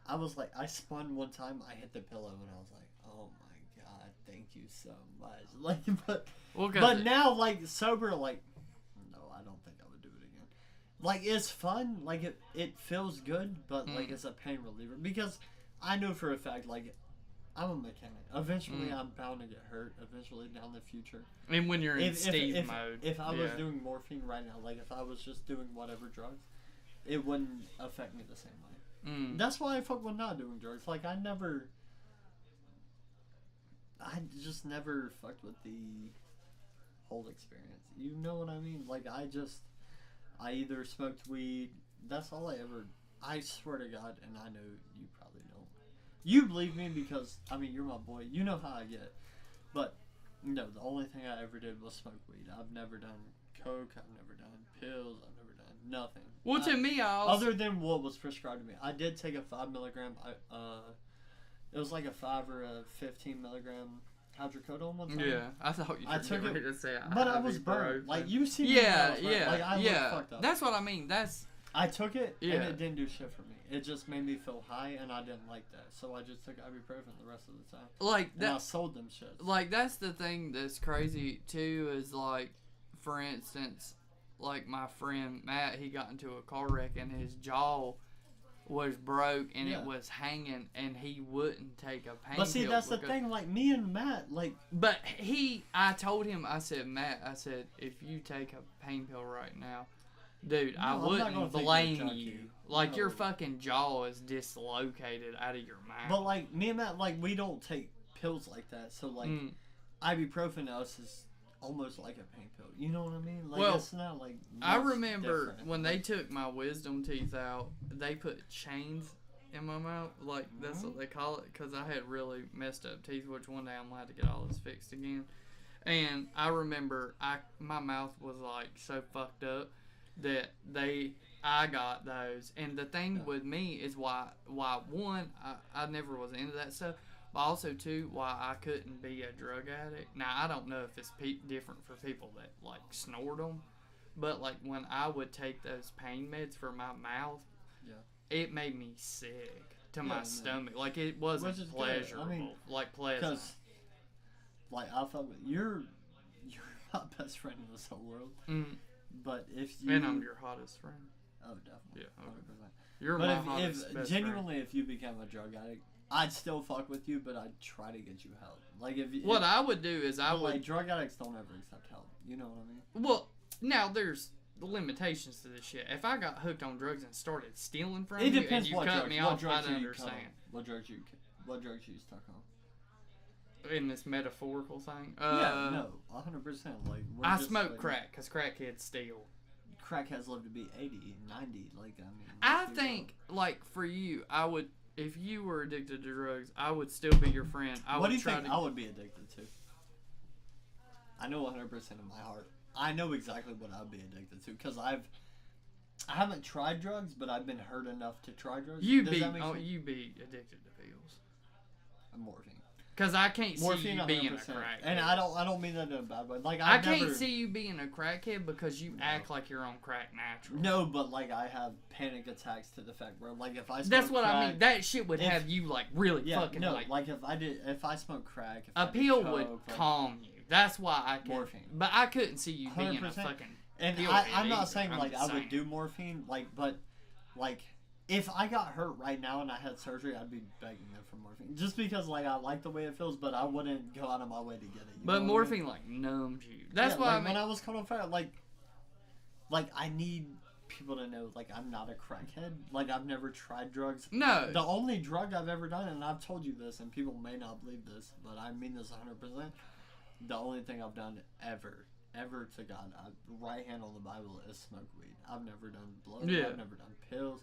I was like, I spun one time. I hit the pillow and I was like, oh my god, thank you so much. Like, but now like sober, like, no, I don't think I would do it again. Like it's fun. Like it feels good, but like it's a pain reliever because I know for a fact like. I'm a mechanic. Eventually, I'm bound to get hurt. Eventually, down the future. And when you're in Steve mode. If I was doing morphine right now, like if I was just doing whatever drugs, it wouldn't affect me the same way. That's why I fuck with not doing drugs. Like I just never fucked with the whole experience. You know what I mean? Like I either smoked weed. That's all I swear to God, and I know you probably don't. You believe me because, I mean, you're my boy. You know how I get. But, no, the only thing I ever did was smoke weed. I've never done coke. I've never done pills. I've never done nothing. Well, to me, other than what was prescribed to me. I did take a 5 milligram. It was like a 5 or a 15 milligram hydrocodone one time. Yeah, I thought you were ready to say but I was burned. Like, you see me. Yeah. Like, I look fucked up. That's what I mean. I took it, and it didn't do shit for me. It just made me feel high, and I didn't like that. So I just took ibuprofen the rest of the time. Like that, and I sold them shit. Like, that's the thing that's crazy, too, is, like, for instance, like, my friend Matt, he got into a car wreck, and his jaw was broke, and it was hanging, and he wouldn't take a pain pill. But see, that's the thing, like, me and Matt, like... But I told him, I said, Matt, if you take a pain pill right now, dude, I wouldn't blame you. Like, your fucking jaw is dislocated out of your mouth. But, like, me and Matt, like, we don't take pills like that. So, like, ibuprofen to us is almost like a pain pill. You know what I mean? Like, it's not, like, I remember when they took my wisdom teeth out, they put chains in my mouth. Like, that's what they call it. Because I had really messed up teeth, which one day I'm going to have to get all this fixed again. And I remember my mouth was, like, so fucked up that I got those. And the thing with me is why one, I never was into that stuff, but also two, why I couldn't be a drug addict. Now, I don't know if it's different for people that, like, snort them, but, like, when I would take those pain meds for my mouth, it made me sick to my stomach. Like, it wasn't pleasurable. I mean, like, pleasant. Because, like, I thought, you're my best friend in this whole world. But if you... And I'm your hottest friend. Oh, definitely. Yeah, 100%. You're my hottest best genuinely, friend. If you become a drug addict, I'd still fuck with you, but I'd try to get you help. Like what I would do is I would... Like, drug addicts don't ever accept help. You know what I mean? Well, now there's limitations to this shit. If I got hooked on drugs and started stealing from you and you cut me off, I'd understand. What drugs you stuck on? In this metaphorical thing? No, 100%. Like, I smoke crack, because crackheads steal. Crackheads live to be 80, 90. Like, I mean... I think, like, for you, I would... If you were addicted to drugs, I would still be your friend. What do you think I would be addicted to? I know 100% in my heart. I know exactly what I'd be addicted to, because I haven't tried drugs, but I've been hurt enough to try drugs. You'd be addicted to pills. Morphine. Because I can't see you being a crackhead. And I don't mean that in a bad way. Like, I can't see you being a crackhead because you act like you're on crack naturally. No, but, like, I have panic attacks to the fact where, like, if I smoke That's what crack, I mean. That shit would have you, like, really fucking, like, if I smoke crack... A pill would calm you. That's why I could... Morphine. But I couldn't see you being a fucking... And I'm not saying, like, I would do morphine, like, but, like... If I got hurt right now and I had surgery, I'd be begging them for morphine. Just because, like, I like the way it feels, but I wouldn't go out of my way to get it. But morphine, like, numbs you. That's why, like, when I was caught on fire, like, I need people to know, like, I'm not a crackhead. Like, I've never tried drugs. No. The only drug I've ever done, and I've told you this, and people may not believe this, but I mean this 100%. The only thing I've done ever to God, right hand on the Bible, is smoke weed. I've never done blood. Yeah. I've never done pills.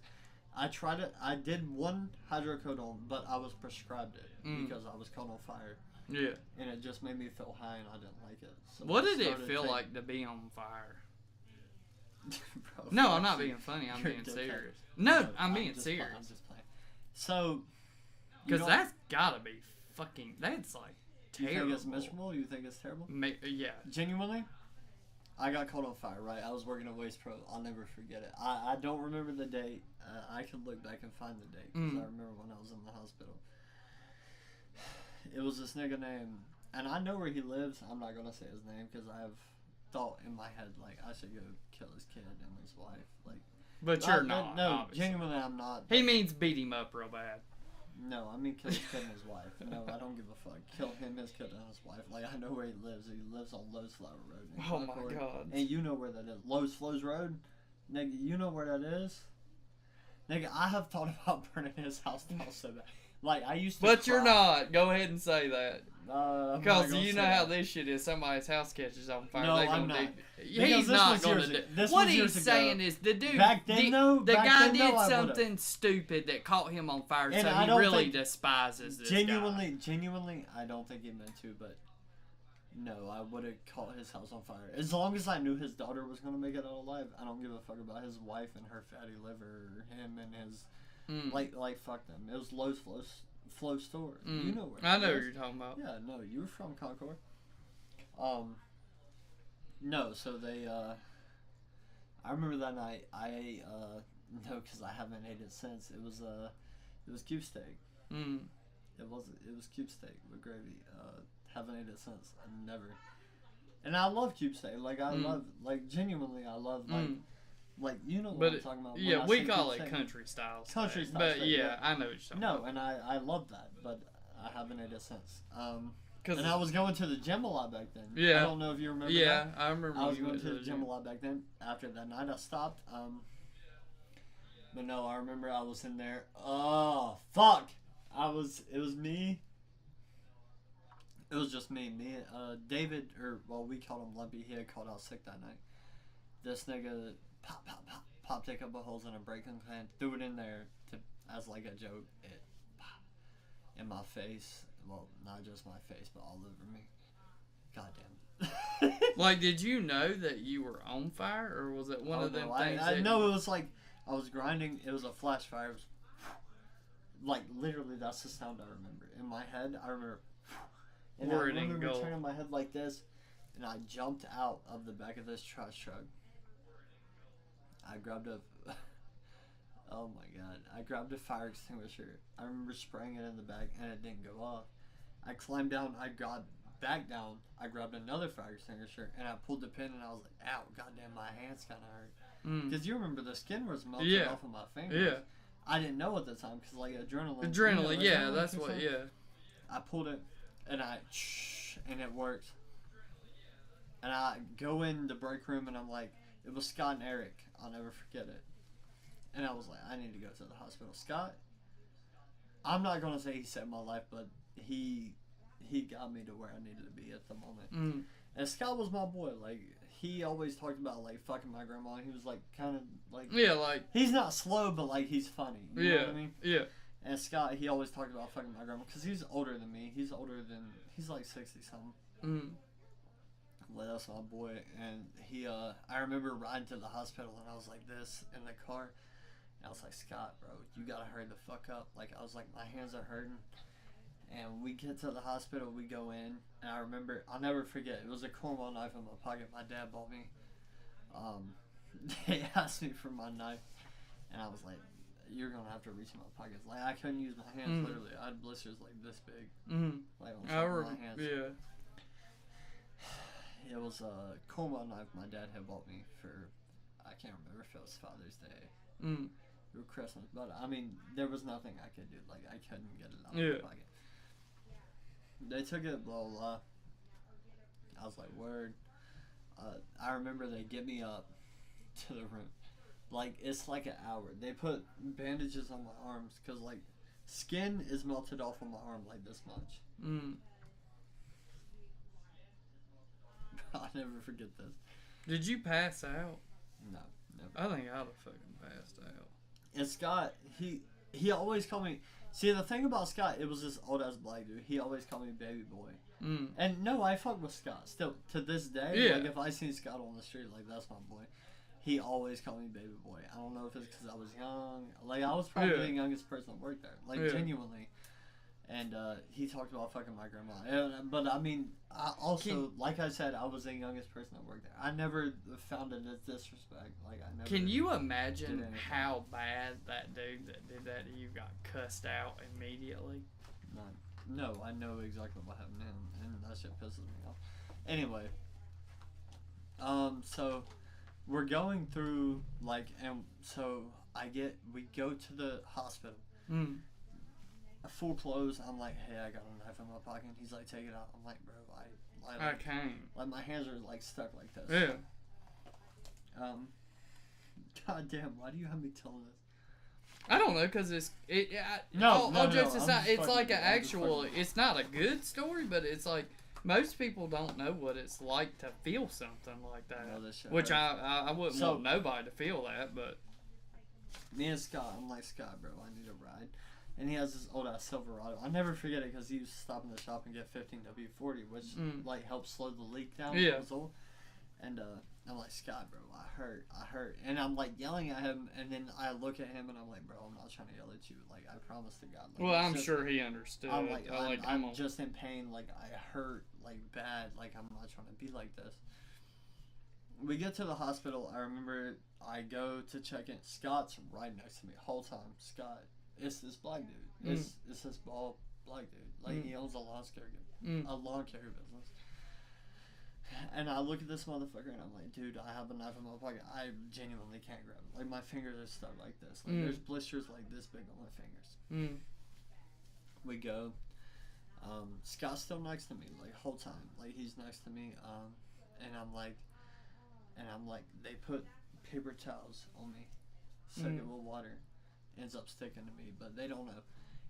I tried it. I did one hydrocodone, but I was prescribed it because I was caught on fire. Yeah. And it just made me feel high, and I didn't like it. So what did it feel like to be on fire? Bro, No, I'm not being funny. I'm being serious. No, I'm being serious. I'm just playing. So, because that's gotta be fucking. That's like terrible. You think it's miserable? You think it's terrible? Yeah. Genuinely, I got caught on fire. Right, I was working at Waste Pro. I'll never forget it. I don't remember the date. I could look back and find the date because I remember when I was in the hospital. It was this nigga named, and I know where he lives. I'm not gonna say his name because I have thought in my head like I should go kill his kid and his wife. Like, but you're not. No, obviously. genuinely, I'm not. He means beat him up real bad. No, I mean kill his kid and his wife. No, I don't give a fuck. Kill him, his kid, and his wife. Like, I know where he lives. He lives on Lowe's Flower Road. Oh my god. And you know where that is. Lowe's Flows Road? Nigga, you know where that is? Nigga, I have thought about burning his house down so bad. Like, I used to But cry. you're not. Go ahead and say that. Because you know how that. this shit is. Somebody's house catches on fire. No, they I'm gonna not. He's not going to do. What he's saying is the dude. Back then, though, the back guy then, though, did I something stupid that caught him on fire, And so I he don't really think- despises this Genuinely, guy. genuinely, I don't think he meant to, but no, I would have caught his house on fire. As long as I knew his daughter was going to make it out alive, I don't give a fuck about his wife and her fatty liver, or him and his, like, fuck them. It was Lowe's Flow Store. You know where I know it what is. you're talking about. Yeah, no, you were from Concord. No, so they, I remember that night, no, because I haven't ate it since. It was cube steak. It was cube steak with gravy. Haven't ate it since. I never. And I love cube steak. Like, I love, like, genuinely, I love, like, you know what I'm talking about. Yeah, when I we say call cube it steak. country style steak. Country style But steak, yeah, yeah. I know what you're talking about. No, and I love that, but I haven't ate it since. And I was going to the gym a lot back then. Yeah. I don't know if you remember Yeah, that. I remember. I was you going went to the gym a lot back then. After that night, I stopped. But no, I remember I was in there. Oh, fuck! It was me. It was just me. David, or, well, we called him Lumpy. He had called out sick that night. This nigga popped a couple holes in a braking can, threw it in there as like a joke. It popped in my face. Well, not just my face, but all over me. Goddamn. Like, did you know that you were on fire, or was it one of them things? No, it was like I was grinding. It was a flash fire. It was like literally that's the sound I remember in my head. I remember. And I remember turning my head like this, and I jumped out of the back of this trash truck. I grabbed a. Oh my god! I grabbed a fire extinguisher. I remember spraying it in the back, and it didn't go off. I climbed down. I got back down. I grabbed another fire extinguisher, and I pulled the pin, and I was like, "Ow! Goddamn, my hands kind of hurt." Because you remember the skin was melted off of my fingers. Yeah. I didn't know at the time because like adrenaline. Adrenaline, you know, yeah, that's what. Yeah. I pulled it, and and it worked. And I go in the break room, and I'm like, it was Scott and Eric. I'll never forget it. And I was like, I need to go to the hospital. Scott, I'm not gonna say he saved my life, but he got me to where I needed to be at the moment. And Scott was my boy. Like, he always talked about like fucking my grandma. He was like kind of like he's not slow, but like he's funny. You know what I mean? Yeah. And Scott, he always talked about fucking my grandma because he's older than me. He's like 60 something. Well, that's my boy. And I remember riding to the hospital, and I was like this in the car. And I was like, Scott, bro, you gotta hurry the fuck up. Like, I was like, my hands are hurting. And we get to the hospital, we go in, and I remember, I'll never forget, it was a cornball knife in my pocket my dad bought me. They asked me for my knife, and I was like, you're gonna have to reach in my pockets. Like, I couldn't use my hands, literally. I had blisters like this big. Like, on top of my hands. Yeah. It was a cornball knife my dad had bought me for, I can't remember if it was Father's Day or Christmas, but I mean, there was nothing I could do. Like, I couldn't get it out of my pocket. They took it, blah, blah, blah. I was like, word. I remember they get me up to the room. Like, it's like an hour. They put bandages on my arms because, like, skin is melted off on my arm like this much. I'll never forget this. Did you pass out? No, never. I think I'd have fucking passed out. And Scott, he always called me. See, the thing about Scott, it was this old ass black dude. He always called me baby boy. And no, I fuck with Scott still to this day. Yeah. Like, if I seen Scott on the street, like, that's my boy. he always called me baby boy. I don't know if it's because I was young. Like, I was probably the youngest person that worked there. Like, genuinely. And he talked about fucking my grandma. But, I mean, I also, like I said, I was the youngest person that worked there. I never found it as disrespect. Like, I never. Can you imagine how bad that dude that did that to you got cussed out immediately? No, I know exactly what happened to him, and that shit pisses me off. Anyway. So we're going through, like, and so we go to the hospital. Full clothes. I'm like, hey, I got a knife in my pocket. And he's like, take it out. I'm like, bro, I can't. Like, my hands are, like, stuck like this. Yeah. God damn, why do you have me telling this? I don't know, because all jokes aside, it's like an actual, it's not a good story, but it's like, most people don't know what it's like to feel something like that. Which I wouldn't want nobody to feel that, but. Me and Scott, I'm like, Scott, bro, I need a ride. And he has this old ass Silverado. I'll never forget it because he used to stop in the shop and get 15W40, which like helps slow the leak down. Yeah. And I'm like, Scott, bro, I hurt. And I'm like yelling at him, and then I look at him and I'm like, bro, I'm not trying to yell at you. Like, I promise to God. Like, well, I'm sure he understood. I'm like, I'm just in pain. Like, I hurt like bad. Like, I'm not trying to be like this. We get to the hospital. I remember I go to check in. Scott's right next to me the whole time. Scott. It's this black dude. It's this bald black dude. Like, he owns a lawn care business. And I look at this motherfucker and I'm like, dude, I have a knife in my pocket. I genuinely can't grab it. Like, my fingers are stuck like this. Like, there's blisters like this big on my fingers. We go. Scott's still next to me, like, whole time. Like, he's next to me. And I'm like, they put paper towels on me. Soak it with water. Ends up sticking to me, but they don't know.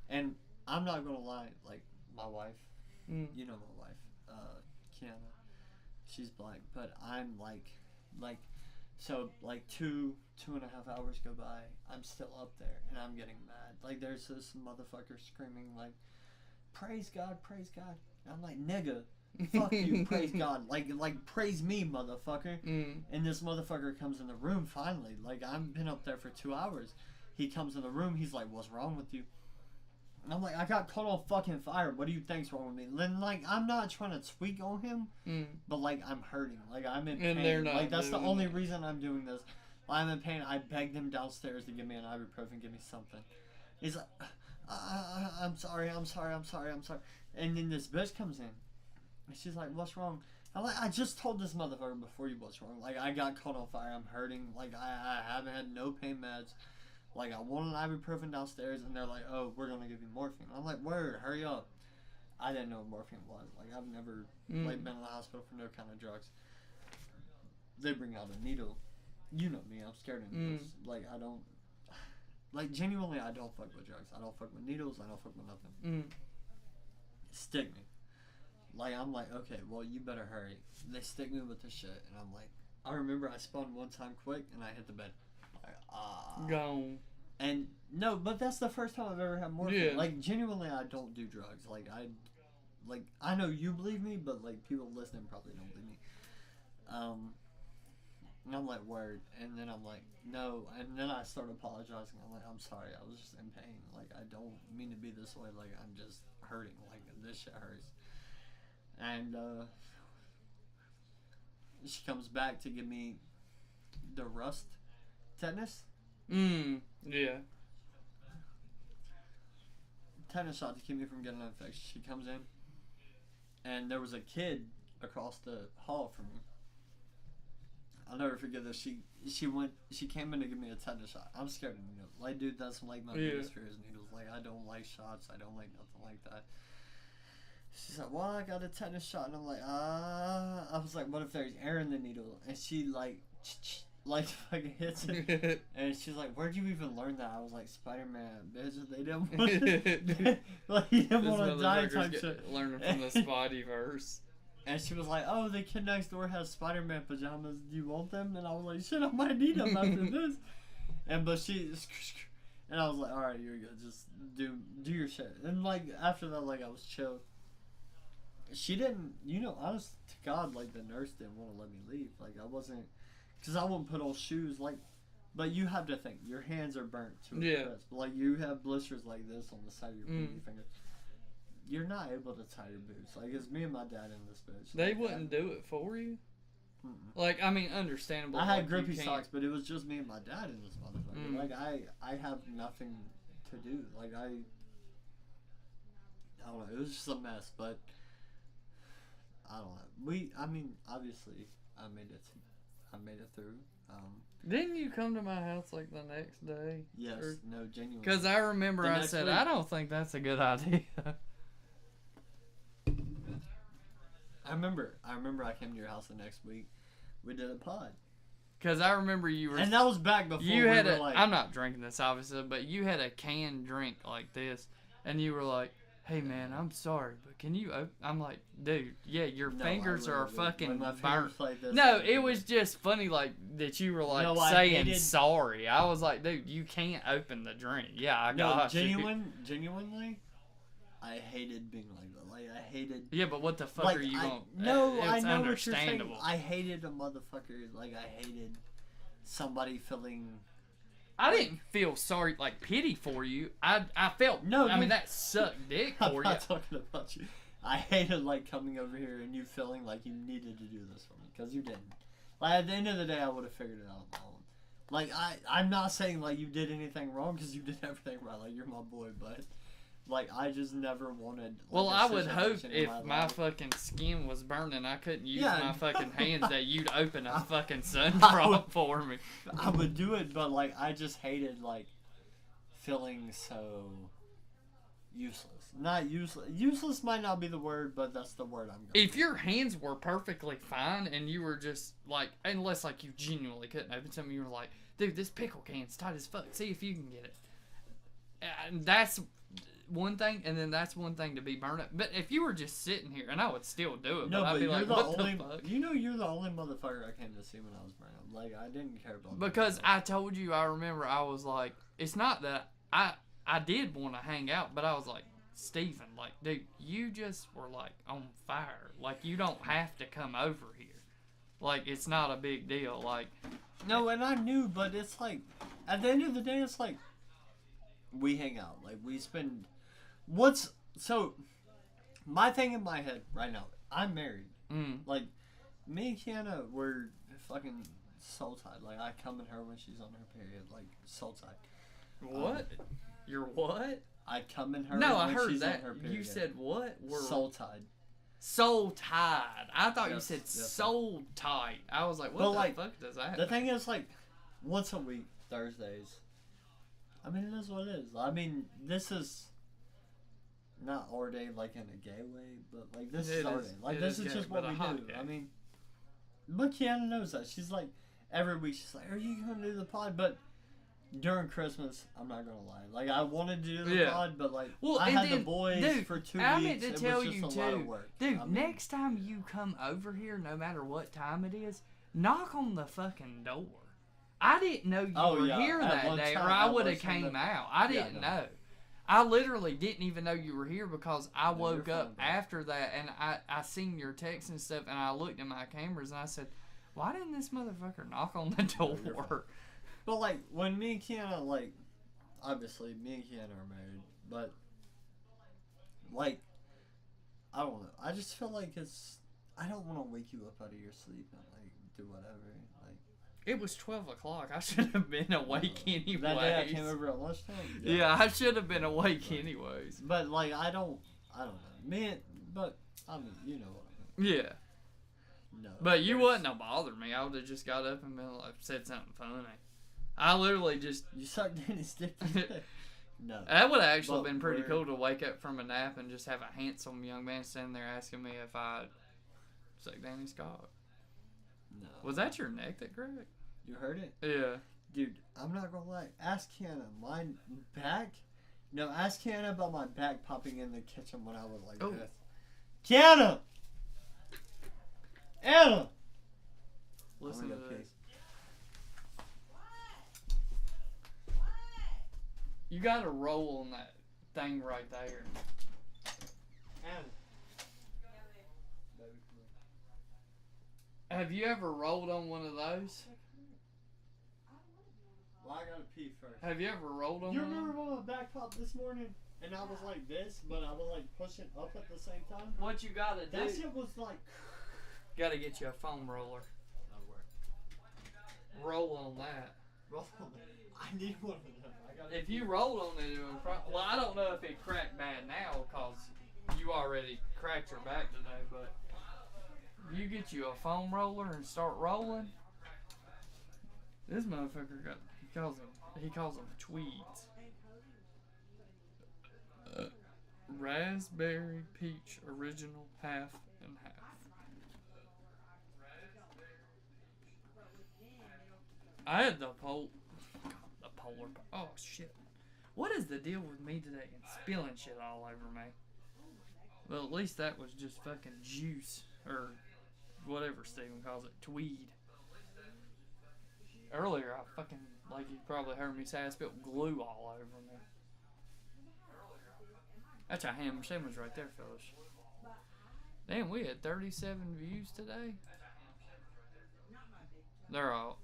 And I'm not gonna lie, like, my wife, you know my wife, Kiana, she's black, but I'm like, so like 2.5 hours go by, I'm still up there, and I'm getting mad. Like, there's this motherfucker screaming like, praise God, and I'm like, nigga, fuck you, praise God, like praise me, motherfucker. And this motherfucker comes in the room finally. Like, I've been up there for 2 hours. He comes in the room, he's like, what's wrong with you? And I'm like, I got caught on fucking fire. What do you think's wrong with me? Then, like, I'm not trying to tweak on him, but, like, I'm hurting. Like, I'm in pain. They're not, like, that's the only reason I'm doing this. I'm in pain. I begged him downstairs to give me an ibuprofen, give me something. He's like, I'm sorry. And then this bitch comes in, and she's like, what's wrong? I'm like, I just told this motherfucker before you what's wrong. Like, I got caught on fire. I'm hurting. Like, I haven't had no pain meds. Like, I want an ibuprofen downstairs, and they're like, oh, we're going to give you morphine. I'm like, word, hurry up. I didn't know what morphine was. Like, I've never like been in the hospital for no kind of drugs. They bring out a needle. You know me, I'm scared of needles. Like, I don't, like, genuinely, I don't fuck with drugs. I don't fuck with needles. I don't fuck with nothing. Stick me. Like, I'm like, okay, well, you better hurry. They stick me with this shit, and I'm like, I remember I spun one time quick, and I hit the bed. Gone. And no, but that's the first time I've ever had morphine. Yeah. Like, genuinely, I don't do drugs. Like, I know you believe me, but like, people listening probably don't believe me. And I'm like, word. And then I'm like, no. And then I start apologizing. I'm like, I'm sorry. I was just in pain. Like, I don't mean to be this way. Like, I'm just hurting. Like, this shit hurts. And she comes back to give me the rust tetanus. Yeah. Tetanus shot to keep me from getting an infection. She comes in, and there was a kid across the hall from me. I'll never forget this. She came in to give me a tetanus shot. I'm scared of needles. Like, dude, that's like my biggest fear is needles. Like, I don't like shots. I don't like nothing like that. She's like, well, I got a tetanus shot, and I'm like, I was like, what if there's air in the needle? And she like fucking hits it, and she's like, where'd you even learn that? I was like, Spider-Man, bitch. They didn't want to, like, he didn't want to die type shit. Learning from the Spideyverse. And she was like, oh, the kid next door has Spider-Man pajamas. Do you want them? And I was like, shit, I might need them after this. And I was like, all right, you're good. Just do your shit. And like after that, like I was chill. She didn't, honest to God, like the nurse didn't want to let me leave. Like I wasn't, because I won't put on shoes like. But you have to think, your hands are burnt to a crisp. Like, you have blisters like this on the side of your pinky finger. You're not able to tie your boots. Like, it's me and my dad in this bitch. They like, wouldn't do it for you? Mm-mm. Like, I mean, understandable. I had grippy socks, but it was just me and my dad in this motherfucker. Like, I have nothing to do. Like, I don't know. It was just a mess, but I don't know. I mean, obviously, I made it through. Didn't you come to my house like the next day? Yes, no, genuinely. Because I remember I said, I don't think that's a good idea. I remember I came to your house the next week. We did a pod. Because I remember you were... And that was back before you had I'm not drinking this, obviously, but you had a canned drink like this. And you were like, hey, man, I'm sorry, but can you... I'm like, dude, yeah, your fingers are fucking burnt. Like this, no, it was just funny, like, that you were, like, saying sorry. I was like, dude, you can't open the drink. Yeah, I got you. Genuinely, I hated being like that. Like, I hated... Yeah, but what the fuck are you going... No, I know what you're saying. I hated a motherfucker. Like, I hated somebody feeling... I didn't feel sorry, like, pity for you. I felt... No, I mean, that sucked dick for you. I'm not talking about you. I hated, like, coming over here and you feeling like you needed to do this for me. Because you didn't. Like, at the end of the day, I would have figured it out on my own. Like, I'm not saying, like, you did anything wrong, because you did everything right. Like, you're my boy, but... Like, I just never wanted... Like, well, I would hope if my fucking skin was burning, I couldn't use my fucking hands, that you'd open a fucking sun drop for me. I would do it, but, like, I just hated, like, feeling so useless. Not useless. Useless might not be the word, but that's the word I'm going If your hands were perfectly fine and you were just, like, unless, like, you genuinely couldn't open something, you were like, dude, this pickle can's tight as fuck. See if you can get it. And that's... one thing, and then that's one thing to be burned up. But if you were just sitting here, and I would still do it, but I'd be like, what the fuck? You know, you're the only motherfucker I came to see when I was burned up. Like, I didn't care about because I told you, I remember I was like, it's not that I did want to hang out, but I was like, Steven, like, dude, you just were like on fire. Like, you don't have to come over here. Like, it's not a big deal. Like, no, and I knew, but it's like, at the end of the day, it's like, we hang out. Like, we spend... So, my thing in my head right now, I'm married. Like, me and Kiana, we're fucking soul tied. Like, I come in her when she's on her period. Like, soul tied. What? You're what? I come in her when she's that. on her period. You said what? We're soul tied. Soul tied. I thought you said soul tight. I was like, what the fuck does that mean? The thing is, like, once a week, Thursdays. I mean, it is what it is. I mean, this is not our day, like, in a gay way, but, like, this is our day. Like, this is just what we do. I mean, but Kiana knows that. She's like, every week, she's like, are you going to do the pod? But during Christmas, I'm not going to lie. Like, I wanted to do the pod, but, like, I had the boys for 2 weeks. I meant to tell you, too. Dude, next time you come over here, no matter what time it is, knock on the fucking door. I didn't know you were here that day, or I would have came out. I didn't know. I literally didn't even know you were here because I woke up after that, and I seen your text and stuff, and I looked at my cameras, and I said, why didn't this motherfucker knock on the door? But, like, when me and Kiana, like, obviously, me and Kiana are married, but, like, I don't know. I just feel like I don't want to wake you up out of your sleep and, like, do whatever. Like, it was 12 o'clock. I should have been awake anyways. That day I came over at lunchtime? Yeah, I should have been awake anyways. But, like, I don't know. But, I mean, you know what I mean. Yeah. No. But you wouldn't have bothered me. I would have just got up and been like, said something funny. I literally just... You sucked Danny's dick. No. That would have actually been pretty cool to wake up from a nap and just have a handsome young man standing there asking me if I'd suck Danny's cock. No. Was that your neck that cracked? You heard it? Yeah. Dude, I'm not gonna lie. Ask Kiana. My back? No, ask Kiana about my back popping in the kitchen when I was like this. Kiana! Anna! Listen to this. You gotta roll on that thing right there. Anna. Have you ever rolled on one of those? gotta pee first. Have you ever rolled on You one? remember when my back popped this morning? And I was like this, but I was like pushing up at the same time? What you gotta do? That shit was like... Gotta get you a foam roller. Roll on that. Roll on it. I need one of them. If you rolled on it, it would well, I don't know if it cracked bad now, because you already cracked your back today, but you get you a foam roller and start rolling. This motherfucker he calls them tweeds. Raspberry peach original half and half. I had the polar. Oh shit! What is the deal with me today and spilling shit all over me? Well, at least that was just fucking juice or whatever Steven calls it, tweed. Earlier, I fucking, like you probably heard me say, I spilled glue all over me. That's a ham sandwich right there, fellas. Damn, we had 37 views today. They're all.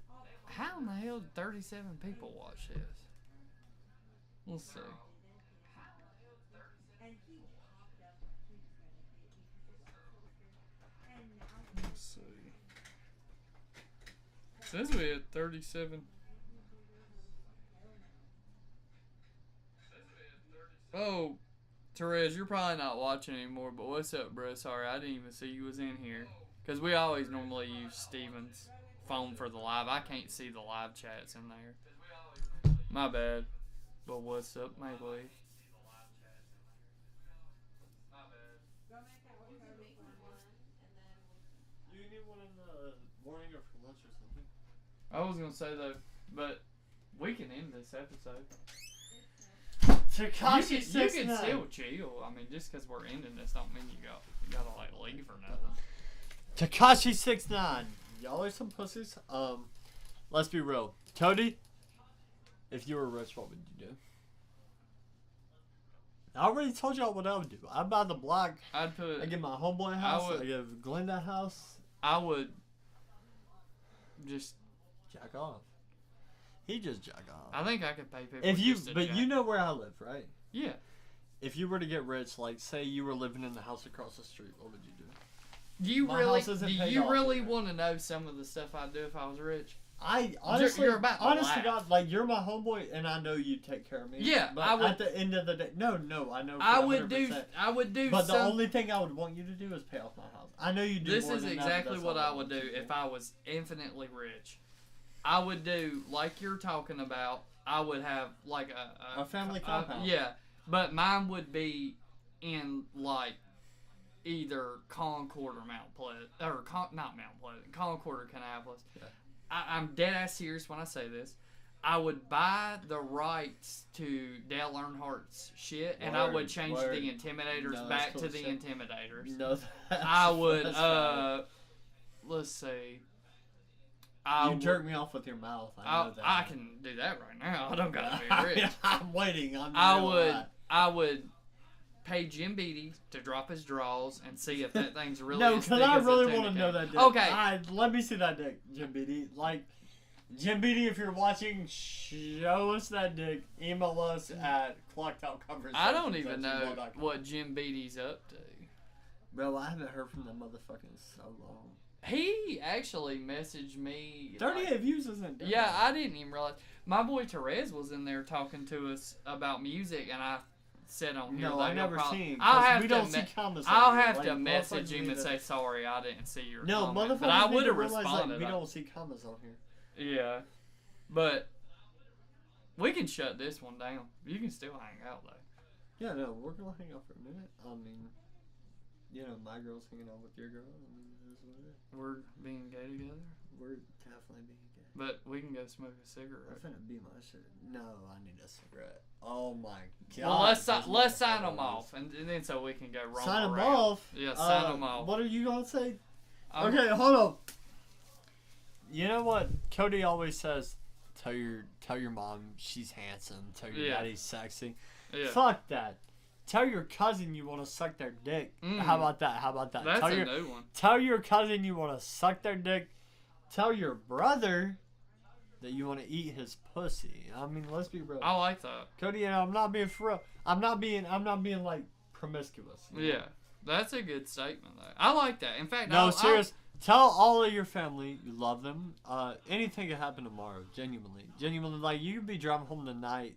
How in the hell did 37 people watch this? Let's see. Let's see. It says we had 37. Oh, Therese, you're probably not watching anymore, but what's up, bro? Sorry, I didn't even see you was in here. Because we always normally use Steven's phone for the live. I can't see the live chats in there. My bad. But what's up, Maybelline? You need one in the morning or for lunch or something? I was going to say, though, but we can end this episode. Tekashi You can still chill. I mean, just because we're ending this don't mean you gotta like leave or nothing. Tekashi 6ix9ine. Y'all are some pussies. Let's be real. Cody, if you were rich, what would you do? I already told y'all what I would do. I'd buy the block. I get my homeboy house. I give Glenda a house. I would just jack off. He just jack off. I think I could pay people. But you know where I live, right? Yeah. If you were to get rich, like say you were living in the house across the street, what would you do? Do you really want to know some of the stuff I'd do if I was rich? I honestly, honest to God, like you're my homeboy, and I know you take care of me. Yeah, but I would. At the end of the day, no, I know. I would do. But the only thing I would want you to do is pay off my house. I know you do. This is exactly what I would do if I was infinitely rich. I would do like you're talking about. I would have like a family compound. Yeah, but mine would be in like either Concord or Mount Pleasant, or not Mount Pleasant, Concord or Kannapolis. Yeah. I'm dead ass serious when I say this. I would buy the rights to Dale Earnhart's shit, and I would change the Intimidators back to the Intimidators. No, I would. Let's see. You jerk me off with your mouth. I know that. I can do that right now. I don't gotta be rich. I'm waiting. I would pay Jim Beatty to drop his draws and see if that thing's really. No, because I really want to know that dick. Okay. Let me see that dick, Jim Beatty. Like, Jim Beatty, if you're watching, show us that dick. Email us at clockedoutconversations. I don't even know what Jim Beatty's up to. Bro, I haven't heard from that motherfucker in so long. He actually messaged me. 38 views isn't bad. Yeah, I didn't even realize. My boy Therese was in there talking to us about music, and I said on here. No, I never seen. I'll have to message him and say sorry, I didn't see your comment. Motherfuckers, but I would have responded. We don't see comments on here. Yeah, but we can shut this one down. You can still hang out though. Yeah, no, we're gonna hang out for a minute. I mean, you know, my girl's hanging out with your girl. I mean, this is what it is. We're being gay together. We're definitely being gay. But we can go smoke a cigarette. I'm finna be my shit. No, I need a cigarette. Oh my God. Well, let's sign them off, and then so we can go roam sign around. Them off. Yeah, sign them off. What are you gonna say? Okay, hold on. You know what Cody always says? Tell your mom she's handsome. Tell your daddy sexy. Yeah. Fuck that. Tell your cousin you want to suck their dick. How about that? That's a new one. Tell your cousin you want to suck their dick. Tell your brother that you want to eat his pussy. I mean, let's be real. I like that. Cody, and I'm not being for real. I'm not being like promiscuous. Yeah, that's a good statement though. I like that. In fact, no, serious. Tell all of your family you love them. Anything could happen tomorrow. Genuinely, like you could be driving home tonight.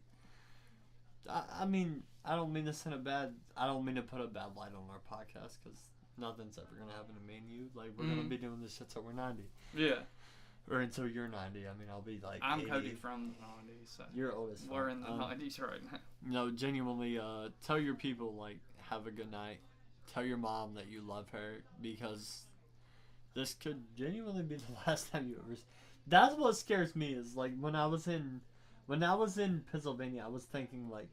I mean, I don't mean this in a bad. I don't mean to put a bad light on our podcast because nothing's ever gonna happen to me and you. Like we're gonna be doing this shit till we're 90. Yeah. Or until you're 90. I mean, I'll be like. I'm 80. Cody from the 90s. So you're old as fuck. We're in the 90s right now. No, genuinely. Tell your people like have a good night. Tell your mom that you love her because this could genuinely be the last time you ever. That's what scares me is like when I was in Pennsylvania, I was thinking like,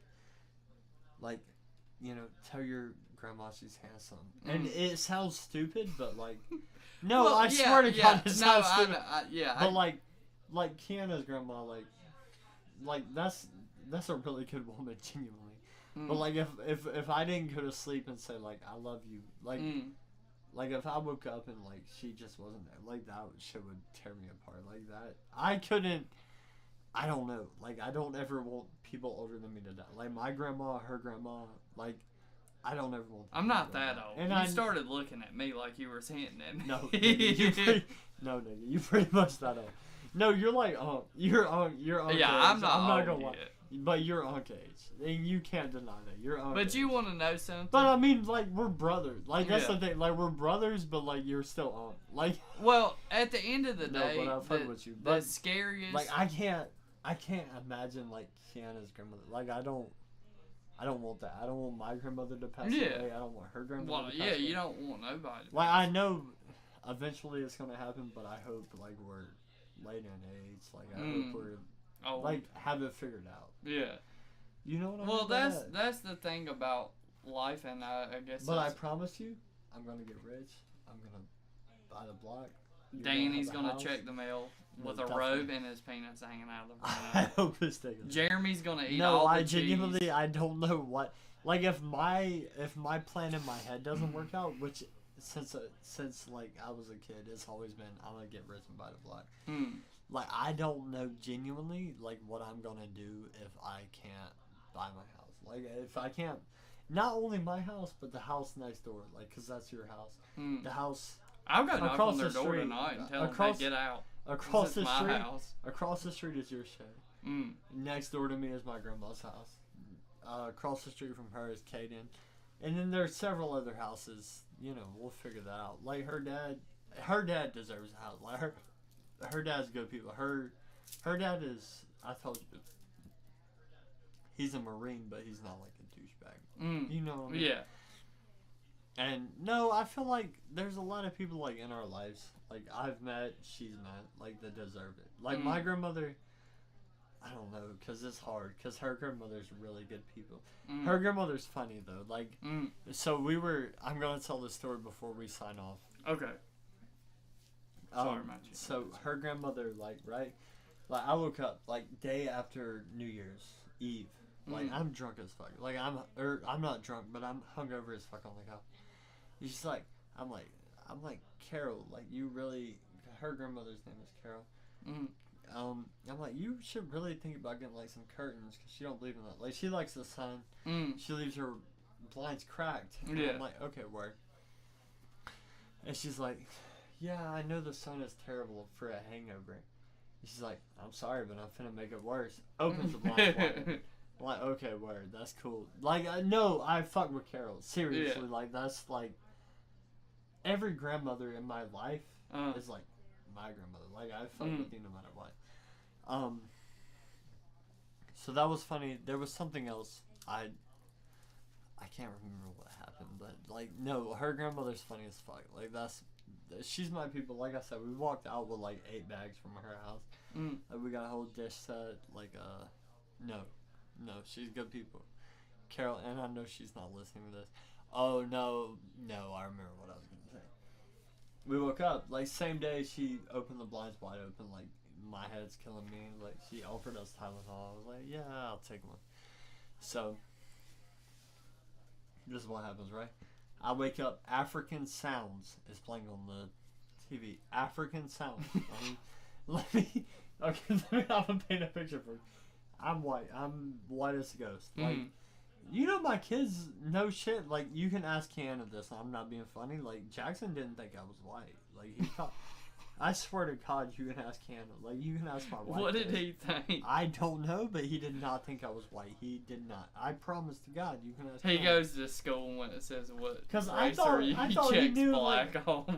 you know, tell your grandma she's handsome, and it sounds stupid, but like, no, well, I swear to God, it sounds stupid. But like Kiana's grandma, like that's a really good woman, genuinely. But like if I didn't go to sleep and say like I love you, like if I woke up and like she just wasn't there, like that shit would tear me apart. Like that, I couldn't. I don't know. Like I don't ever want people older than me to die. Like my grandma, her grandma, like I don't ever want. I'm not that old. And you started looking at me like you were hinting at me. No, nigga, you pretty much that old. No, you're like you're unk yeah, age. I'm not gonna lie. Yet. But you're unk age, and you can't deny that you're unk. But age. you want to know something? But I mean, like we're brothers. Like that's the thing. Like we're brothers, but like you're still unk. Like. Well, at the end of the day, but I've heard with you. But the scariest. Like I can't imagine like Kiana's grandmother. Like I don't want that. I don't want my grandmother to pass away. I don't want her grandmother to pass away. You don't want nobody. Like I know eventually it's gonna happen, but I hope like we're late in age. Like I hope we're like have it figured out. Yeah. You know what I mean? Well, that's the thing about life, and I guess. But I promise you, I'm gonna get rich. I'm gonna buy the block. Danny's gonna check the mail with a robe and his penis hanging out of the front. I hope this thing. Jeremy's gonna eat all the cheese. Genuinely, I don't know what. Like if my plan in my head doesn't work out, which since like I was a kid, it's always been I'm gonna get rich and buy the block. Like I don't know genuinely like what I'm gonna do if I can't buy my house. Like if I can't, not only my house but the house next door. Like cause that's your house. The house. I'll go knock on their door tonight and tell them to get out. Across the street, house. Across the street is your shed. Next door to me is my grandma's house. Across the street from her is Kaden, and then there's several other houses. You know, we'll figure that out. Like her dad deserves a house. Like her dad's good people. Her dad is. I told you, he's a Marine, but he's not like a douchebag. You know what I mean? Yeah. And no, I feel like there's a lot of people like in our lives, like I've met, she's met, like that deserve it. Like my grandmother, I don't know, cause it's hard, cause her grandmother's really good people. Her grandmother's funny though, like, so I'm gonna tell this story before we sign off. Okay. Sorry, Matthew. So her grandmother, like, right, like I woke up like day after New Year's Eve, like I'm drunk as fuck, like I'm not drunk, but I'm hungover as fuck on the couch. She's like, I'm like Carol, like you really, her grandmother's name is Carol. I'm like, you should really think about getting like some curtains because she don't believe in that. Like she likes the sun. She leaves her blinds cracked. And I'm like, okay, word. And she's like, yeah, I know the sun is terrible for a hangover. And she's like, I'm sorry, but I'm finna make it worse. Opens the blinds wide. I'm like, okay, word, that's cool. Like, no, I fuck with Carol. Seriously, like that's like every grandmother in my life is like my grandmother. Like I fuck with you no matter what. So that was funny. There was something else. I can't remember what happened, but like no, her grandmother's funny as fuck. Like she's my people. Like I said, we walked out with like 8 bags from her house. Like, we got a whole dish set. Like no, she's good people. Carol, and I know she's not listening to this. Oh no, I remember what I was gonna say. We woke up, like, same day she opened the blinds wide open, like, my head's killing me. Like, she offered us Tylenol. I was like, yeah, I'll take one. So, this is what happens, right? I wake up, African Sounds is playing on the TV. African Sounds. let Okay, I'm gonna paint a picture for you. I'm white. I'm white as a ghost. Like, you know, my kids know shit. Like, you can ask Kiana this. I'm not being funny. Like, Jackson didn't think I was white. Like, he thought. I swear to God, you can ask Kiana. Like, you can ask my wife. What did he think? I don't know, but he did not think I was white. He did not. I promise to God, you can ask. He Kiana. goes to school when it says what. Because I thought he knew black like, off.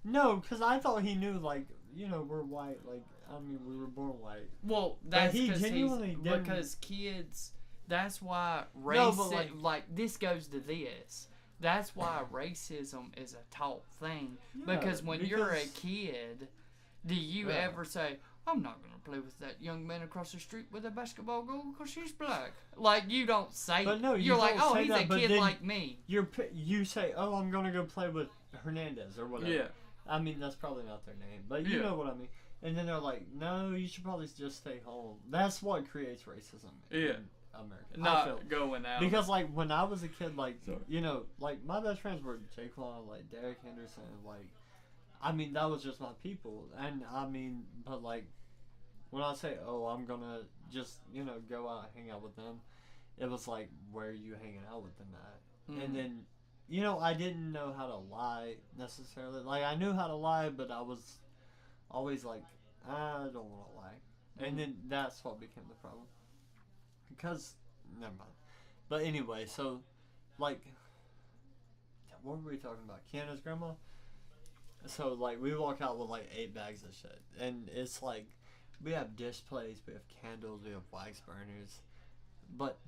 No, because I thought he knew, like, you know, we're white. Like, I mean, we were born white. Well, that's because kids. That's why racism. Like, this goes to this. That's why racism is a taught thing. Yeah, because when you're a kid, do you ever say, I'm not going to play with that young man across the street with a basketball goal because she's black? Like, you don't say but no, you're like, oh, he's a kid like me. You say, oh, I'm going to go play with Hernandez or whatever. Yeah. I mean, that's probably not their name, but you know what I mean. And then they're like, no, you should probably just stay home. That's what creates racism in America. Not going out. Because, like, when I was a kid, like, you know, like, my best friends were Jaquan, like, Derek Henderson, like, I mean, that was just my people. And, I mean, but, like, when I say, oh, I'm gonna just, you know, go out and hang out with them, it was like, where are you hanging out with them at? Mm. And then, you know, I didn't know how to lie, necessarily. Like, I knew how to lie, but I was always like, I don't want to lie. And then that's what became the problem. Because, never mind. But anyway, so, like, what were we talking about? Kiana's grandma? So, like, we walk out with, like, 8 bags of shit. And it's like, we have dish plates, we have candles, we have wax burners. But,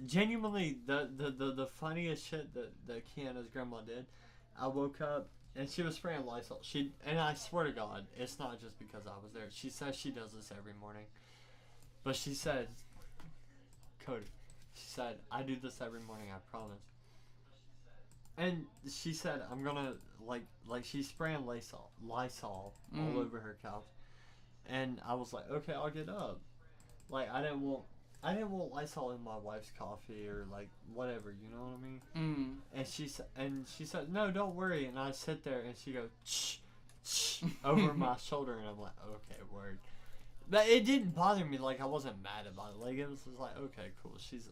genuinely, the funniest shit that Kiana's grandma did, I woke up, and she was spraying Lysol. And I swear to God, it's not just because I was there. She says she does this every morning. But she said, Cody, she said, I do this every morning, I promise. And she said, I'm gonna, like she's spraying Lysol all over her couch. And I was like, okay, I'll get up. Like, I didn't want Lysol in my wife's coffee or, like, whatever, you know what I mean? And she said, no, don't worry. And I sit there, and she goes, shh, shh, over my shoulder, and I'm like, okay, word. But it didn't bother me, like, I wasn't mad about it. Like, it was just like, okay, cool. She's,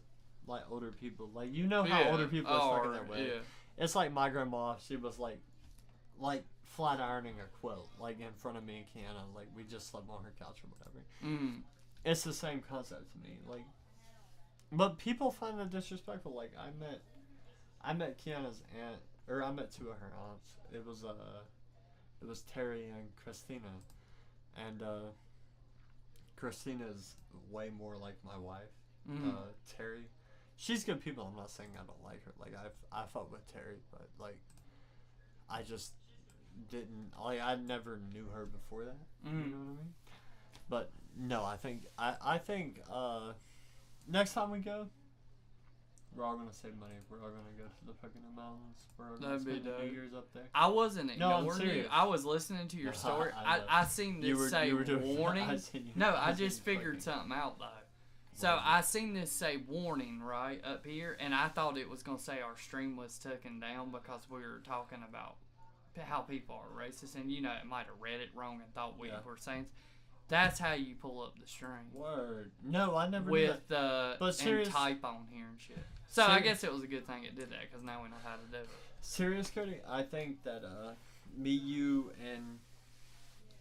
like, older people. Like, you know how older people are stuck in their way. Yeah. It's like my grandma, she was, like, flat ironing a quilt, like, in front of me and Kiana. Like, we just slept on her couch or whatever. It's the same concept to me, like, but people find it disrespectful. Like, I met Kiana's aunt, or I met 2 of her aunts. It was Terry and Christina, and Christina's way more like my wife. Terry, she's good people. I'm not saying I don't like her. Like, I fought with Terry, but, like, I just didn't, like, I never knew her before that. You know what I mean? But no, I think next time we go, we're all gonna save money. We're all gonna go to the Pocono Mountains. We're all gonna spend New Year's up there. I wasn't ignoring you. I was listening to your story. I seen this say warning. I just figured something out though. So I seen this say warning right up here, and I thought it was gonna say our stream was taken down because we were talking about how people are racist, and you know it might have read it wrong and thought we were saying. That's how you pull up the string. Word. No, I never with did that. And type on here and shit. So I guess it was a good thing it did that because now we know how to do it. Serious, Cody? I think that me, you, and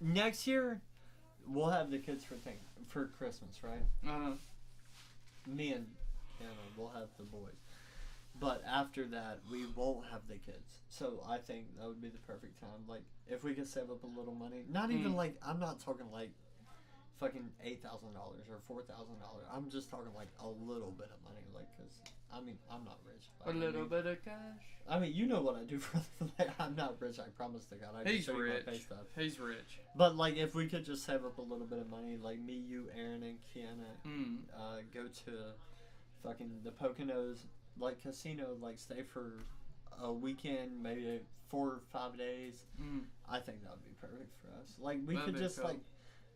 next year we'll have the kids for Christmas, right? Me and Anna will have the boys. But after that, we won't have the kids. So I think that would be the perfect time. Like, if we could save up a little money. Not even like, I'm not talking like fucking $8,000 or $4,000. I'm just talking like a little bit of money. Like, because, I mean, I'm not rich. A little bit of cash? I mean, you know what I do for like, I'm not rich, I promise to God. He's rich. He's rich. But, like, if we could just save up a little bit of money, like me, you, Aaron, and Kiana, go to fucking the Poconos, like, casino, like, stay for a weekend, maybe 4 or 5 days. I think that would be perfect for us. Like, we could just, cool. Like,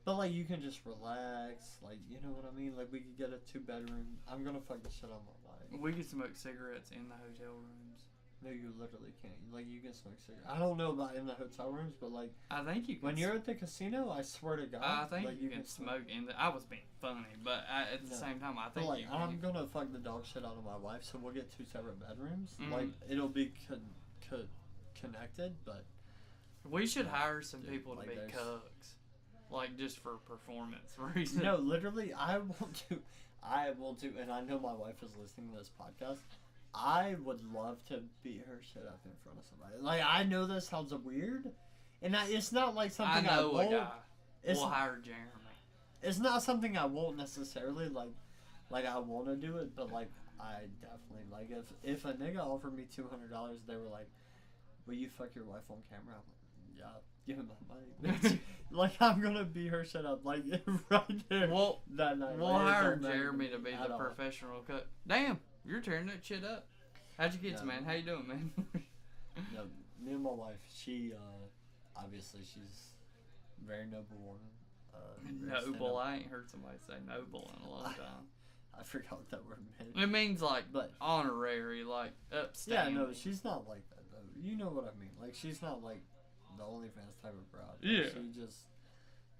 but, like, you can just relax, like, you know what I mean? Like, we could get a 2-bedroom. I'm gonna fucking shit on my life. We could smoke cigarettes in the hotel rooms. No, you literally can't. Like, you can smoke cigarettes. I don't know about in the hotel rooms, but like, I think you can. When you're at the casino, I swear to God, I think like, you can smoke in the. I was being funny, but at the same time, I think like, you I'm gonna fuck the dog shit out of my wife, so we'll get 2 separate bedrooms. Mm-hmm. Like, it'll be connected, but we should hire some dude, people to like, be there's- cooks, like just for performance reasons. no, literally, I will do, and I know my wife is listening to this podcast. I would love to beat her shit up in front of somebody. Like, I know this sounds weird, and it's not like something I know won't. a guy. It's, We'll hire Jeremy. It's not something I won't necessarily like I want to do it, but like I definitely like if a nigga offered me $200, they were like, "Will you fuck your wife on camera?" I'm like, "Yeah, give him my money." Bitch." Like, I'm gonna beat her shit up like right there. Well, that night. We'll like, hire it don't matter Jeremy me to be at the all. professional cook. Damn, you're tearing that shit up. How'd you get to, man? How you doing, man? No, me and my wife. She obviously she's a very noble woman. Very Noble. I ain't heard somebody say noble in a long time. I forgot what that word meant. It means like But honorary, like yeah, upstanding. no, she's not like that though. You know what I mean? Like, she's not like the OnlyFans type of broad. Like, Yeah. She just,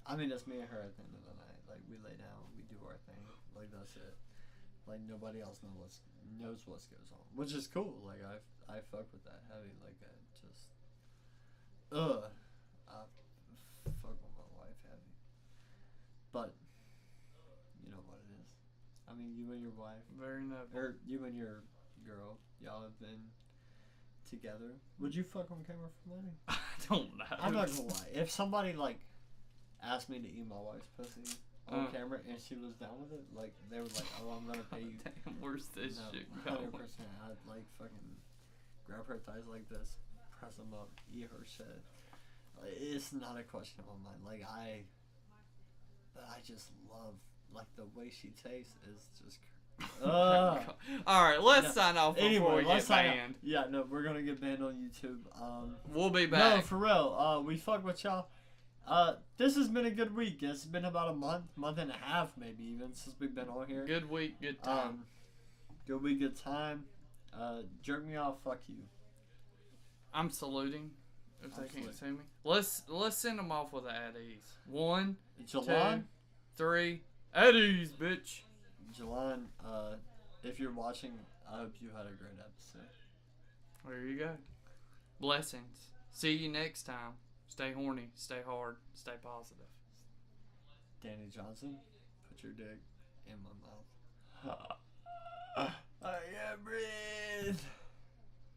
I mean, it's me and her at the end of the night. Like, we lay down, we do our thing. Like, that's it. Like, nobody else knows what goes on, which is cool. Like, I fuck with that heavy. Like, I just, I fuck with my wife heavy. But you know what it is. I mean, you and your wife, Very noble. or you and your girl, y'all have been together. Would you fuck on camera for money? I don't know. I'm not gonna lie. If somebody like asked me to eat my wife's pussy on camera and she was down with it, like, they were like, "Oh, I'm gonna pay you." Damn, where's this No, shit 100%. going? I'd like fucking grab her thighs like this, press them up, eat her shit. Like, it's not a question of mine. Like, I just love, like, the way she tastes is just. All right, let's sign off before Anyway, we let's get sign banned. Yeah, no, we're gonna get banned on YouTube. We'll be No, back. for real. We fuck with y'all. This has been a good week. It's been about a month and a half, maybe even, since we've been on here. Good week, good time. Good week, good time. Jerk me off. Fuck you. I'm saluting. If they Absolutely. can't see me, let's send them off with the at ease. 1, Jalan, 2, 3, at ease, bitch. Jalan, if you're watching, I hope you had a great episode. There you go. Blessings. See you next time. Stay horny, stay hard, stay positive. Danny Johnson, put your dick in my mouth. I can't breathe.